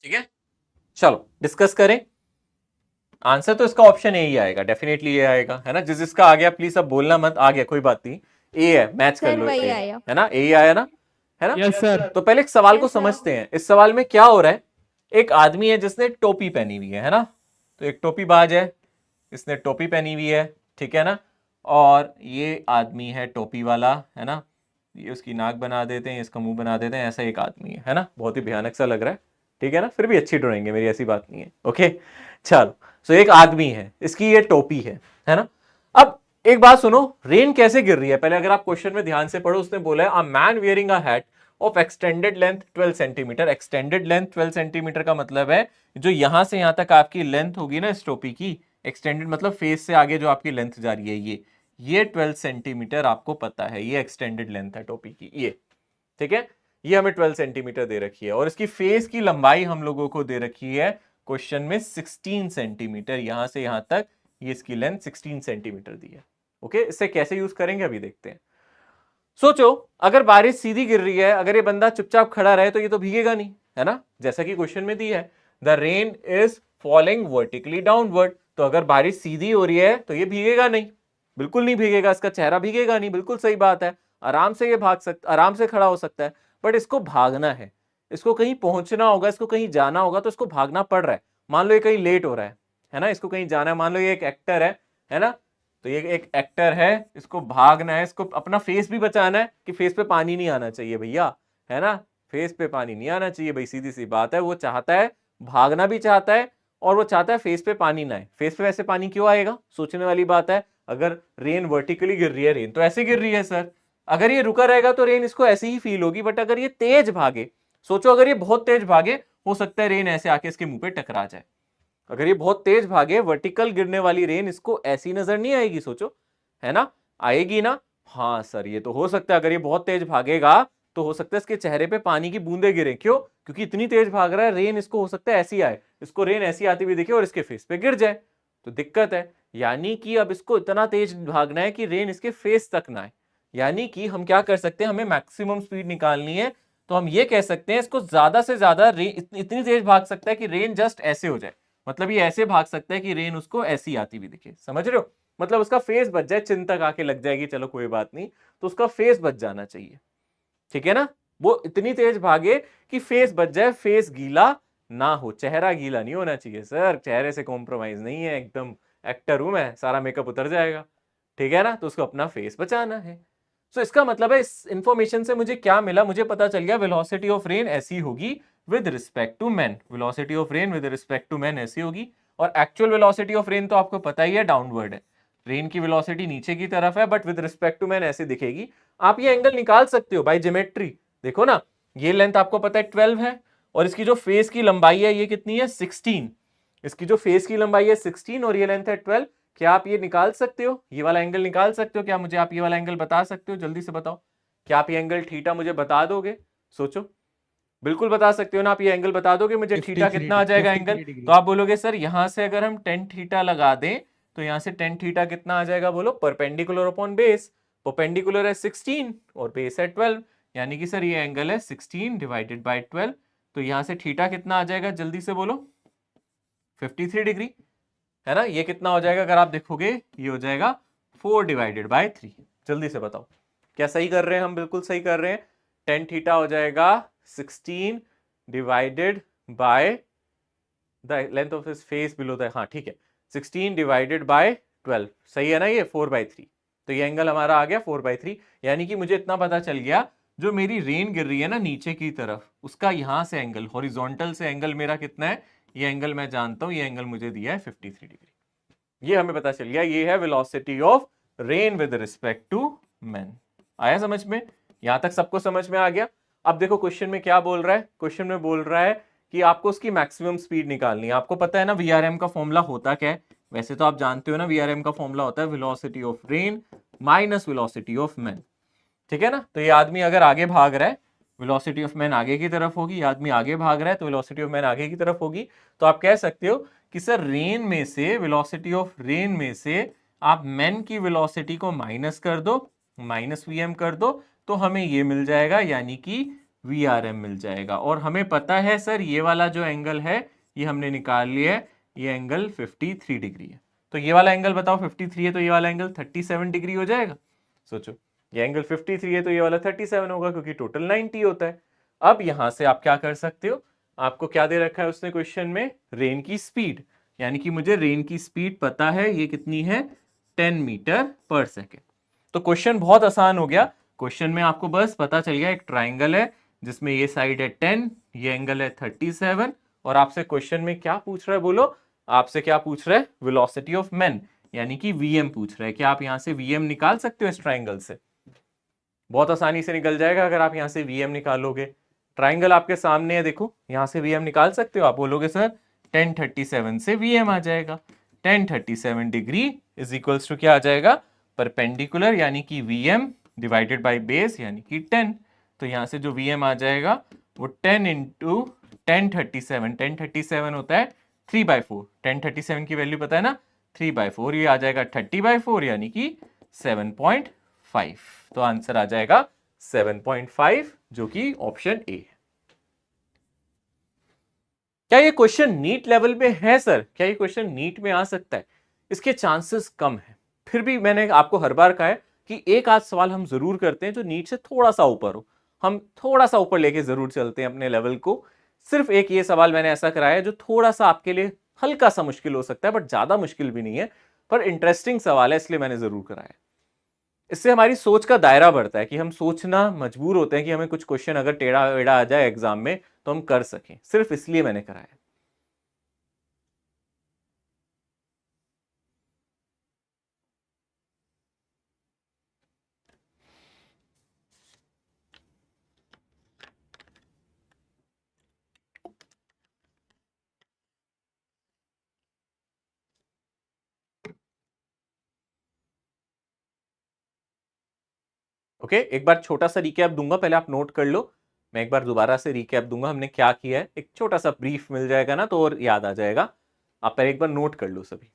ठीक है, चलो डिस्कस करें। आंसर तो इसका ऑप्शन ए ही आएगा, डेफिनेटली ए आएगा, है ना। जिस जिसका आ गया प्लीज अब बोलना मत, आ गया कोई बात नहीं, ए है, मैच कर सर लो, वही ए आया। है ना, ए ही आया ना, है ना। Yes sir. तो पहले एक सवाल को Yes, sir. समझते हैं। इस सवाल में क्या हो रहा है, एक आदमी है जिसने टोपी पहनी हुई है ना, तो एक टोपी बाज है, इसने टोपी पहनी हुई है, ठीक है ना, और ये आदमी है टोपी वाला, है ना, ये उसकी नाक बना देते हैं, इसका मुंह बना देते हैं, ऐसा एक आदमी है ना, बहुत ही भयानक सा लग रहा है, ठीक है ना, फिर भी अच्छी ड्राइंग है मेरी, ऐसी बात नहीं है, ओके। चलो, सो एक आदमी है, इसकी ये टोपी है ना। अब एक बात सुनो, रेन कैसे गिर रही है, पहले अगर आप क्वेश्चन में ध्यान से पढ़ो, उसने बोला है a man wearing a hat off extended length 12 centimetre. Extended length 12 centimetre का मतलब है जो यहां से यहां तक आपकी लेंथ होगी ना इस टोपी की, एक्सटेंडेड मतलब फेस से आगे जो आपकी लेंथ जा रही है, ये 12 सेंटीमीटर आपको पता है, ये एक्सटेंडेड लेंथ है टोपी की, ये ठीक है, ये हमें 12 सेंटीमीटर दे रखी है, और इसकी फेस की लंबाई हम लोगों को दे रखी है क्वेश्चन में 16 सेंटीमीटर, यहां से यहां तक ये इसकी लेंथ 16 सेंटीमीटर दी है, ओके। इससे कैसे यूज करेंगे अभी देखते हैं। सोचो अगर बारिश सीधी गिर रही है, अगर ये बंदा चुपचाप खड़ा रहे तो ये तो भीगेगा नहीं, है ना, जैसा कि क्वेश्चन में दी है, the rain is falling vertically downward. तो अगर बारिश सीधी हो रही है तो ये भीगेगा नहीं, बिल्कुल नहीं भीगेगा, इसका चेहरा भीगेगा नहीं, बिल्कुल सही बात है, आराम से ये भाग सकता, आराम से खड़ा हो सकता है। बट इसको भागना है, इसको कहीं पहुंचना होगा, इसको कहीं जाना होगा, तो इसको भागना पड़ रहा है। मान लो ये कहीं लेट हो रहा है ना, इसको कहीं जाना है, मान लो ये एक एक्टर है ना, तो ये एक एक्टर है, इसको भागना है, इसको अपना फेस भी बचाना है कि फेस पे पानी नहीं आना चाहिए भैया, है ना, फेस पे पानी नहीं आना चाहिए भाई, सीधी सी बात है। वो चाहता है, भागना भी चाहता है, और वो चाहता है फेस पे पानी ना आए। फेस पे वैसे पानी क्यों आएगा, सोचने वाली बात है। अगर रेन वर्टिकली गिर रही है, रेन तो ऐसे गिर रही है सर, अगर ये रुका रहेगा तो रेन इसको ऐसे ही फील होगी, बट अगर ये तेज भागे, सोचो अगर ये बहुत तेज भागे, हो सकता है रेन ऐसे आके इसके मुंह पे टकरा जाए। अगर ये बहुत तेज भागे, वर्टिकल गिरने वाली रेन इसको ऐसी नजर नहीं आएगी, सोचो, है ना, आएगी ना। हाँ सर ये तो हो सकता है, अगर ये बहुत तेज भागेगा तो हो सकता है इसके चेहरे पे पानी की बूंदे गिरे, क्यों, क्योंकि इतनी तेज भाग रहा है, रेन इसको हो सकता है ऐसी आए, इसको रेन ऐसी आती हुई दिखे और इसके फेस पे गिर जाए, तो दिक्कत है। यानी कि अब इसको इतना तेज भागना है कि रेन इसके फेस तक ना आए। यानी कि हम क्या कर सकते हैं, हमें मैक्सिमम स्पीड निकालनी है, तो हम ये कह सकते हैं इसको ज्यादा से ज्यादा इतनी तेज भाग सकता है कि रेन जस्ट ऐसे हो जाए, मतलब ये ऐसे भाग सकता है कि रेन उसको ऐसी आती हुई दिखे, समझ रहे हो, मतलब उसका फेस बच जाए, चिन तक आके लग जाएगी, चलो कोई बात नहीं, तो उसका फेस बच जाना चाहिए, ठीक है ना। वो इतनी तेज भागे कि फेस बच जाए, फेस गीला ना हो, चेहरा गीला नहीं होना चाहिए सर, चेहरे से कॉम्प्रोमाइज नहीं है, एकदम एक्टर हूं मैं, सारा मेकअप उतर जाएगा, ठीक है ना, तो उसको अपना फेस बचाना है। सो इसका मतलब है, इस इंफॉर्मेशन से मुझे क्या मिला, मुझे पता चल गया वेलोसिटी ऑफ रेन ऐसी होगी with respect to man, velocity of rain with respect to man ऐसी होगी, और एक्चुअल वेलोसिटी ऑफ रेन तो आपको पता ही है डाउनवर्ड है, रेन की वेलोसिटी नीचे की तरफ है, but with respect to man ऐसे दिखेगी। आप ये एंगल निकाल सकते हो बाय ज्योमेट्री, देखो ना, ये लेंथ आपको पता है 12 है, और इसकी जो फेस की लंबाई है ये कितनी है 16, इसकी जो फेस की लंबाई है 16 और ये लेंथ है 12। क्या आप ये निकाल सकते हो, ये वाला एंगल निकाल सकते हो क्या, मुझे आप ये वाला एंगल बता सकते हो, जल्दी से बताओ, क्या आप ये एंगल थीटा मुझे बता दोगे, सोचो, बिल्कुल बता सकते हो ना, आप ये एंगल बता दोगे मुझे, थीटा कितना आ जाएगा एंगल, तो आप बोलोगे सर यहां से अगर हम tan थीटा लगा दें तो यहां से tan थीटा कितना आ जाएगा, बोलो, परपेंडिकुलर अपॉन बेस, परपेंडिकुलर है 16 और बेस है 12, यानी कि सर ये एंगल है 16 डिवाइडेड बाय 12, तो यहां से थीटा कितना आ जाएगा, जल्दी से बोलो, 53 डिग्री, है ना। ये कितना हो जाएगा अगर आप देखोगे, ये हो जाएगा 4 डिवाइडेड बाय 3, जल्दी से बताओ, क्या सही कर रहे हैं हम, बिल्कुल सही कर रहे हैं, tan थीटा हो जाएगा 16 divided by the length of his face below the, हाँ ठीक है, 16 डिवाइडेड बाय 12, सही है ना, ये 4/3, तो ये एंगल हमारा आ गया 4/3। यानी कि मुझे इतना पता चल गया, जो मेरी रेन गिर रही है ना नीचे की तरफ, उसका यहां से एंगल, हॉरिजॉन्टल से एंगल मेरा कितना है, ये एंगल मैं जानता हूं, ये एंगल मुझे दिया है 53 डिग्री, ये हमें पता चल गया, ये है velocity of rain with respect to man. आया समझ में, यहां तक सबको समझ में आ गया। अब देखो क्वेश्चन में क्या बोल रहा है, क्वेश्चन में बोल रहा है कि आपको उसकी मैक्सिमम स्पीड निकालनी है। आपको पता है ना वीआरएम का फॉर्मूला होता क्या है, वैसे तो आप जानते हो ना, वीआरएम का फॉर्मूला होता है velocity of rain minus velocity of man. ठीक है ना। तो ये आदमी अगर आगे भाग रहा है, वेलोसिटी ऑफ मैन आगे की तरफ होगी, ये आदमी आगे भाग रहा है तो वेलोसिटी ऑफ मैन आगे की तरफ होगी। तो आप कह सकते हो कि सर रेन में से, वेलोसिटी ऑफ रेन में से आप मैन की वेलोसिटी को माइनस कर दो, माइनस वी कर दो, तो हमें ये मिल जाएगा, यानी कि VRM मिल जाएगा। और हमें पता है सर ये वाला जो एंगल है ये हमने निकाल लिया है, ये एंगल 53 डिग्री है। तो ये वाला एंगल बताओ 53 है तो ये वाला एंगल 37 डिग्री हो जाएगा। सोचो, ये एंगल 53 है तो ये वाला 37 होगा, क्योंकि टोटल 90 होता है। अब यहां से आप क्या कर सकते हो, आपको क्या दे रखा है उसने क्वेश्चन में, रेन की स्पीड, यानी कि मुझे रेन की स्पीड पता है, ये कितनी है, 10 मीटर पर सेकेंड। तो क्वेश्चन बहुत आसान हो गया। क्वेश्चन में आपको बस पता चल गया एक ट्राइंगल है जिसमें ये साइड है 10, ये एंगल है 37, और आपसे क्वेश्चन में क्या पूछ रहा है, बोलो, आपसे क्या पूछ रहा है, वेलोसिटी ऑफ मैन, यानी कि VM पूछ रहा है। क्या आप यहां से VM निकाल सकते हो इस ट्राइंगल से? बहुत आसानी से निकल जाएगा अगर आप यहां से VM निकालोगे। ट्राइंगल आपके सामने है, देखो यहां से VM निकाल सकते हो। आप बोलोगे सर 1037 से VM आ जाएगा, 1037 डिग्री इज इक्वल्स टू क्या आ जाएगा, परपेंडिकुलर, यानी कि VM डिवाइडेड बाय बेस, यानी कि 10। तो यहां से जो VM आ जाएगा वो 10 इंटू 1037, 1037 होता है 3/4, 1037 की वैल्यू पता है ना, 3/4, ये आ जाएगा 30/4, यानी कि 7.5। तो आंसर आ जाएगा 7.5, जो कि ऑप्शन ए है। क्या ये क्वेश्चन नीट लेवल में है सर? क्या ये क्वेश्चन नीट में आ सकता है? इसके चांसेस कम है। फिर भी मैंने आपको हर बार कहा है कि एक आध सवाल हम जरूर करते हैं जो नीट से थोड़ा सा ऊपर हो, हम थोड़ा सा ऊपर लेके जरूर चलते हैं अपने लेवल को। सिर्फ एक ये सवाल मैंने ऐसा कराया है जो थोड़ा सा आपके लिए हल्का सा मुश्किल हो सकता है, बट ज्यादा मुश्किल भी नहीं है, पर इंटरेस्टिंग सवाल है, इसलिए मैंने जरूर कराया। इससे हमारी सोच का दायरा बढ़ता है कि हम सोचना मजबूर होते हैं कि हमें कुछ क्वेश्चन अगर टेढ़ा वेढ़ा आ जाए एग्जाम में तो हम कर सकें, सिर्फ इसलिए मैंने कराया। ओके, एक बार छोटा सा रिकैप दूंगा, पहले आप नोट कर लो। मैं एक बार दोबारा से रिकैप दूंगा हमने क्या किया है, एक छोटा सा ब्रीफ मिल जाएगा ना तो और याद आ जाएगा। आप पहले एक बार नोट कर लो सभी।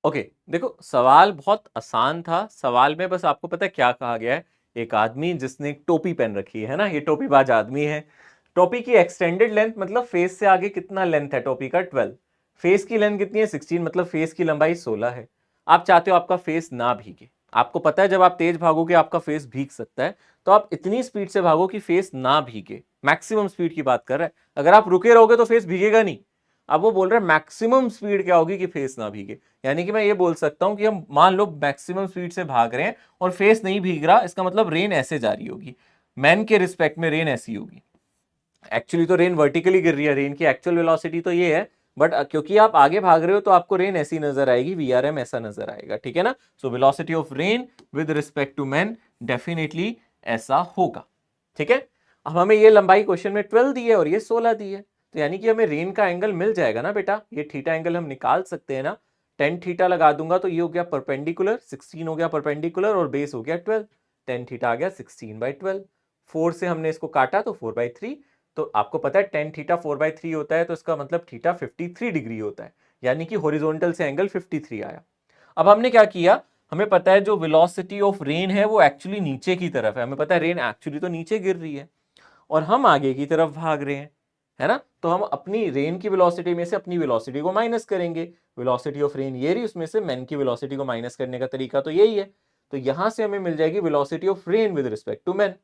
ओके, देखो सवाल बहुत आसान था। सवाल में बस आपको पता है क्या कहा गया है, एक आदमी जिसने एक टोपी पहन रखी है ना, ये टोपीबाज आदमी है। टोपी की एक्सटेंडेड लेंथ मतलब फेस से आगे कितना लेंथ है टोपी का, 12। फेस की लेंथ कितनी है, 16, मतलब फेस की लंबाई 16 है। आप चाहते हो आपका फेस ना भीगे, आपको पता है जब आप तेज भागोगे आपका फेस भीग सकता है, तो आप इतनी स्पीड से भागो कि फेस ना भीगे। मैक्सिमम स्पीड की बात कर रहे हैं, अगर आप रुके रहोगे तो फेस भीगेगा नहीं। अब वो बोल रहे हैं मैक्सिमम स्पीड क्या होगी कि फेस ना भीगे, यानी कि मैं ये बोल सकता हूं कि हम मान लो मैक्सिमम स्पीड से भाग रहे हैं और फेस नहीं भीग रहा, इसका मतलब रेन ऐसे जा रही होगी, मैन के रिस्पेक्ट में रेन ऐसी होगी। एक्चुअली तो रेन वर्टिकली गिर रही है, रेन की एक्चुअल वेलोसिटी तो ये है, बट क्योंकि आप आगे भाग रहे हो तो आपको रेन ऐसी नजर आएगी, VRM ऐसा नजर आएगा, ठीक है ना। So velocity of rain with respect to man definitely ऐसा होगा, ठीक है। अब हमें ये लंबाई क्वेश्चन में 12 दी है और ये 16 दी है, तो यानी कि हमें रेन का एंगल मिल जाएगा ना बेटा, ये थीटा एंगल हम निकाल सकते हैं ना। 10 थीटा लगा दूंगा तो ये हो गया परपेंडिकुलर, 16 हो गया परपेंडिकुलर और बेस हो गया 12, 10 थीटा आ गया 16/12। 4 से हमने इसको काटा तो 4/3, तो आपको पता है 10 थीटा 4/3 होता है, तो इसका मतलब थीटा 53 डिग्री होता है, यानी कि हॉरिजॉन्टल से एंगल 53 आया। अब हमने क्या किया, हमें पता है जो वेलोसिटी ऑफ रेन है वो एक्चुअली नीचे की तरफ है, हमें पता है रेन एक्चुअली तो नीचे गिर रही है और हम आगे की तरफ भाग रहे हैं, है ना। तो हम अपनी रेन की वेलोसिटी में से अपनी वेलोसिटी को माइनस करेंगे। वेलोसिटी ऑफ रेन ये रही, उसमें से मैन की वेलोसिटी को माइनस करने का तरीका तो यही है। तो यहां से हमें मिल जाएगी velocity of rain with respect to man.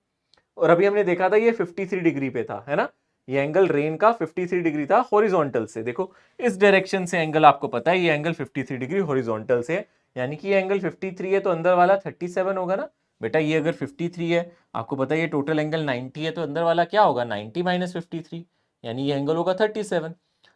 और अभी हमने देखा था ये 53 डिग्री पे था, है ना, ये एंगल रेन का 53 डिग्री था हॉरिजॉन्टल से। देखो इस डायरेक्शन से एंगल आपको पता है ये एंगल 53 डिग्री हॉरिजॉन्टल से है, यानी कि ये एंगल 53 है तो अंदर वाला 37 होगा ना बेटा। ये अगर 53 है, आपको पता है ये टोटल एंगल 90 है, तो अंदर वाला क्या होगा 90 माइनस 53, यानी ये एंगल होगा 37।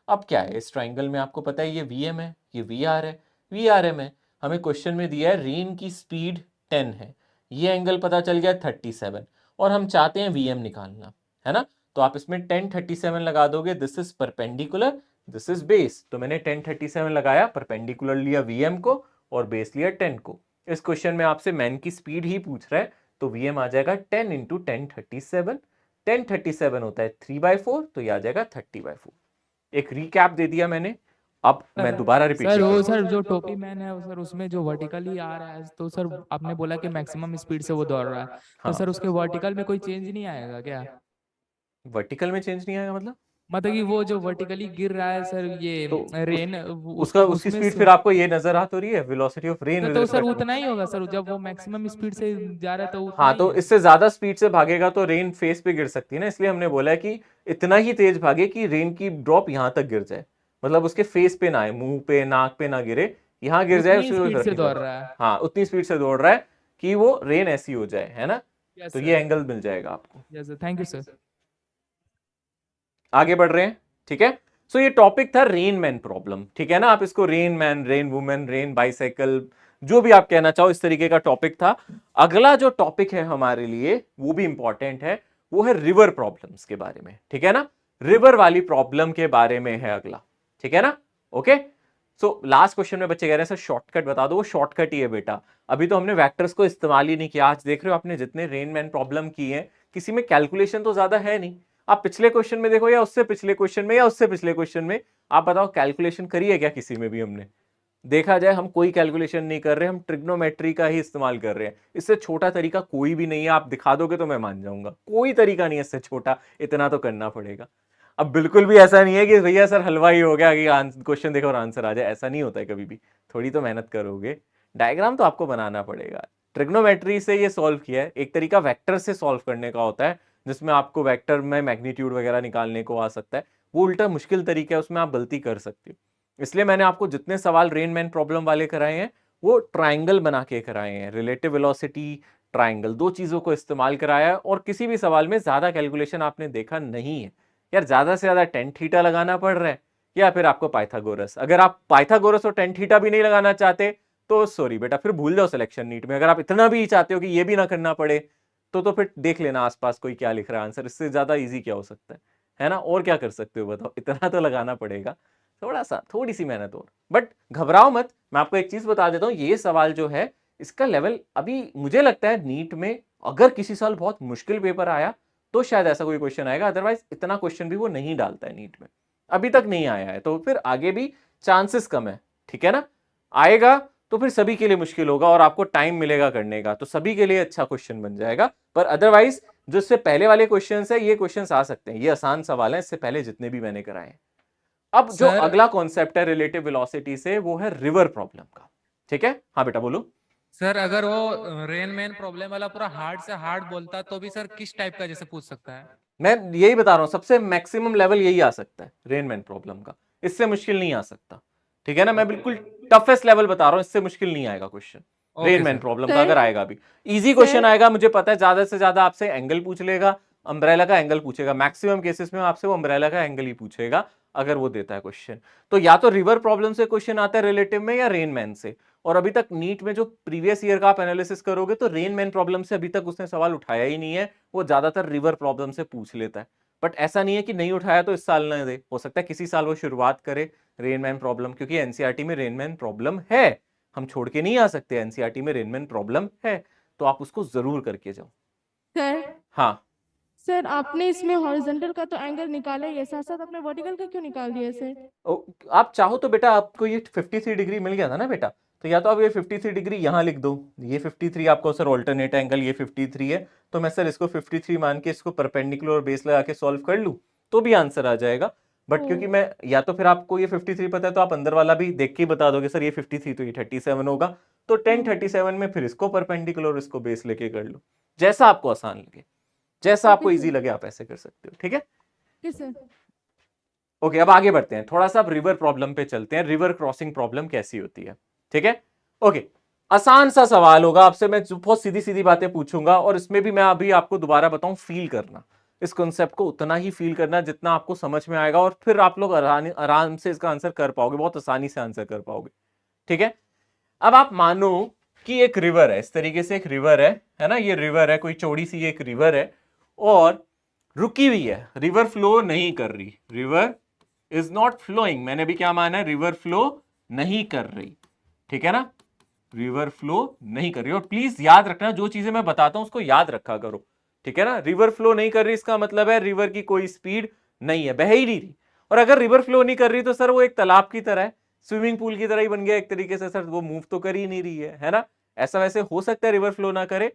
अब क्या है इस ट्राइंगल में, आपको पता है ये VM है, ये VR है, VRM है। हमें क्वेश्चन में दिया है रेन की स्पीड 10 है, ये एंगल पता चल गया 37, और हम चाहते हैं VM निकालना, है ना। तो आप इसमें 10 37 लगा दोगे, this is perpendicular, this is base. तो मैंने 10 37 लगाया, परपेंडिकुलर लिया VM को और बेस लिया 10 को। इस क्वेश्चन में आपसे मैन की स्पीड ही पूछ रहा है, तो VM आ जाएगा 10 इंटू 10 37। 10 37 होता है 3/4, तो ये आ जाएगा 30/4। एक रिकैप दे दिया मैंने, अब मैं दोबारा रिपीट सर करता वो हूं। सर जो टोपी मैन है सर, उसमें जो वर्टिकली आ रहा है, तो सर आपने बोला कि मैक्सिमम स्पीड से वो दौड़ रहा है, तो हाँ, सर उसके वर्टिकल में कोई चेंज नहीं आएगा क्या? वर्टिकल में चेंज नहीं आएगा मतलब कि वो जो वर्टिकली गिर रहा है सर, ये तो रेन उसका उसकी स्पीड फिर आपको ये नजर आ तो रही है, वेलोसिटी ऑफ रेन तो सर उतना ही होगा सर, जब वो मैक्सिमम स्पीड से जा रहा है तो उतना हाँ, ही तो है। इससे ज्यादा स्पीड से भागेगा तो रेन फेस पे गिर सकती है ना, इसलिए हमने बोला है कि इतना ही तेज भागे कि रेन की ड्रॉप यहाँ तक गिर जाए, मतलब उसके फेस पे ना आए, मुंह पे नाक पे ना गिरे, यहाँ गिर जाए, उतनी उससे कोई स्पीड फर्क से नहीं दौड़ पड़ता। रहा है। हाँ, उतनी स्पीड से दौड़ रहा है कि वो रेन ऐसी हो जाए, है ना। यस तो सर, ये एंगल मिल जाएगा आपको। Yes sir, thank you sir. आगे बढ़ रहे हैं, ठीक है। सो ये टॉपिक था रेन मैन प्रॉब्लम, ठीक है ना। आप इसको rain man, rain women, rain bicycle, जो भी आप कहना चाहो, इस तरीके का टॉपिक था। अगला जो टॉपिक है हमारे लिए, वो भी इंपॉर्टेंट है, वो है रिवर प्रॉब्लम्स के बारे में, ठीक है ना। रिवर वाली प्रॉब्लम के बारे में है अगला, ठीक है ना। ओके, सो लास्ट क्वेश्चन में बच्चे कह रहे हैं सर शॉर्टकट बता दो। वो शॉर्टकट ही है बेटा, अभी तो हमने वेक्टर्स को इस्तेमाल ही नहीं किया। आज देख रहे हो आपने जितने रेन मैन प्रॉब्लम की है, किसी में कैलकुलेशन तो ज्यादा है नहीं। आप पिछले क्वेश्चन में देखो, या उससे पिछले क्वेश्चन में, या उससे पिछले क्वेश्चन में, आप बताओ कैलकुलेशन करी है क्या किसी में भी? हमने देखा जाए हम कोई कैलकुलेशन नहीं कर रहे, हम ट्रिग्नोमेट्री का ही इस्तेमाल कर रहे हैं। इससे छोटा तरीका कोई भी नहीं है, आप दिखा दोगे तो मैं मान जाऊंगा। कोई तरीका नहीं है इससे छोटा, इतना तो करना पड़ेगा। अब बिल्कुल भी ऐसा नहीं है कि भैया सर हलवा ही हो गया कि क्वेश्चन देखो और आंसर आ जाए, ऐसा नहीं होता है कभी भी। थोड़ी तो मेहनत करोगे, डायग्राम तो आपको बनाना पड़ेगा। ट्रिग्नोमेट्री से ये सॉल्व किया है। एक तरीका वेक्टर से सॉल्व करने का होता है, जिसमें आपको वेक्टर में मैग्नीट्यूड वगैरह निकालने को आ सकता है, वो उल्टा मुश्किल तरीका है, उसमें आप गलती कर सकते हो। इसलिए मैंने आपको जितने सवाल रेन मैन प्रॉब्लम वाले कराए हैं, वो ट्राइंगल बना के कराए हैं, रिलेटिव वेलोसिटी, ट्राइंगल, दो चीजों को इस्तेमाल कराया है। और किसी भी सवाल में ज्यादा कैलकुलेशन आपने देखा नहीं है। यार ज्यादा से ज्यादा टेन थीटा लगाना पड़ रहा है, या फिर आपको पाइथागोरस। अगर आप पाइथागोरस और टेन थीटा भी नहीं लगाना चाहते तो सॉरी बेटा, फिर भूल जाओ सिलेक्शन नीट में। अगर आप इतना भी चाहते हो कि ये भी ना करना पड़े, तो फिर देख लेना आसपास कोई क्या लिख रहा है आंसर, इससे ज्यादा इजी क्या हो सकता है ना। और क्या कर सकते हो बताओ, इतना तो लगाना पड़ेगा, थोड़ा सा, थोड़ी सी मेहनत और। बट घबराओ मत, मैं आपको एक चीज बता देता हूं, ये सवाल जो है इसका लेवल अभी मुझे लगता है नीट में अगर किसी साल बहुत मुश्किल पेपर आया तो शायद ऐसा कोई क्वेश्चन आएगा, अदरवाइज इतना क्वेश्चन भी वो नहीं डालता है नीट में, अभी तक नहीं आया है। तो फिर आगे भी चांसेस कम है, ठीक है ना। आएगा तो फिर सभी के लिए मुश्किल होगा और आपको टाइम मिलेगा करने का, तो सभी के लिए अच्छा क्वेश्चन बन जाएगा। पर अदरवाइज जो इससे पहले वाले क्वेश्चन है, ये क्वेश्चन आ सकते हैं, ये आसान सवाल है इससे पहले जितने भी मैंने कराए हैं। अब जो सर अगला कॉन्सेप्ट है रिलेटिव वेलोसिटी से, वो है रिवर प्रॉब्लम का, ठीक है। हाँ बेटा बोलो। सर अगर वो रेन मैन प्रॉब्लम वाला पूरा हार्ड से हार्ड बोलता तो भी सर किस टाइप का जैसे पूछ सकता है? मैं यही बता रहा हूं, सबसे मैक्सिमम लेवल यही आ सकता है रेनमैन प्रॉब्लम का, इससे मुश्किल नहीं आ सकता, ठीक है ना। मैं बिल्कुल टफेस्ट लेवल बता रहा हूं, इससे मुश्किल नहीं आएगा क्वेश्चन रेनमैन प्रॉब्लम का। अगर आएगा भी इजी क्वेश्चन आएगा, मुझे पता है ज्यादा से ज्यादा आपसे एंगल पूछ लेगा, अम्ब्रेला का एंगल पूछेगा, मैक्सिमम केसेस में आपसे वो अम्ब्रेला का एंगल ही पूछेगा अगर वो देता है क्वेश्चन। तो या तो रिवर प्रॉब्लम से क्वेश्चन आता है रिलेटिव में, या रेनमैन से। और अभी तक नीट में जो प्रीवियस ईयर का आप एनालिसिस करोगे तो रेनमैन प्रॉब्लम से अभी तक उसने सवाल उठाया ही नहीं है, वो ज्यादातर रिवर प्रॉब्लम से पूछ लेता है। बट ऐसा नहीं है कि नहीं उठाया तो इस साल ना दे, हो सकता है किसी साल वो शुरुआत करे रेनमैन प्रॉब्लम, क्योंकि एनसीईआरटी में रेनमैन प्रॉब्लम है, हम छोड़ के नहीं आ सकते, एनसीईआरटी में रेनमैन प्रॉब्लम है, तो आप उसको जरूर करके जाओ। सर हाँ सर आपने इसमें हॉरिजॉन्टल का तो एंगल निकाला ही है, साथ साथ आपने वर्टिकल का क्यों निकाल दिया सर? आप चाहो तो बेटा, आपको ये 53 डिग्री मिल गया था ना बेटा, तो या तो आप ये 53 डिग्री यहां लिख दो, ये 53 आपको सर ऑल्टरनेट एंगल ये 53 है, तो मैं सर इसको 53 मान के इसको परपेंडिकुलर और बेस लगा के सॉल्व कर लूं तो भी आंसर आ जाएगा। बट क्योंकि मैं, या तो फिर आपको ये 53 पता है तो आप अंदर वाला भी देख के ही बता दोगे सर ये 53 तो ये 37 होगा, तो 10 37 में फिर इसको परपेंडिकुलर और इसको बेस लेके कर लो, जैसा आपको आसान लगे, जैसा आपको इजी लगे आप ऐसे कर सकते हो, ठीक है। सर ओके, अब आगे बढ़ते हैं, थोड़ा सा अब रिवर प्रॉब्लम पे चलते हैं, रिवर क्रॉसिंग प्रॉब्लम कैसी होती है, ठीक है। ओके, आसान सा सवाल होगा आपसे, मैं बहुत सीधी सीधी बातें पूछूंगा, और इसमें भी मैं अभी आपको दोबारा बताऊं, फील करना इस कॉन्सेप्ट को, उतना ही फील करना जितना आपको समझ में आएगा, और फिर आप लोग आराम से इसका आंसर कर पाओगे, बहुत आसानी से आंसर कर पाओगे, ठीक है। अब आप मानो कि एक रिवर है, इस तरीके से एक रिवर है ना, ये रिवर है, कोई चौड़ी सी एक रिवर है और रुकी हुई है, रिवर फ्लो नहीं कर रही, रिवर इज नॉट फ्लोइंग, मैंने भी क्या माना है, रिवर फ्लो नहीं कर रही, ठीक है ना, रिवर फ्लो नहीं कर रही। और प्लीज याद रखना, जो चीजें मैं बताता हूं उसको याद रखा करो, ठीक है ना। रिवर फ्लो नहीं कर रही इसका मतलब है रिवर की कोई स्पीड नहीं है, बह ही नहीं रही। और अगर रिवर फ्लो नहीं कर रही तो सर वो एक तालाब की तरह है, स्विमिंग पूल की तरह ही बन गया एक तरीके से, सर वो मूव तो कर ही नहीं रही है ना। ऐसा वैसे हो सकता है रिवर फ्लो ना करे,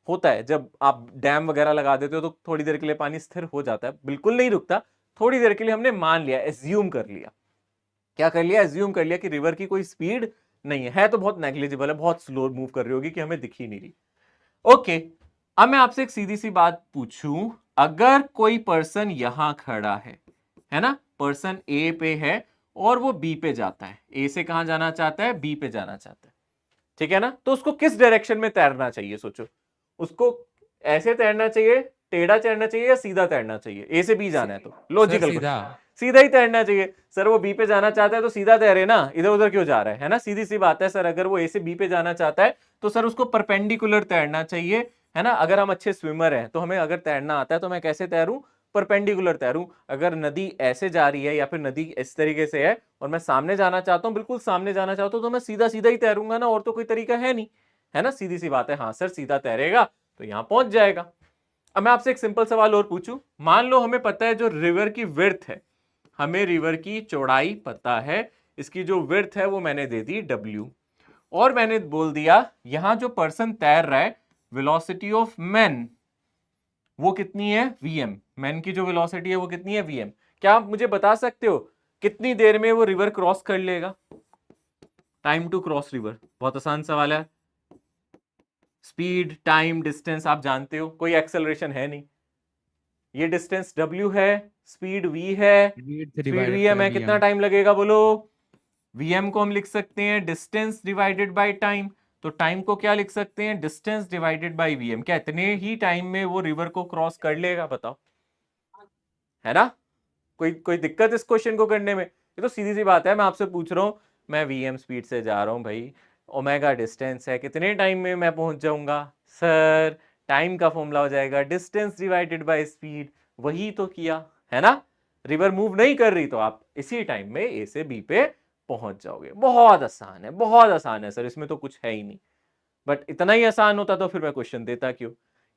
होता है जब आप डैम वगैरह लगा देते हो तो थोड़ी देर के लिए पानी स्थिर हो जाता है, बिल्कुल नहीं रुकता, थोड़ी देर के लिए हमने मान लिया, एज्यूम कर लिया, क्या कर लिया, एज्यूम कर लिया कि रिवर की कोई स्पीड नहीं है तो बहुत नेग्लिजिबल है, बहुत स्लो मूव कर रही होगी कि हमें दिख ही नहीं रही। ओके, अब मैं आपसे एक सीधी सी बात पूछूं, अगर कोई पर्सन यहां खड़ा है ना, पर्सन ए पे है और वो बी पे जाता है, ए से कहां जाना चाहता है, बी पे जाना चाहता है, ठीक है ना, तो उसको किस डायरेक्शन में तैरना चाहिए, सोचो, उसको ऐसे तैरना चाहिए, टेढ़ा तैरना चाहिए या सीधा तैरना चाहिए, ए से बी जाना है तो लॉजिकल सीधा ही तैरना चाहिए। सर वो बी पे जाना चाहता है तो सीधा तैरे ना, इधर उधर क्यों जा रहा है ना, सीधी सी बात है सर, अगर वो ए से बी पे जाना चाहता है तो सर उसको परपेंडिकुलर तैरना चाहिए, है ना। अगर हम अच्छे स्विमर हैं तो हमें अगर तैरना आता है तो मैं कैसे तैरूं, परपेंडिकुलर तैरूं। अगर नदी ऐसे जा रही है या फिर नदी इस तरीके से है और मैं सामने जाना चाहता हूं, बिल्कुल सामने जाना चाहता हूं, तो मैं सीधा सीधा ही तैरूंगा ना, और तो कोई तरीका है नहीं, है ना, सीधी सी बात है। हाँ सर सीधा तैरेगा तो यहां पहुंच जाएगा। अब मैं आपसे एक सिंपल सवाल और पूछूं, मान लो हमें पता है जो रिवर की विड्थ है, हमें रिवर की चौड़ाई पता है, इसकी जो विड्थ है वो मैंने दे दी W, और मैंने बोल दिया यहां जो पर्सन तैर रहा है वेलोसिटी ऑफ मैन वो कितनी है, Vm, मैन की जो वेलोसिटी है वो कितनी है, Vm। क्या आप मुझे बता सकते हो कितनी देर में वो रिवर क्रॉस कर लेगा, टाइम टू क्रॉस रिवर, बहुत आसान सवाल है। स्पीड, टाइम, डिस्टेंस आप जानते हो, कोई एक्सेलरेशन है नहीं, ये डिस्टेंस W है, स्पीड V है, स्पीड Vm है, कितना टाइम लगेगा बोलो, Vm को हम लिख सकते हैं डिस्टेंस डिवाइडेड बाय टाइम, तो टाइम को क्या लिख सकते हैं, डिस्टेंस डिवाइडेड बाय Vm। क्या इतने ही टाइम में वो रिवर को क्रॉस कर लेगा, बताओ, है ना, कोई दिक्कत इस क्वेश्चन को करने में, ये तो सीधी सी बात है। मैं आपसे पूछ रहा हूं, मैं Vm स्पीड से जा रहा हूं भाई, ओमेगा डिस्टेंस है, कितने टाइम में मैं पहुंच जाऊंगा, सर टाइम का फॉर्मूला हो जाएगा डिस्टेंस डिवाइडेड बाय स्पीड, वही तो किया है ना, रिवर मूव नहीं कर रही तो आप इसी टाइम में ए से बी पे पहुंच जाओगे। बहुत आसान है, बहुत आसान है सर, इसमें तो कुछ है ही नहीं, बट इतना ही आसान होता तो फिर मैं क्वेश्चन देता क्यों।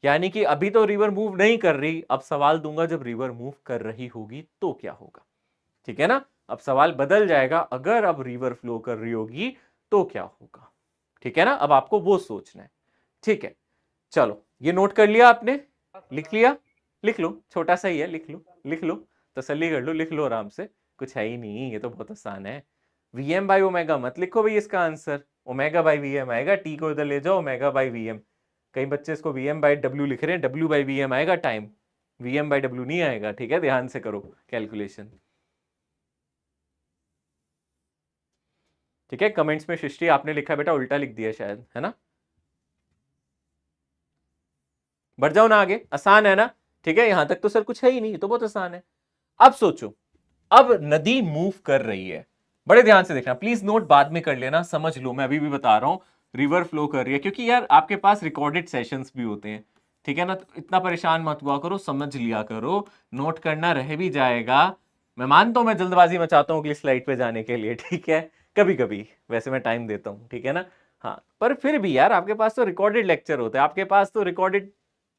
यानी कि अभी तो रिवर मूव नहीं कर रही, अब सवाल दूंगा जब रिवर मूव कर रही होगी तो क्या होगा, ठीक है ना, अब सवाल बदल जाएगा, अगर अब रिवर फ्लो कर रही होगी तो क्या होगा, ठीक है ना, अब आपको वो सोचना है, ठीक है। चलो ये नोट कर लिया आपने, लिख लिया, लिख लो, छोटा सा ही है, लिख लो, तसल्ली कर लो, लिख लो आराम से, कुछ है ही नहीं, ये तो बहुत आसान है। Vm बाई ओमेगा मत लिखो भाई, इसका आंसर ओमेगा बाई Vm आएगा, टी को इधर ले जाओ, ओमेगा बाई Vm, कई बच्चे इसको Vm बाई W लिख रहे हैं, W बाई Vm आएगा टाइम, Vm बाई W नहीं आएगा, ठीक है, ध्यान से करो कैलकुलेशन, ठीक है। कमेंट्स में सृष्टि आपने लिखा बेटा उल्टा लिख दिया शायद, है ना, बढ़ जाओ ना आगे, आसान है ना, ठीक है, यहां तक तो सर कुछ है ही नहीं, तो बहुत आसान है। अब सोचो, अब नदी मूव कर रही है, बड़े ध्यान से देखना प्लीज, नोट बाद में कर लेना, समझ लो, मैं अभी भी बता रहा हूं, रिवर फ्लो कर रही है, क्योंकि यार आपके पास रिकॉर्डेड सेशंस भी होते हैं, ठीक है ना, तो इतना परेशान मत हुआ करो, समझ लिया करो, नोट करना रह भी जाएगा। मैं मानता हूं मैं जल्दबाजी मचाता हूं अगली स्लाइड पे जाने के लिए, ठीक है, कभी कभी वैसे मैं टाइम देता हूं, ठीक है ना, हाँ, पर फिर भी यार आपके पास तो रिकॉर्डेड लेक्चर होते हैं, आपके पास तो रिकॉर्डेड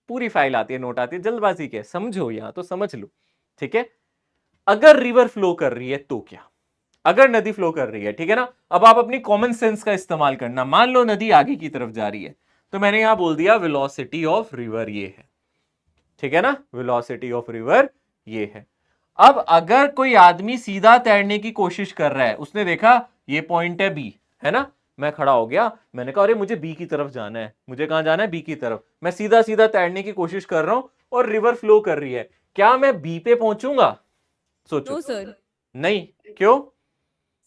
पूरी फाइल आती है, नोट आती है, जल्दबाजी के समझो, यहां तो समझ लो, ठीक है। अगर रिवर फ्लो कर रही है तो क्या, अगर नदी फ्लो कर रही है, ठीक है ना, अब आप अपनी कॉमन सेंस का इस्तेमाल करना, मान लो नदी आगे की तरफ जा रही है, तो मैंने यहां बोल दिया वेलोसिटी ऑफ रिवर ये है, ठीक है ना, वेलोसिटी ऑफ रिवर ये है। अब अगर कोई आदमी सीधा तैरने की कोशिश कर रहा है, उसने देखा ये पॉइंट है बी, है ना, मैं खड़ा हो गया, मैंने कहा अरे मुझे बी की तरफ जाना है, मुझे कहां जाना है, बी की तरफ, मैं सीधा सीधा तैरने की कोशिश कर रहा हूं और रिवर फ्लो कर रही है, क्या मैं बी पे पहुंचूंगा, सोचो। नो सर, नहीं, क्यों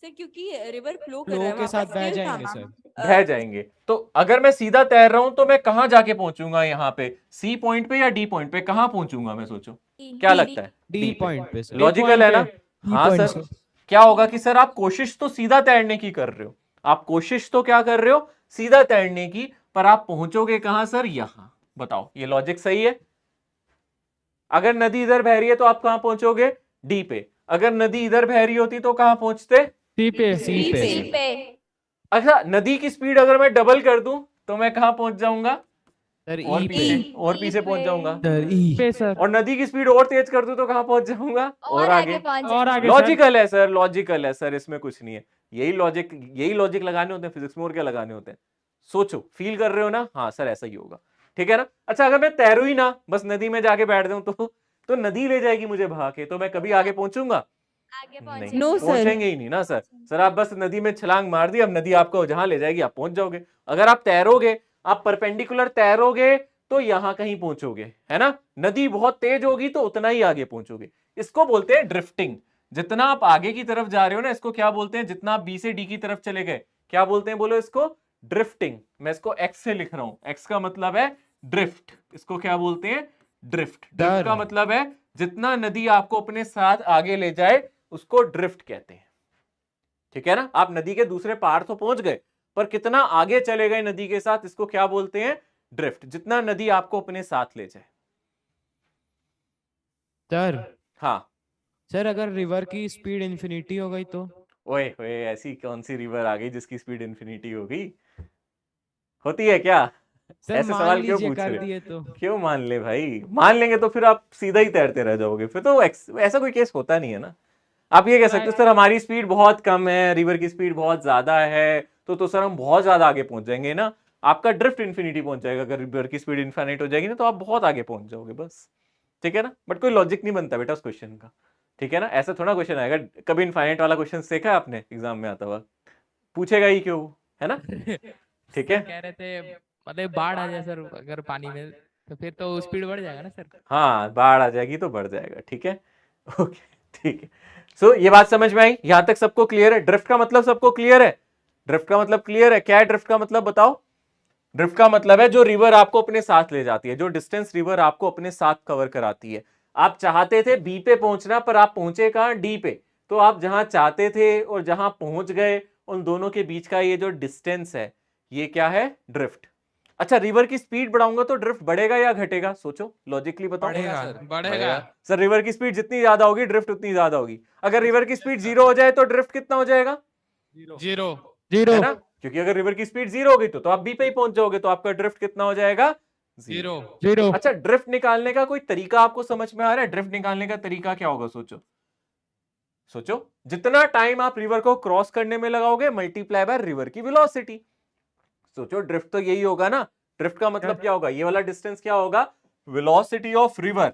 सर क्योंकि रिवर फ्लो कर रहा है, के साथ बह जाएंगे सर, बह जाएंगे, तो अगर मैं सीधा तैर रहा हूं तो मैं कहां जाके पहुंचूंगा, यहां पे सी पॉइंट पे या डी पॉइंट पे, कहां पहुंचूंगा मैं, सोचो क्या लगता है, डी पॉइंट पे सर, लॉजिकल है ना, हाँ सर। क्या होगा कि सर आप कोशिश तो सीधा तैरने की कर रहे हो, आप कोशिश तो क्या कर रहे हो, सीधा तैरने की, पर आप पहुंचोगे कहां सर? यहां। बताओ ये लॉजिक सही है? अगर नदी इधर बह रही है तो आप कहां पहुंचोगे? डी पे। अगर नदी इधर बह रही होती तो कहां पहुंचते? सी पे सी पे अच्छा, नदी की स्पीड अगर मैं डबल कर दूं तो मैं कहां पहुंच जाऊंगा? सर और ई पीछे, पे और पीछे पहुंच जाऊंगा। सर ई पे सर और नदी की स्पीड और तेज कर दूं तो कहां पहुंच जाऊंगा? और आगे। और आगे सर लॉजिकल है सर, लॉजिकल है सर, इसमें कुछ नहीं है। यही लॉजिक लगाने होते हैं फिजिक्स में, और क्या लगाने होते हैं? सोचो, फील कर रहे हो ना? हाँ सर ऐसा ही होगा, ठीक है ना। अच्छा, अगर मैं तैरू ही ना, बस नदी में जाके बैठ जाऊं तो नदी ले जाएगी मुझे बहा के, तो मैं कभी आगे पहुंचूंगा? नहीं, नो सर पहुंचेंगे ही नहीं ना सर। सर आप बस नदी में छलांग मार दी, अब नदी आपको जहां ले जाएगी आप पहुंच जाओगे। अगर आप तैरोगे, आप परपेंडिकुलर तैरोगे तो यहां कहीं पहुंचोगे, है ना। नदी बहुत तेज होगी तो उतना ही आगे पहुंचोगे। इसको बोलते हैं ड्रिफ्टिंग। जितना आप आगे की तरफ जा रहे हो ना, इसको क्या बोलते हैं? जितना आप बी से डी की तरफ चले गए, क्या बोलते हैं? बोलो इसको ड्रिफ्टिंग। मैं इसको एक्स से लिख रहा हूं, एक्स का मतलब है ड्रिफ्ट। इसको क्या बोलते हैं? ड्रिफ्ट। ड्रिफ्ट का मतलब है जितना नदी आपको अपने साथ आगे ले जाए उसको ड्रिफ्ट कहते हैं, ठीक है ना। आप नदी के दूसरे पार तो पहुंच गए, पर कितना आगे चले गए नदी के साथ, इसको क्या बोलते हैं? ड्रिफ्ट। जितना नदी आपको अपने साथ ले जाए। सर हाँ सर अगर रिवर की स्पीड इन्फिनिटी हो गई तो? ओए ओए, ऐसी कौन सी रिवर आ गई जिसकी स्पीड इन्फिनिटी हो गई? होती है क्या? सर ऐसे मान सवाल क्यों लीजिए पूछ कर रहे? दिए तो? क्यों मान ले भाई? मान लेंगे तो फिर आप सीधा ही तैरते रह जाओगे, फिर तो ऐसा कोई केस होता नहीं है ना। आप ये कह सकते हो सर हमारी स्पीड बहुत कम है, रिवर की स्पीड बहुत ज्यादा है, तो सर हम बहुत ज्यादा आगे पहुंच जाएंगे ना। आपका ड्रिफ्ट इन्फिनिटी पहुंच जाएगा। अगर रिवर की स्पीड इन्फिनिट हो जाएगी ना तो आप बहुत आगे पहुंच जाओगे बस, ठीक है ना। बट कोई लॉजिक नहीं बनता बेटा उस क्वेश्चन का, ठीक है ना। ऐसा थोड़ा क्वेश्चन आएगा। कभी इनफाइनाइट वाला क्वेश्चन देखा है आपने एग्जाम में आता हुआ? पूछेगा ही क्यों, है ना, ठीक है। कह रहे थे मतलब बाढ़ आ जाए सर अगर पानी में, तो फिर तो स्पीड बढ़ जाएगा ना सर। हाँ, बाढ़ आ जाएगी तो बढ़ जाएगा, ठीक है। ओके, ठीक है। सो ये बात समझ में आई? यहां तक सबको क्लियर है? ड्रिफ्ट का मतलब सबको क्लियर है? ड्रिफ्ट का मतलब क्लियर है? क्या है ड्रिफ्ट का मतलब बताओ? ड्रिफ्ट का मतलब है जो रिवर आपको अपने साथ ले जाती है, जो डिस्टेंस रिवर आपको अपने साथ कवर कराती है। आप चाहते थे बी पे पहुंचना, पर आप पहुंचे कहां? डी पे। तो आप जहां चाहते थे और जहां पहुंच गए, उन दोनों के बीच का ये जो डिस्टेंस है, ये क्या है? ड्रिफ्ट। अच्छा, रिवर की स्पीड बढ़ाऊंगा तो ड्रिफ्ट बढ़ेगा या घटेगा? सोचो लॉजिकली बताओ। बढ़ेगा सर रिवर की स्पीड जितनी ज्यादा होगी ड्रिफ्ट उतनी ज्यादा होगी। अगर रिवर की स्पीड 0 हो जाए तो ड्रिफ्ट कितना हो जाएगा? जीरो। है ना, क्योंकि अगर रिवर की स्पीड 0 होगी तो आप बी पे ही पहुंच जाओगे, तो आपका ड्रिफ्ट कितना हो जाएगा? जीरो। अच्छा, ड्रिफ्ट निकालने का कोई तरीका आपको समझ में आ रहा है? ड्रिफ्ट निकालने का तरीका क्या होगा? सोचो सोचो। जितना टाइम आप रिवर को क्रॉस करने में लगाओगे मल्टीप्लाई बाय रिवर की वेलोसिटी। सोचो, ड्रिफ्ट तो यही होगा ना। ड्रिफ्ट का मतलब क्या होगा? ये वाला डिस्टेंस क्या होगा? Velocity of river.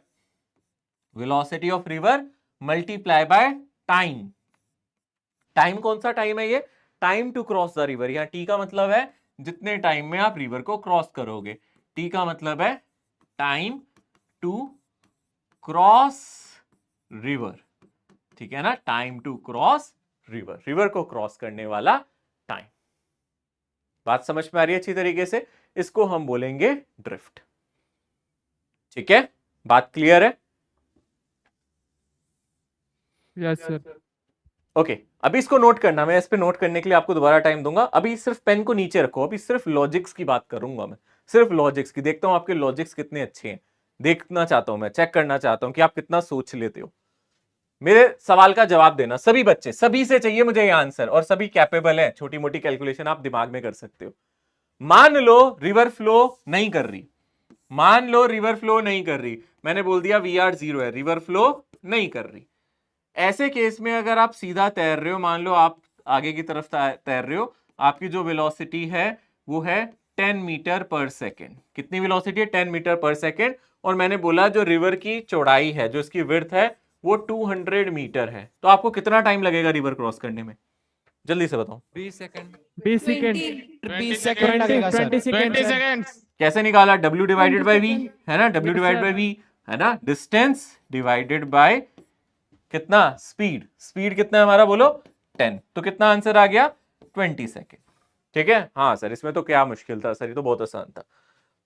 Velocity of river multiply by time. Time कौन सा टाइम है? ये time to cross the river. यहां टी का मतलब है जितने टाइम में आप रिवर को क्रॉस करोगे। टी का मतलब है टाइम टू क्रॉस रिवर, ठीक है ना। Time to cross river, river को क्रॉस करने वाला टाइम। बात समझ में आ रही है अच्छी तरीके से? इसको हम बोलेंगे ड्रिफ्ट, ठीक है। बात क्लियर है? Yes sir. ओके, अभी इसको नोट करना। मैं इस पे नोट करने के लिए आपको दोबारा टाइम दूंगा। अभी सिर्फ पेन को नीचे रखो। अभी सिर्फ लॉजिक्स की बात करूंगा मैं, सिर्फ लॉजिक्स की। देखता हूं आपके लॉजिक्स कितने अच्छे हैं, देखना चाहता हूं मैं, चेक करना चाहता हूं कि आप कितना सोच लेते हो। मेरे सवाल का जवाब देना सभी बच्चे, सभी से चाहिए मुझे ये आंसर, और सभी कैपेबल है। छोटी मोटी कैलकुलेशन आप दिमाग में कर सकते हो। मान लो रिवर फ्लो नहीं कर रही, मान लो रिवर फ्लो नहीं कर रही, मैंने बोल दिया VR 0 है, रिवर फ्लो नहीं कर रही। ऐसे केस में अगर आप सीधा तैर रहे हो, मान लो आप आगे की तरफ तैर रहे हो, आपकी जो वेलोसिटी है वो है 10 मीटर पर सेकेंड। कितनी वेलोसिटी है? 10 मीटर पर सेकेंड। और मैंने बोला जो रिवर की चौड़ाई है, जो इसकी विड्थ है, वो 200 मीटर है। तो आपको कितना टाइम लगेगा रिवर क्रॉस करने में? जल्दी से बताओ। 20 सेकंड। 20 सेकंड 20 सेकंड लगेगा सर। 20 सेकंड। कैसे निकाला? W डिवाइडेड बाई V, है ना, W डिवाइडेड बाई V, है ना, डिस्टेंस डिवाइडेड बाय कितना? स्पीड। स्पीड कितना है हमारा? बोलो 10। तो कितना आंसर आ गया? 20 सेकेंड, ठीक है। हाँ सर, इसमें तो क्या मुश्किल था सर, ये तो बहुत आसान था।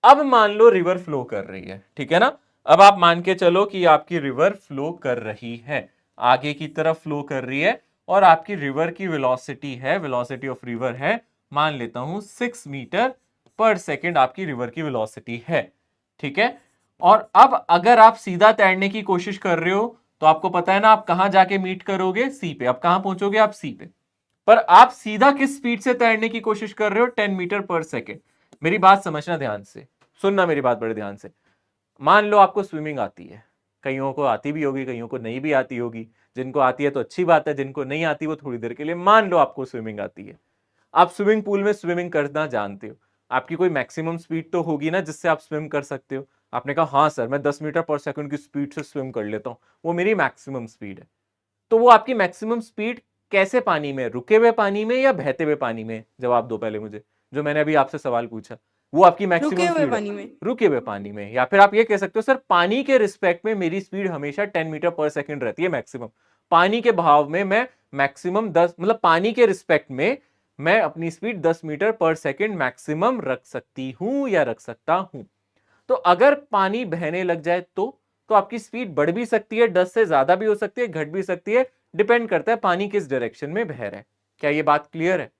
अब मान लो रिवर फ्लो कर रही है, ठीक है ना। अब आप मान के चलो कि आपकी रिवर फ्लो कर रही है, आगे की तरफ फ्लो कर रही है, और आपकी रिवर की वेलोसिटी है, वेलोसिटी ऑफ रिवर है मान लेता हूं 6 मीटर पर सेकेंड आपकी रिवर की वेलोसिटी है, ठीक है। और अब अगर आप सीधा तैरने की कोशिश कर रहे हो तो आपको पता है ना आप कहां जाके मीट करोगे, सी पे। अब कहां पहुंचोगे आप, सी पे। पर आप सीधा किस स्पीड से तैरने की कोशिश कर रहे हो, 10 मीटर पर सेकेंड। मेरी बात समझना ध्यान से, सुनना मेरी बात बड़े ध्यान से। मान लो आपको स्विमिंग आती है, कईयों को आती भी होगी, कईयों को नहीं भी आती होगी। जिनको आती है तो अच्छी बात है, जिनको नहीं आती वो थोड़ी देर के लिए मान लो आपको स्विमिंग आती है। आप स्विमिंग पूल में स्विमिंग करना जानते हो, आपकी कोई मैक्सिमम स्पीड तो होगी ना जिससे आप स्विम कर सकते हो। आपने कहा हाँ सर मैं 10 मीटर पर सेकंड की स्पीड से स्विम कर लेता हूं, वो मेरी मैक्सिमम स्पीड है। तो वो आपकी मैक्सिमम स्पीड कैसे पानी में, रुके हुए पानी में या बहते हुए पानी में? जवाब दो पहले मुझे, जो मैंने अभी आपसे सवाल पूछा। वो आपकी मैक्सिमम रुके हुए स्पीड पानी में। रुके हुए पानी में। या फिर आप ये कह सकते हो सर पानी के रिस्पेक्ट में मेरी स्पीड हमेशा 10 मीटर पर सेकंड रहती है मैक्सिमम। पानी के बहाव में मैं मैक्सिमम 10, मतलब पानी के रिस्पेक्ट में मैं अपनी स्पीड 10 मीटर पर सेकंड मैक्सिमम रख सकती हूं या रख सकता हूं। तो अगर पानी बहने लग जाए तो आपकी स्पीड बढ़ भी सकती है, 10 से ज्यादा भी हो सकती है, घट भी सकती है, डिपेंड करता है पानी किस डायरेक्शन में बह रहा है। क्या ये बात क्लियर है?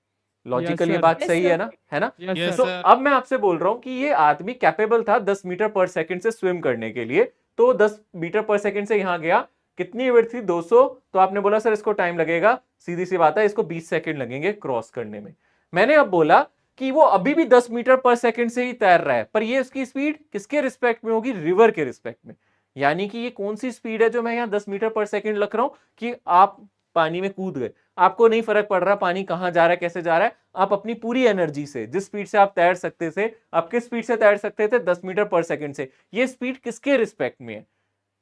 लॉजिकल ये sir. बात Yes, सही sir. है ना, है ना? Yes, तो sir. अब मैं आपसे बोल रहा हूं कि ये आदमी कैपेबल था 10 मीटर पर सेकंड से स्विम करने के लिए। तो 10 मीटर पर सेकंड से यहां गया, कितनी विड्थ थी, 200। तो आपने बोला सर इसको टाइम लगेगा, सीधी सी बात है इसको 20 सेकंड लगेंगे क्रॉस करने में। मैंने अब बोला कि वो अभी भी 10 मीटर पर सेकंड से ही तैर रहा है, पर ये उसकी स्पीड किसके रिस्पेक्ट में होगी, रिवर के रिस्पेक्ट में। यानी कि ये कौन सी स्पीड है जो मैं यहाँ 10 मीटर पर सेकंड लिख रहा हूं कि आप पानी में कूद गए, आपको नहीं फर्क पड़ रहा पानी कहां जा रहा है, कैसे जा रहा है, आप अपनी पूरी एनर्जी से, जिस स्पीड से आप तैर सकते थे, आप किस स्पीड से तैर सकते थे, 10 मीटर पर सेकंड से। ये स्पीड किसके रिस्पेक्ट में है,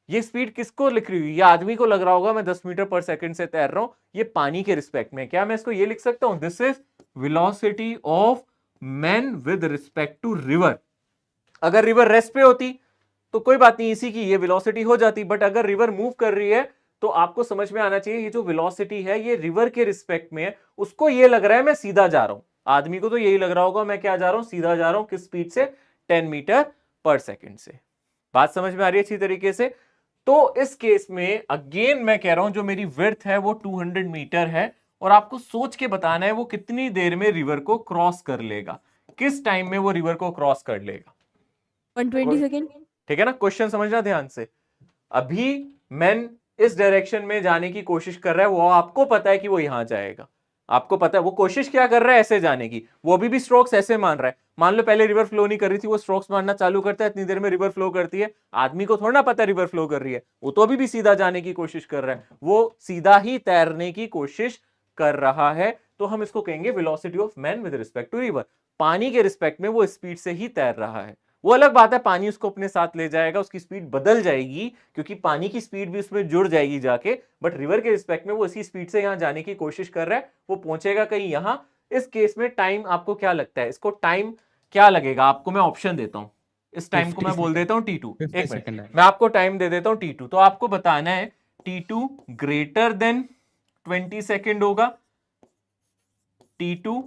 ये स्पीड किसको लिख रही हुई? ये आदमी को लग रहा होगा मैं 10 मीटर पर सेकंड से तैर रहा हूं, ये पानी के रिस्पेक्ट में। क्या मैं इसको ये लिख सकता हूं, this is velocity of man with respect to river. अगर रिवर रेस्ट पे होती तो कोई बात नहीं, इसी की ये वेलोसिटी हो जाती। बट अगर रिवर मूव कर रही है तो आपको समझ में आना चाहिए ये जो वेलोसिटी है ये रिवर के रिस्पेक्ट में है। उसको ये लग रहा है मैं सीधा जा रहा हूं, आदमी को तो यही लग रहा होगा मैं क्या जा रहा हूं, सीधा जा रहा हूं। किस स्पीड से, 10 मीटर पर सेकंड से। बात समझ में आ रही है अच्छी तरीके से? तो इस केस में अगेन मैं कह रहा हूं जो मेरी विड्थ है वो 200 मीटर है, और आपको सोच के बताना है वो कितनी देर में रिवर को क्रॉस कर लेगा, किस टाइम में वो रिवर को क्रॉस कर लेगा। 120 सेकेंड। ठीक है ना, क्वेश्चन समझना ध्यान से। अभी मैन इस डायरेक्शन में जाने की कोशिश कर रहा है, वो आपको पता है कि वो यहां जाएगा, आपको पता है वो कोशिश क्या कर रहा है, ऐसे जाने की। वो अभी भी स्ट्रोक्स ऐसे मान रहा है। मान लो पहले रिवर फ्लो नहीं कर रही थी, वो स्ट्रोक्स मारना चालू करता है, इतनी देर में रिवर फ्लो करती है। आदमी को थोड़ा ना पता रिवर फ्लो कर रही है, वो तो अभी भी सीधा जाने की कोशिश कर रहा है, वो सीधा ही तैरने की कोशिश कर रहा है। तो हम इसको कहेंगे velocity of man with respect to river. पानी के रिस्पेक्ट में वो स्पीड से ही तैर रहा है। वो अलग बात है पानी उसको अपने साथ ले जाएगा, उसकी स्पीड बदल जाएगी क्योंकि पानी की स्पीड भी उसमें जुड़ जाएगी जाके। बट रिवर के रिस्पेक्ट में वो इसी स्पीड से यहां जाने की कोशिश कर रहा है, वो पहुंचेगा कहीं यहां। इस केस में टाइम आपको क्या लगता है, इसको टाइम क्या लगेगा आपको? मैं ऑप्शन देता हूं, इस टाइम को मैं बोल देता हूं T2। एक मिनट, मैं आपको टाइम दे देता हूं T2। तो आपको बताना है T2 ग्रेटर देन 20 सेकेंड होगा, T2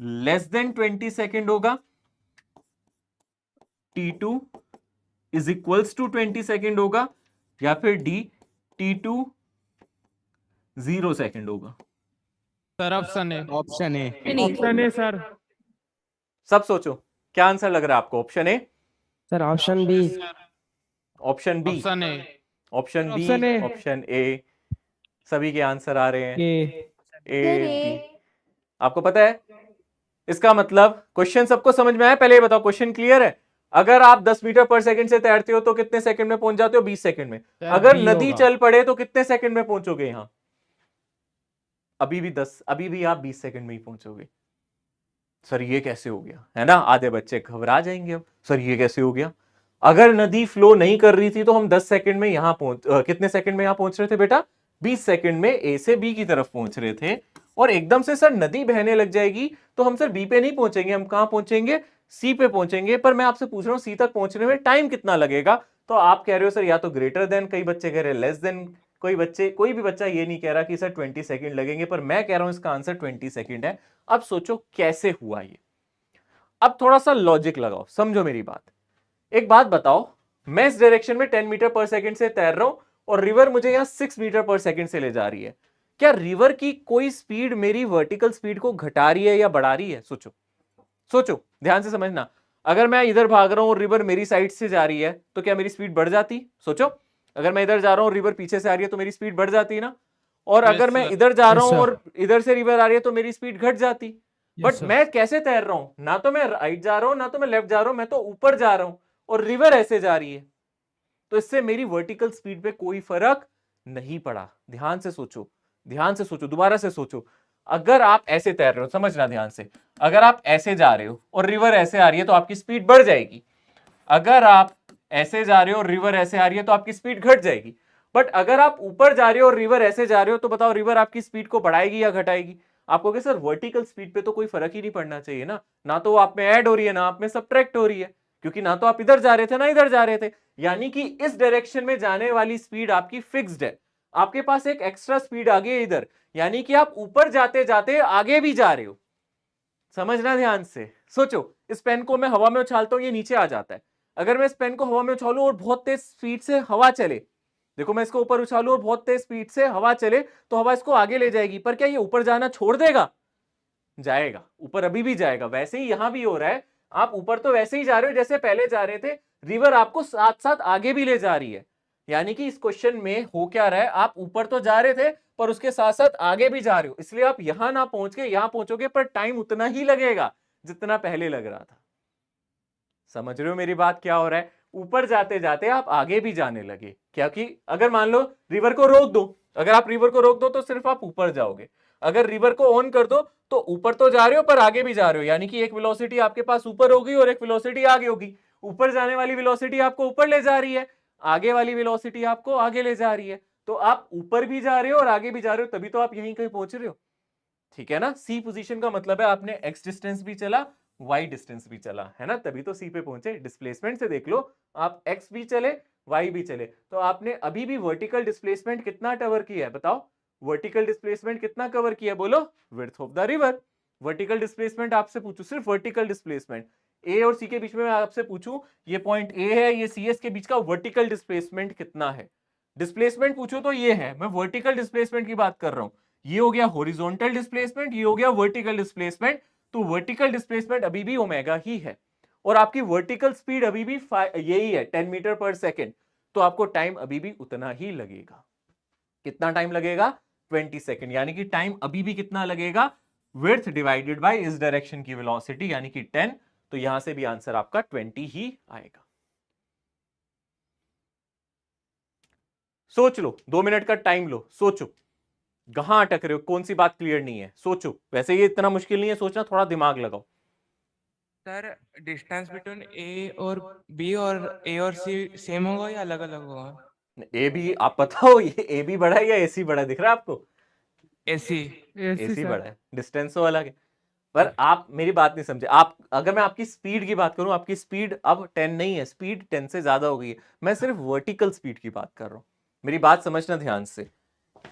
लेस देन 20 सेकेंड होगा, T2 is equals to 20 second होगा, या फिर D T2 0 सेकेंड होगा। सर ऑप्शन है। नहीं ऑप्शन है सर। सब सोचो क्या आंसर लग रहा है आपको। Option A, sir option B. Option B, option A, option B, Option A। Option A. सभी के आंसर आ रहे हैं ए, बी। आपको पता है इसका मतलब? क्वेश्चन सबको समझ में आया? पहले ये बताओ क्वेश्चन क्लियर है? अगर आप 10 मीटर पर सेकंड से तैरते हो तो कितने सेकंड में पहुंच जाते हो? 20 सेकंड में। अगर नदी चल पड़े तो कितने सेकंड में पहुंचोगे यहां? अभी भी आप 20 सेकंड में ही पहुंचोगे। सर ये कैसे हो गया, है ना? आधे बच्चे घबरा जाएंगे अब, सर ये कैसे हो गया? अगर नदी फ्लो नहीं कर रही थी तो हम 10 सेकंड में यहां कितने सेकंड में यहां पहुंच रहे थे बेटा? 20 सेकंड में ए से बी की तरफ पहुंच रहे थे। और एकदम से सर नदी बहने लग जाएगी तो हम सर बी पे नहीं पहुंचेंगे, हम कहां पहुंचेंगे? सी पे पहुंचेंगे। पर मैं आपसे पूछ रहा हूं सी तक पहुंचने में टाइम कितना लगेगा? तो आप कह रहे हो सर या तो ग्रेटर देन, कई बच्चे कह रहे हैं लेस देन, कोई भी बच्चा ये नहीं कह रहा कि सर 20 सेकंड लगेंगे, पर मैं कह रहा हूं इसका आंसर 20 सेकंड है। अब सोचो कैसे हुआ ये। अब थोड़ा सा लॉजिक लगाओ, समझो मेरी बात। एक बात बताओ, मैं इस डायरेक्शन में 10 मीटर पर सेकंड से तैर रहा हूं और रिवर मुझे यहां 6 मीटर पर सेकंड से ले जा रही है। क्या रिवर की कोई स्पीड मेरी वर्टिकल स्पीड को घटा रही है या बढ़ा रही है? सोचो, सोचो, ध्यान से समझना। अगर मैं इधर भाग रहा हूं और रिवर मेरी साइड से जा रही है तो क्या मेरी स्पीड बढ़ जाती? सोचो, अगर मैं इधर जा रहा हूं रिवर पीछे से आ रही है तो मेरी स्पीड बढ़ जाती है ना। और अगर मैं इधर जा रहा हूं और इधर से रिवर आ रही है तो मेरी स्पीड घट जाती। बट मैं कैसे तैर रहा हूं? ना तो मैं राइट जा रहा हूं ना तो मैं लेफ्ट जा रहा हूं, मैं तो ऊपर जा रहा हूं और रिवर ऐसे जा रही है, तो इससे मेरी वर्टिकल स्पीड पे कोई फर्क नहीं पड़ा। ध्यान से सोचो, ध्यान से सोचो, दोबारा से सोचो। अगर आप ऐसे तैर रहे हो, समझना ध्यान से, अगर आप ऐसे जा रहे हो और रिवर ऐसे आ रही है तो आपकी स्पीड बढ़ जाएगी। अगर आप ऐसे जा रहे हो और रिवर ऐसे आ रही है तो आपकी स्पीड घट जाएगी। बट अगर आप ऊपर जा रहे हो और रिवर ऐसे जा रहे हो तो बताओ रिवर आपकी स्पीड को बढ़ाएगी या घटाएगी? आप कहोगे सर वर्टिकल स्पीड पे तो कोई फर्क ही नहीं पड़ना चाहिए ना तो आप में ऐड हो रही है ना आप में सब्ट्रैक्ट हो रही है, क्योंकि ना तो आप इधर जा रहे थे ना इधर जा रहे थे। यानी कि इस डायरेक्शन में जाने वाली स्पीड आपकी फिक्स्ड है, आपके पास एक एक्स्ट्रा स्पीड आ गई है इधर, यानी कि आप ऊपर जाते जाते आगे भी जा रहे हो। समझना ध्यान से। सोचो, इस पेन को मैं हवा में उछालता हूं, ये नीचे आ जाता है। अगर मैं इस पेन को हवा में उछालूं और बहुत तेज स्पीड से हवा चले, देखो मैं इसको ऊपर उछालूं और बहुत तेज स्पीड से हवा चले तो हवा इसको आगे ले जाएगी, पर क्या ये ऊपर जाना छोड़ देगा? जाएगा, ऊपर अभी भी जाएगा। वैसे ही यहां भी हो रहा है, आप ऊपर तो वैसे ही जा रहे हो जैसे पहले जा रहे थे, रिवर आपको साथ साथ आगे भी ले जा रही है। यानी कि इस क्वेश्चन में हो क्या रहा है, आप ऊपर तो जा रहे थे पर उसके साथ साथ आगे भी जा रहे हो, इसलिए आप यहां ना पहुंच के यहां पहुंचोगे पर टाइम उतना ही लगेगा जितना पहले लग रहा था। समझ रहे हो मेरी बात? क्या हो रहा है, ऊपर जाते जाते आप आगे भी जाने लगे। क्योंकि अगर मान लो रिवर को रोक दो, अगर आप रिवर को रोक दो तो सिर्फ आप ऊपर जाओगे, अगर रिवर को ऑन कर दो तो ऊपर तो जा रहे हो पर आगे भी जा रहे हो। यानी कि एक वेलोसिटी आपके पास ऊपर होगी और एक वेलोसिटी आगे होगी। ऊपर जाने वाली वेलोसिटी आपको ऊपर ले जा रही है, आगे वाली वेलोसिटी आपको आगे ले जा रही है, तो आप ऊपर भी जा रहे हो और आगे भी जा रहे हो, तभी तो आप यहीं कहीं पहुंच रहे हो। ठीक है ना? सी पोजीशन का मतलब है आपने एक्स डिस्टेंस भी चला, वाई डिस्टेंस भी चला, है ना, तभी तो सी पे पहुंचे। डिस्प्लेसमेंट से देख लो, आप एक्स भी चले वाई भी चले, तो आपने अभी भी वर्टिकल डिस्प्लेसमेंट कितना कवर किया है? बताओ, वर्टिकल डिस्प्लेसमेंट कितना कवर किया है? बोलो, width of the river. Vertical displacement आपसे पूछूं, सिर्फ वर्टिकल डिस्प्लेसमेंट, ए और सी के बीच में मैं आपसे पूछूं, ये पॉइंट ए है, ये सी एस के बीच का वर्टिकल डिस्प्लेसमेंट कितना है? डिस्प्लेसमेंट पूछो तो ये है, मैं वर्टिकल डिस्प्लेसमेंट की बात कर रहा हूं। ये हो गया हॉरिजॉन्टल डिस्प्लेसमेंट, ये हो गया वर्टिकल डिस्प्लेसमेंट। तो वर्टिकल डिस्प्लेसमेंट अभी भी ओमेगा ही है और आपकी वर्टिकल स्पीड अभी भी यही है 10 मीटर पर सेकेंड, तो आपको टाइम अभी भी उतना ही लगेगा। कितना टाइम लगेगा? 20 सेकेंड। यानी कि टाइम अभी भी कितना लगेगा? विड्थ डिवाइडेड बाय इस डायरेक्शन की वेलोसिटी, यानी कि 10, तो यहां से भी आंसर आपका 20 ही आएगा। सोच लो, 2 मिनट का टाइम लो, सोचो कहां अटक रहे हो, कौन सी बात क्लियर नहीं है, सोचो। वैसे ये इतना मुश्किल नहीं है सोचना, थोड़ा दिमाग लगाओ। सर डिस्टेंस बिटवीन ए और बी और सी सेम होगा या अलग अलग होगा? ए बी आप बताओ, ये ए बी बड़ा है या एसी बड़ा है? दिख रहा है आपको? एसी एसी बड़ा है, डिस्टेंस तो अलग है। पर आप मेरी बात नहीं समझे। आप, अगर मैं आपकी स्पीड की बात करूं, आपकी स्पीड अब 10 नहीं है, स्पीड 10 से ज्यादा हो गई है। मैं सिर्फ वर्टिकल स्पीड की बात कर रहा हूं, मेरी बात समझना ध्यान से।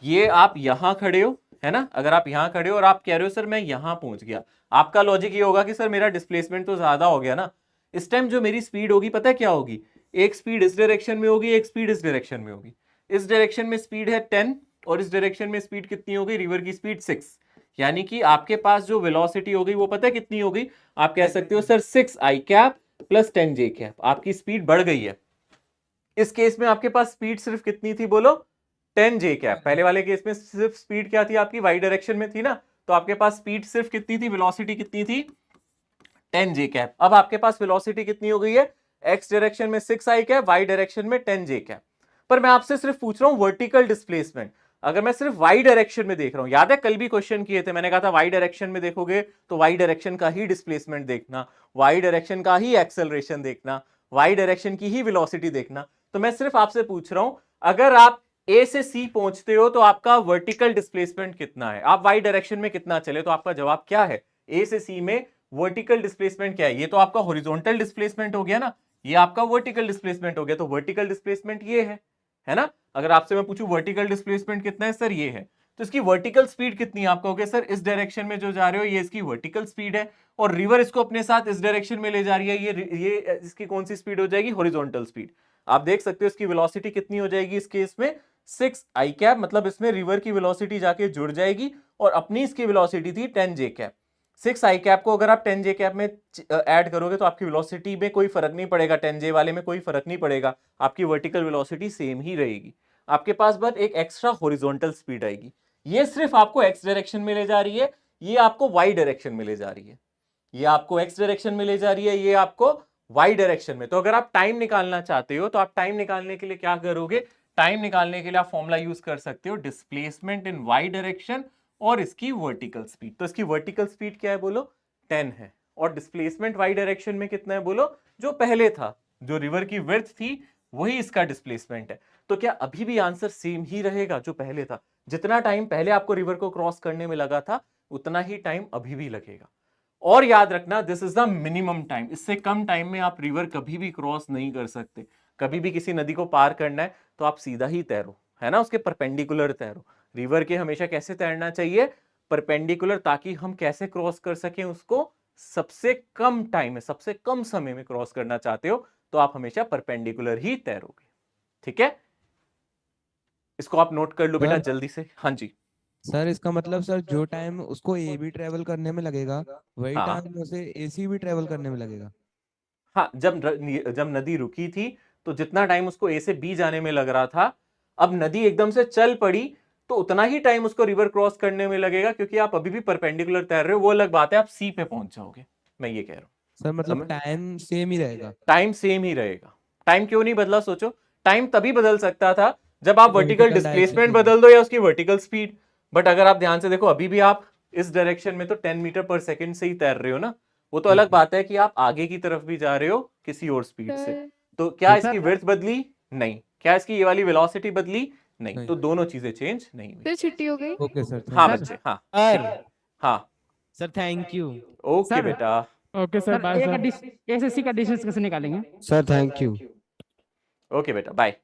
ये आप यहां खड़े हो, है ना, अगर आप यहां खड़े हो और आप कह रहे हो सर मैं यहां पहुंच गया, आपका लॉजिक ये होगा कि सर मेरा डिस्प्लेसमेंट तो ज्यादा हो गया ना। इस टाइम जो मेरी स्पीड होगी पता है क्या होगी? एक स्पीड इस डायरेक्शन में होगी, एक स्पीड इस डायरेक्शन में होगी। इस डायरेक्शन में स्पीड है 10 और इस डायरेक्शन में स्पीड कितनी होगी? रिवर की स्पीड 6। यानी कि आपके पास जो वेलोसिटी होगी वो पता है कितनी होगी? आप कह सकते हो सर 6 आई कैप प्लस 10 जे कैप। आपकी स्पीड बढ़ गई है। इस केस में आपके पास स्पीड सिर्फ कितनी थी? बोलो, 10 जे कैप। पहले वाले केस में सिर्फ स्पीड क्या थी आपकी? वाई डायरेक्शन में थी ना, तो आपके पास स्पीड सिर्फ कितनी थी? वेलोसिटी कितनी थी? 10 जे कैप। अब आपके पास वेलोसिटी कितनी हो गई है? एक्स डायरेक्शन में 6 आई कैप, वाई डायरेक्शन में 10 जे कैप। पर मैं आपसे सिर्फ पूछ रहा हूं वर्टिकल डिस्प्लेसमेंट। अगर मैं सिर्फ वाई डायरेक्शन में देख रहा हूं, याद है कल भी क्वेश्चन किए थे, मैंने कहा था वाई डायरेक्शन में देखोगे तो वाई डायरेक्शन का ही डिस्प्लेसमेंट देखना, वाई डायरेक्शन का ही एक्सेलरेशन देखना, वाई डायरेक्शन की ही वेलोसिटी देखना। तो मैं सिर्फ आपसे पूछ रहा हूं, अगर आप ए से सी पहुंचते हो तो आपका वर्टिकल डिस्प्लेसमेंट कितना है? आप वाई डायरेक्शन में कितना चले तो आपका जवाब क्या है? ए से सी में वर्टिकल डिस्प्लेसमेंट क्या है? ये तो आपका हॉरिजॉन्टल डिस्प्लेसमेंट हो गया ना, ये आपका वर्टिकल डिस्प्लेसमेंट हो गया। तो वर्टिकल डिस्प्लेसमेंट ये है ना। अगर आपसे मैं पूछूं वर्टिकल डिस्प्लेसमेंट कितना है, सर ये है, तो इसकी वर्टिकल स्पीड कितनी है? आप कहोगे सर इस डायरेक्शन में जो जा रहे हो ये इसकी वर्टिकल स्पीड है और रिवर इसको अपने साथ इस डायरेक्शन में ले जा रही है, ये इसकी कौन सी स्पीड हो जाएगी? Horizontal speed. आप देख सकते हो इसकी वेलोसिटी कितनी हो जाएगी इस केस में? 6 आई कैप, मतलब इसमें रिवर की वेलोसिटी जाके जुड़ जाएगी और अपनी इसकी वेलोसिटी थी 10 जे कैप। 6 आई कैप को अगर आप 10 जे कैप में ऐड करोगे तो आपकी वेलोसिटी में कोई फर्क नहीं पड़ेगा, 10 जे वाले में कोई फर्क नहीं पड़ेगा, आपकी वर्टिकल वेलोसिटी सेम ही रहेगी। आपके पास बस एक एक्स्ट्रा हॉरिजॉन्टल स्पीड आएगी। ये सिर्फ आपको एक्स डायरेक्शन में ले जा रही है, ये आपको वाई डायरेक्शन में ले जा रही है। ये आपको एक्स डायरेक्शन में ले जा रही है, ये आपको वाई डायरेक्शन में। तो अगर आप टाइम निकालना चाहते हो तो आप टाइम निकालने के लिए क्या करोगे? टाइम निकालने के लिए आप फॉर्मूला यूज कर सकते हो डिस्प्लेसमेंट इन वाई डायरेक्शन और इसकी वर्टिकल स्पीड। तो इसकी वर्टिकल स्पीड क्या है बोलो? 10 है। और डिस्प्लेसमेंट वाई डायरेक्शन में कितना है बोलो? जो पहले था, जो रिवर की विड्थ थी वही इसका डिस्प्लेसमेंट है। तो क्या अभी भी आंसर सेम ही रहेगा जो पहले था? जितना टाइम पहले आपको रिवर को क्रॉस करने में लगा था उतना ही टाइम अभी भी लगेगा। और याद रखना, this is the minimum time. इससे कम टाइम में आप रिवर कभी भी क्रॉस नहीं कर सकते। कभी भी किसी नदी को पार करना है तो आप सीधा ही तैरो, है ना, उसके परपेंडिकुलर तैरो। रिवर के हमेशा कैसे तैरना चाहिए? परपेंडिकुलर, ताकि हम कैसे क्रॉस कर सकें उसको? सबसे कम टाइम में, सबसे कम समय में क्रॉस करना चाहते हो तो आप हमेशा परपेंडिकुलर ही तैरोगे। ठीक है, इसको आप नोट कर लो बेटा जल्दी से। हाँ जी सर, इसका मतलब सर जो टाइम उसको ए भी ट्रेवल करने में लगेगा वही हाँ। टाइम उसे एसी भी ट्रेवल करने में लगेगा। हाँ, जब नदी रुकी थी तो जितना टाइम उसको ए से बी जाने में लग रहा था, अब नदी एकदम से चल पड़ी तो उतना ही टाइम उसको रिवर क्रॉस करने में लगेगा, क्योंकि आप अभी भी परपेंडिकुलर तैर रहे हो। वो अलग बात है, आप सी पे पहुंच जाओगे, मैं ये कह रहा हूँ। सर मतलब टाइम सेम ही रहेगा। टाइम सेम ही रहेगा। टाइम क्यों नहीं बदला? सोचो, टाइम तभी बदल सकता था जब आप वर्टिकल डिस्प्लेसमेंट बदल दो या उसकी वर्टिकल स्पीड। बट अगर आप ध्यान से देखो, अभी भी आप इस डायरेक्शन में तो 10 मीटर पर सेकंड से ही तैर रहे हो ना। वो तो अलग बात है कि आप आगे की तरफ भी जा रहे हो किसी और स्पीड से। तो क्या इसकी विड्थ बदली? नहीं। क्या इसकी ये वाली वेलोसिटी बदली? नहीं। तो दोनों चीजें चेंज नहीं हुई। सर छुट्टी हो गई। Okay sir. हाँ बच्चे, हाँ हाँ सर थैंक यू। ओके बेटा। Okay sir, bye sir. SSC का डिस्टेंस कैसे निकालेंगे? Sir thank you. ओके बेटा, बाय।